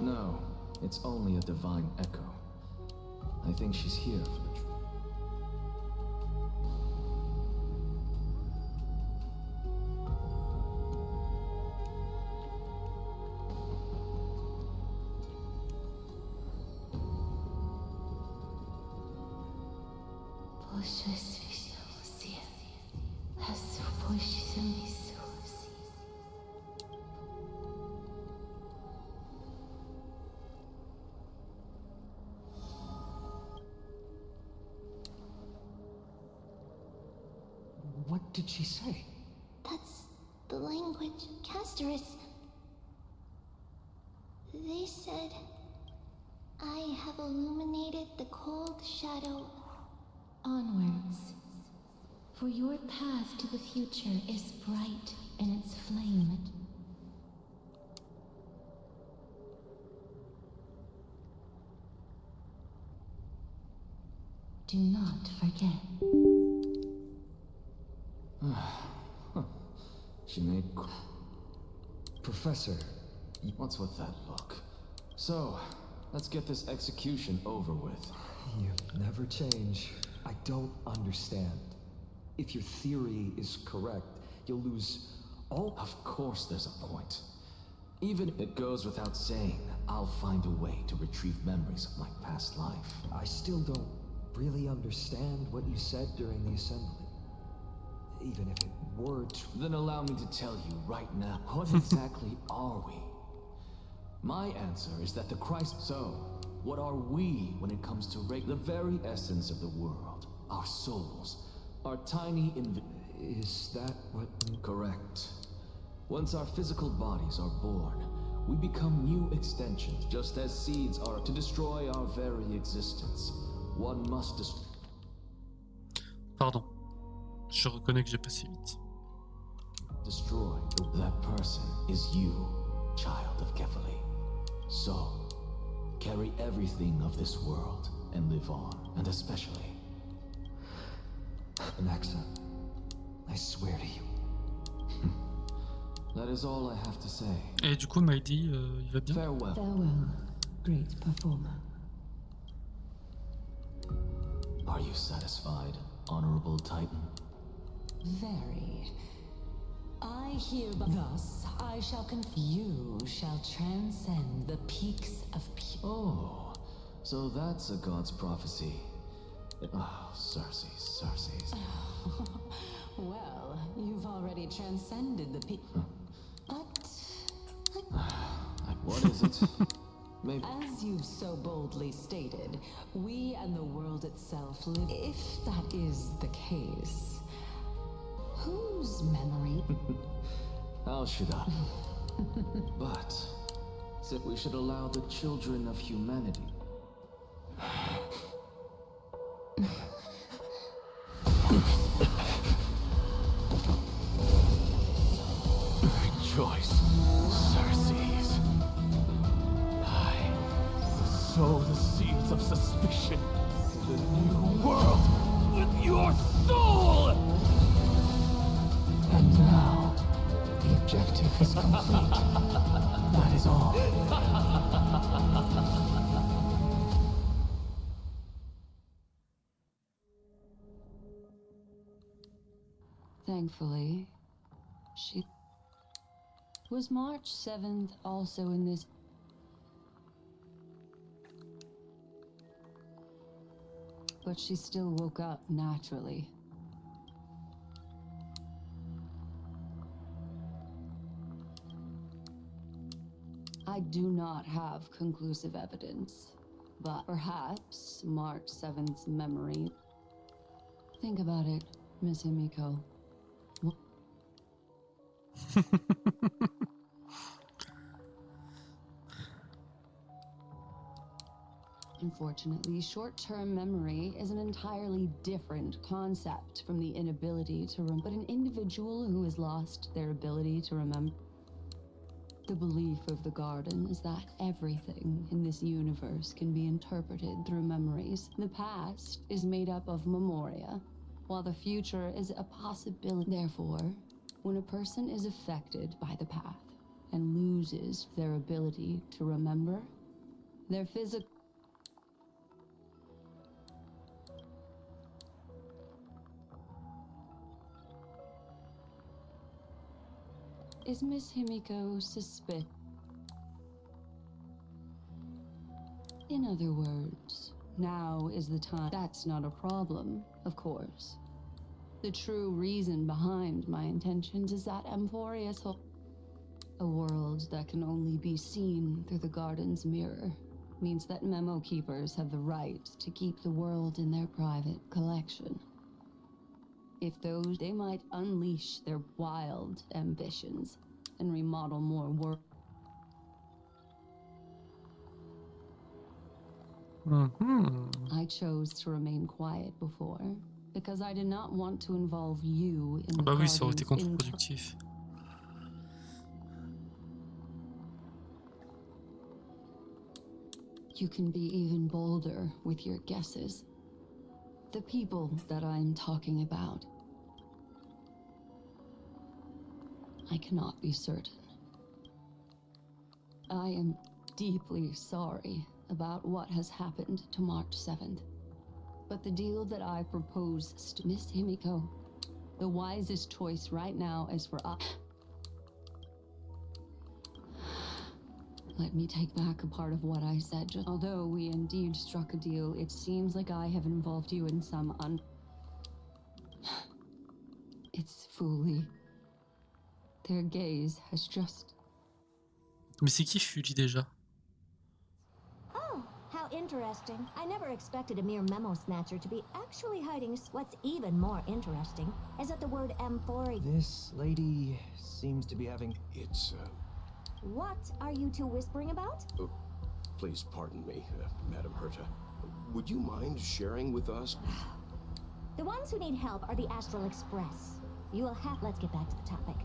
No, it's only a divine echo. I think she's here for the truth. What did she say? That's the language. Castorice. They said, I have illuminated the cold shadow. Onwards. For your path to the future is bright in its flame. Do not forget. She made... Professor. What's with that look? So, let's get this execution over with. You never change. I don't understand. If your theory is correct, you'll lose all... Of course there's a point. Even if it goes without saying, I'll find a way to retrieve memories of my past life. I still don't really understand what you said during the assembly. Even if it were true. Then allow me to tell you right now, what exactly are we? My answer is that the Christ... So, what are we when it comes to the very essence of the world? Our souls. Our tiny Is that what... Correct. Once our physical bodies are born, we become new extensions, just as seeds are to destroy our very existence. One must destroy... Pardon. Je reconnais que j'ai passé vite. Destroy. That person is you, child of Kefali. So, carry everything of this world and live on, and especially... Alexa, I swear to you. That is all I have to say. Et du coup, Mydei, il va bien? Farewell. Farewell, great performer. Are you satisfied, honorable Titan? Very. I hereby thus I shall you shall transcend the peaks of Oh, so that's a god's prophecy. Oh, Circes. Well, you've already transcended the peak. What is it? Maybe. As you've so boldly stated, we and the world itself live. If that is the case, whose memory? How should I? But said we should allow the children of humanity. Rejoice, Circes. I sow the seeds of suspicion in the new world with your soul! And now, the objective is complete. That is all. Thankfully, she... Was March 7th also in this... But she still woke up naturally. I do not have conclusive evidence, but perhaps March 7th's memory... Think about it, Miss Himiko. Unfortunately, short-term memory is an entirely different concept from the inability to remember. But an individual who has lost their ability to remember... The belief of the Garden is that everything in this universe can be interpreted through memories. The past is made up of memoria, while the future is a possibility. Therefore, when a person is affected by the path and loses their ability to remember, their physical... Is Miss Himiko In other words, now is the time. That's not a problem, of course. The true reason behind my intentions is that Amphorius a world that can only be seen through the garden's mirror means that memo keepers have the right to keep the world in their private collection. If those, they might unleash their wild ambitions and remodel more work. I chose to remain quiet before because I did not want to involve you in the Bah oui, ça aurait été garden's contre-productif. You can be even bolder with your guesses. The people that I'm talking about. I cannot be certain. I am deeply sorry about what has happened to March 7th. But the deal that I propose to Miss Himiko, the wisest choice right now is for us. Let me take back a part of what I said. Although we indeed struck a deal, it seems like I have involved you in some It's fully. Their gaze has just... Mais c'est qui Fully déjà? Oh, how interesting. I never expected a mere memo snatcher to be actually hiding. What's even more interesting is that the word amphori... This lady seems to be having... It's, What are you two whispering about? please pardon me, Madam Herta. Would you mind sharing with us? The ones who need help are the Astral Express. You will have... Let's get back to the topic.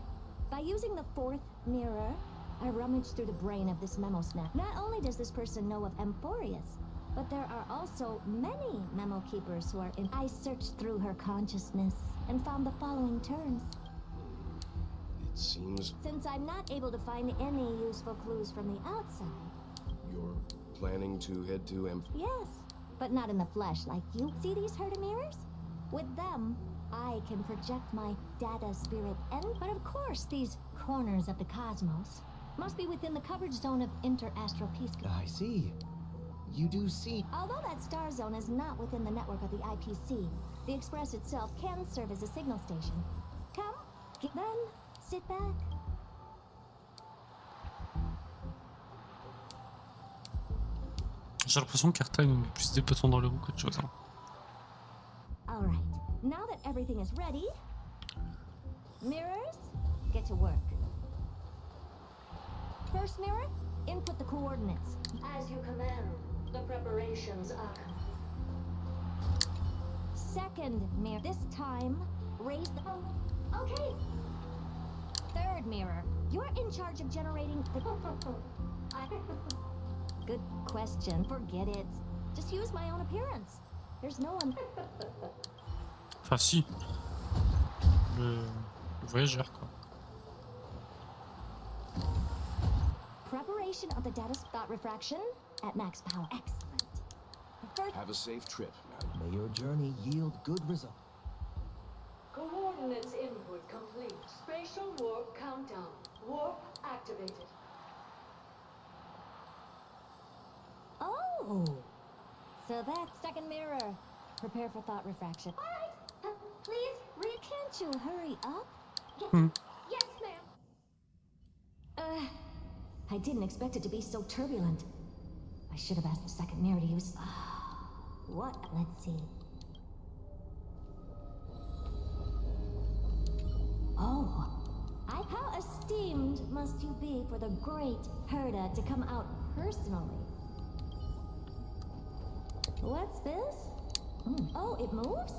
By using the fourth mirror, I rummaged through the brain of this memo snap. Not only does this person know of Amphorius, but there are also many memo keepers who are in... I searched through her consciousness and found the following terms. It seems Since I'm not able to find any useful clues from the outside... you're planning to head to Yes, but not in the flesh like you. See these Herta mirrors? With them, I can project my data spirit and... But of course, these corners of the cosmos must be within the coverage zone of inter-astral peace... I see. You do see. Although that star zone is not within the network of the IPC, the Express itself can serve as a signal station. Come, then, sit back. J'ai l'impression qu'Herta nous met plus des bâtons dans les roues qu'autre chose. Hein. All right, now that everything is ready, mirrors, get to work. First mirror, input the coordinates. As you command, the preparations are complete. Second mirror, this time, raise the... Oh, okay. Third mirror, you're in charge of generating the... Good question, forget it. Just use my own appearance. There's no one... Enfin si. Le voyageur quoi. Preparation of the data thought refraction at max power. Excellent. First... Have a safe trip, madam. May your journey yield good results. Coordinates input complete. Spatial warp countdown. Warp activated. Oh! So that second mirror. Prepare for thought refraction. All right. Please, Can't you hurry up? Yes, ma'am. I didn't expect it to be so turbulent. I should have asked the second mirror to use... What? Let's see. Oh. How esteemed must you be for the great Herta to come out personally? What's this? Oh, it moves?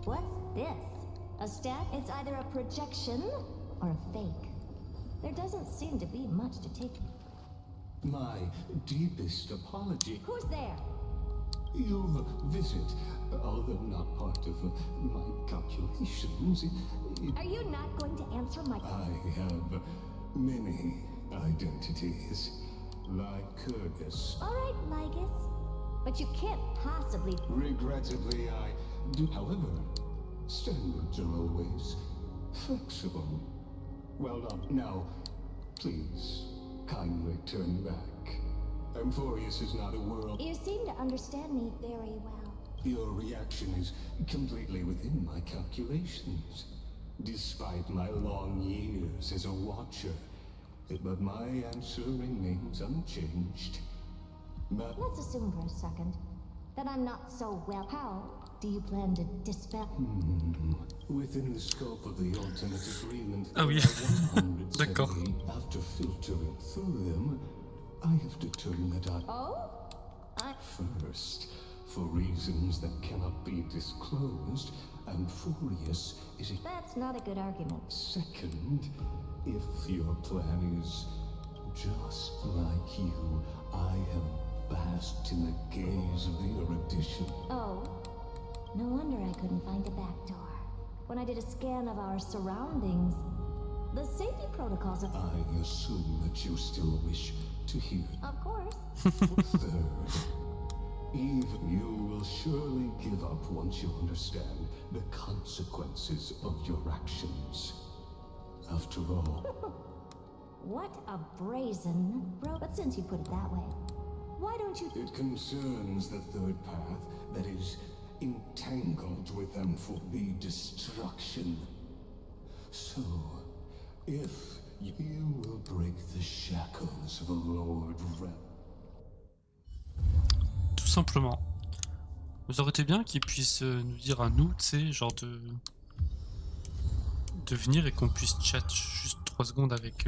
What's this? A stat? It's either a projection or a fake. There doesn't seem to be much to take. My deepest apology. Who's there? Your visit, although not part of my calculations. Are you not going to answer my... I have many identities, like Curtis. All right, Lygus. But you can't possibly... Regrettably, I do. However, standards are always flexible. Well done. Now, please, kindly turn back. Amphorius is not a world. You seem to understand me very well. Your reaction is completely within my calculations. Despite my long years as a watcher, but my answer remains unchanged. Let's assume for a second that I'm not so well. How do you plan to dispel? Within the scope of the ultimate agreement, Ah oui, there are 170. d'accord. After filtering through them, I have determined that Oh? First, for reasons that cannot be disclosed, Amphorius is a... That's not a good argument. Second, if your plan is just like you, I have basked in the gaze of the erudition. Oh, no wonder I couldn't find a back door. When I did a scan of our surroundings, the safety protocols of... I assume that you still wish to hear. Of course. Third, even you will surely give up once you understand the consequences of your actions. After all... What a brazen... But since you put it that way, why don't you... It concerns the third path that is entangled with them for the destruction. So, if you will break the shackles of a Lord Rep... Tout simplement. Vous aurait été bien qu'ils puissent nous dire à nous, tu sais, genre de venir et qu'on puisse chat juste 3 secondes avec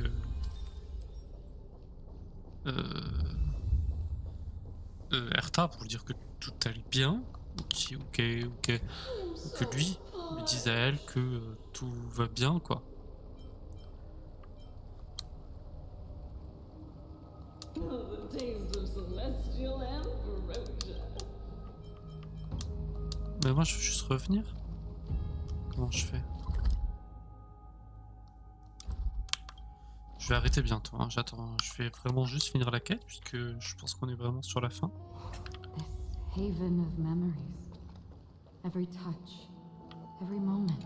Herta pour lui dire que tout allait bien, ou que lui dise à elle que tout va bien, quoi. Mais moi je veux juste revenir. Comment je fais? Je vais arrêter bientôt, hein. J'attends, je vais vraiment juste finir la quête puisque je pense qu'on est vraiment sur la fin. This haven of memories. Every touch, every moment.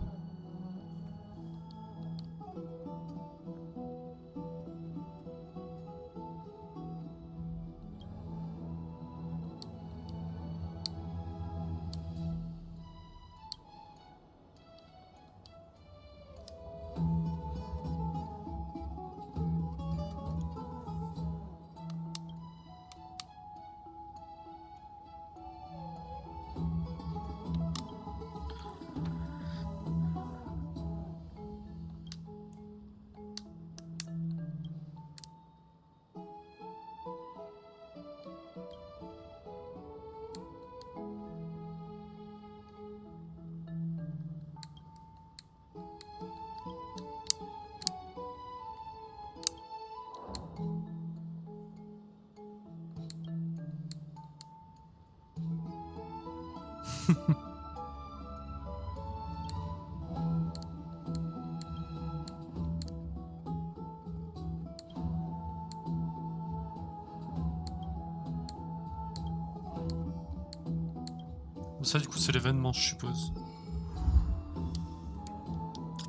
Ça du coup c'est l'événement je suppose.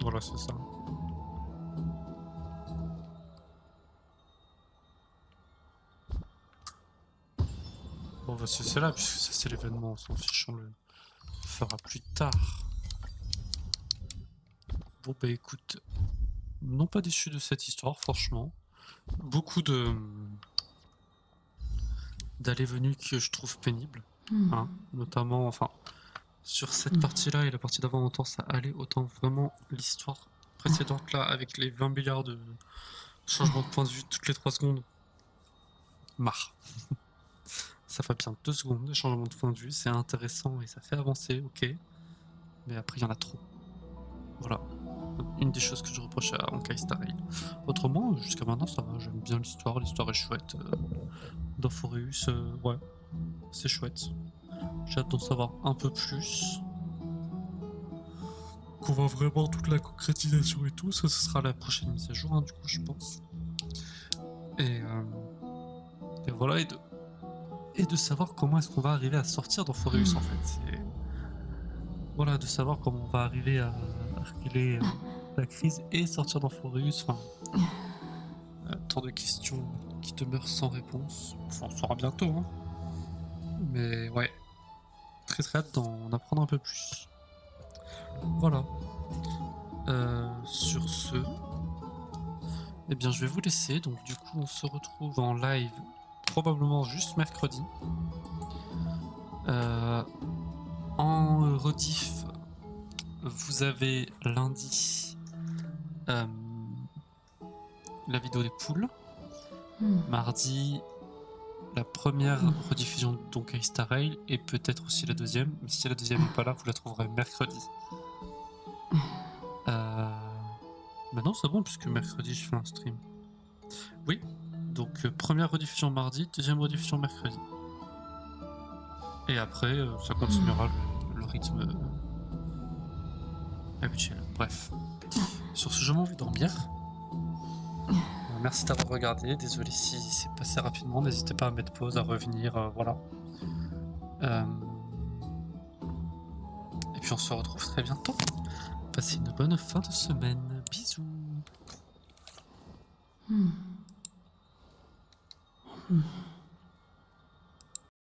Voilà c'est ça. Bon bah c'est là puisque ça c'est l'événement, on s'en fiche, on le fera plus tard. Bon bah écoute, non pas déçu de cette histoire franchement. Beaucoup d'allées-venues que je trouve pénibles. Hein, notamment, enfin, sur cette partie-là et la partie d'avant, autant ça allait, autant vraiment l'histoire précédente là, avec les 20 milliards de changements de point de vue toutes les 3 secondes. Marre. Ça fait bien 2 secondes de changement de point de vue, c'est intéressant et ça fait avancer, ok. Mais après, il y en a trop. Voilà. Une des choses que je reproche à Honkai Star Rail. Autrement, jusqu'à maintenant, ça va, j'aime bien l'histoire est chouette. D'Amphoreus, ouais. C'est chouette. J'ai hâte d'en savoir un peu plus. Qu'on voit vraiment toute la concrétisation et tout. Ça, ce sera la prochaine mise à jour, hein, du coup, je pense. Et voilà, et de savoir comment est-ce qu'on va arriver à sortir d'Amphoreus, en fait. Voilà, de savoir comment on va arriver à régler la crise et sortir d'Amphoreus. Enfin, Tant de questions qui demeurent sans réponse. Enfin, on saura bientôt, hein. Mais ouais, très très hâte d'en apprendre un peu plus. Voilà. Sur ce, eh bien je vais vous laisser. Donc du coup on se retrouve en live probablement juste mercredi. En rediff, vous avez lundi la vidéo des poules. Mardi, la première rediffusion donc à Astral et peut-être aussi la deuxième. Mais si la deuxième n'est pas là, vous la trouverez mercredi. Maintenant c'est bon puisque mercredi je fais un stream. Oui, donc première rediffusion mardi, deuxième rediffusion mercredi. Et après ça continuera le rythme habituel. Bref. Sur ce, je m'en vais dormir. Merci d'avoir regardé, désolé si c'est passé rapidement, n'hésitez pas à mettre pause, à revenir, voilà. Et puis on se retrouve très bientôt. Passez une bonne fin de semaine, bisous. Hmm.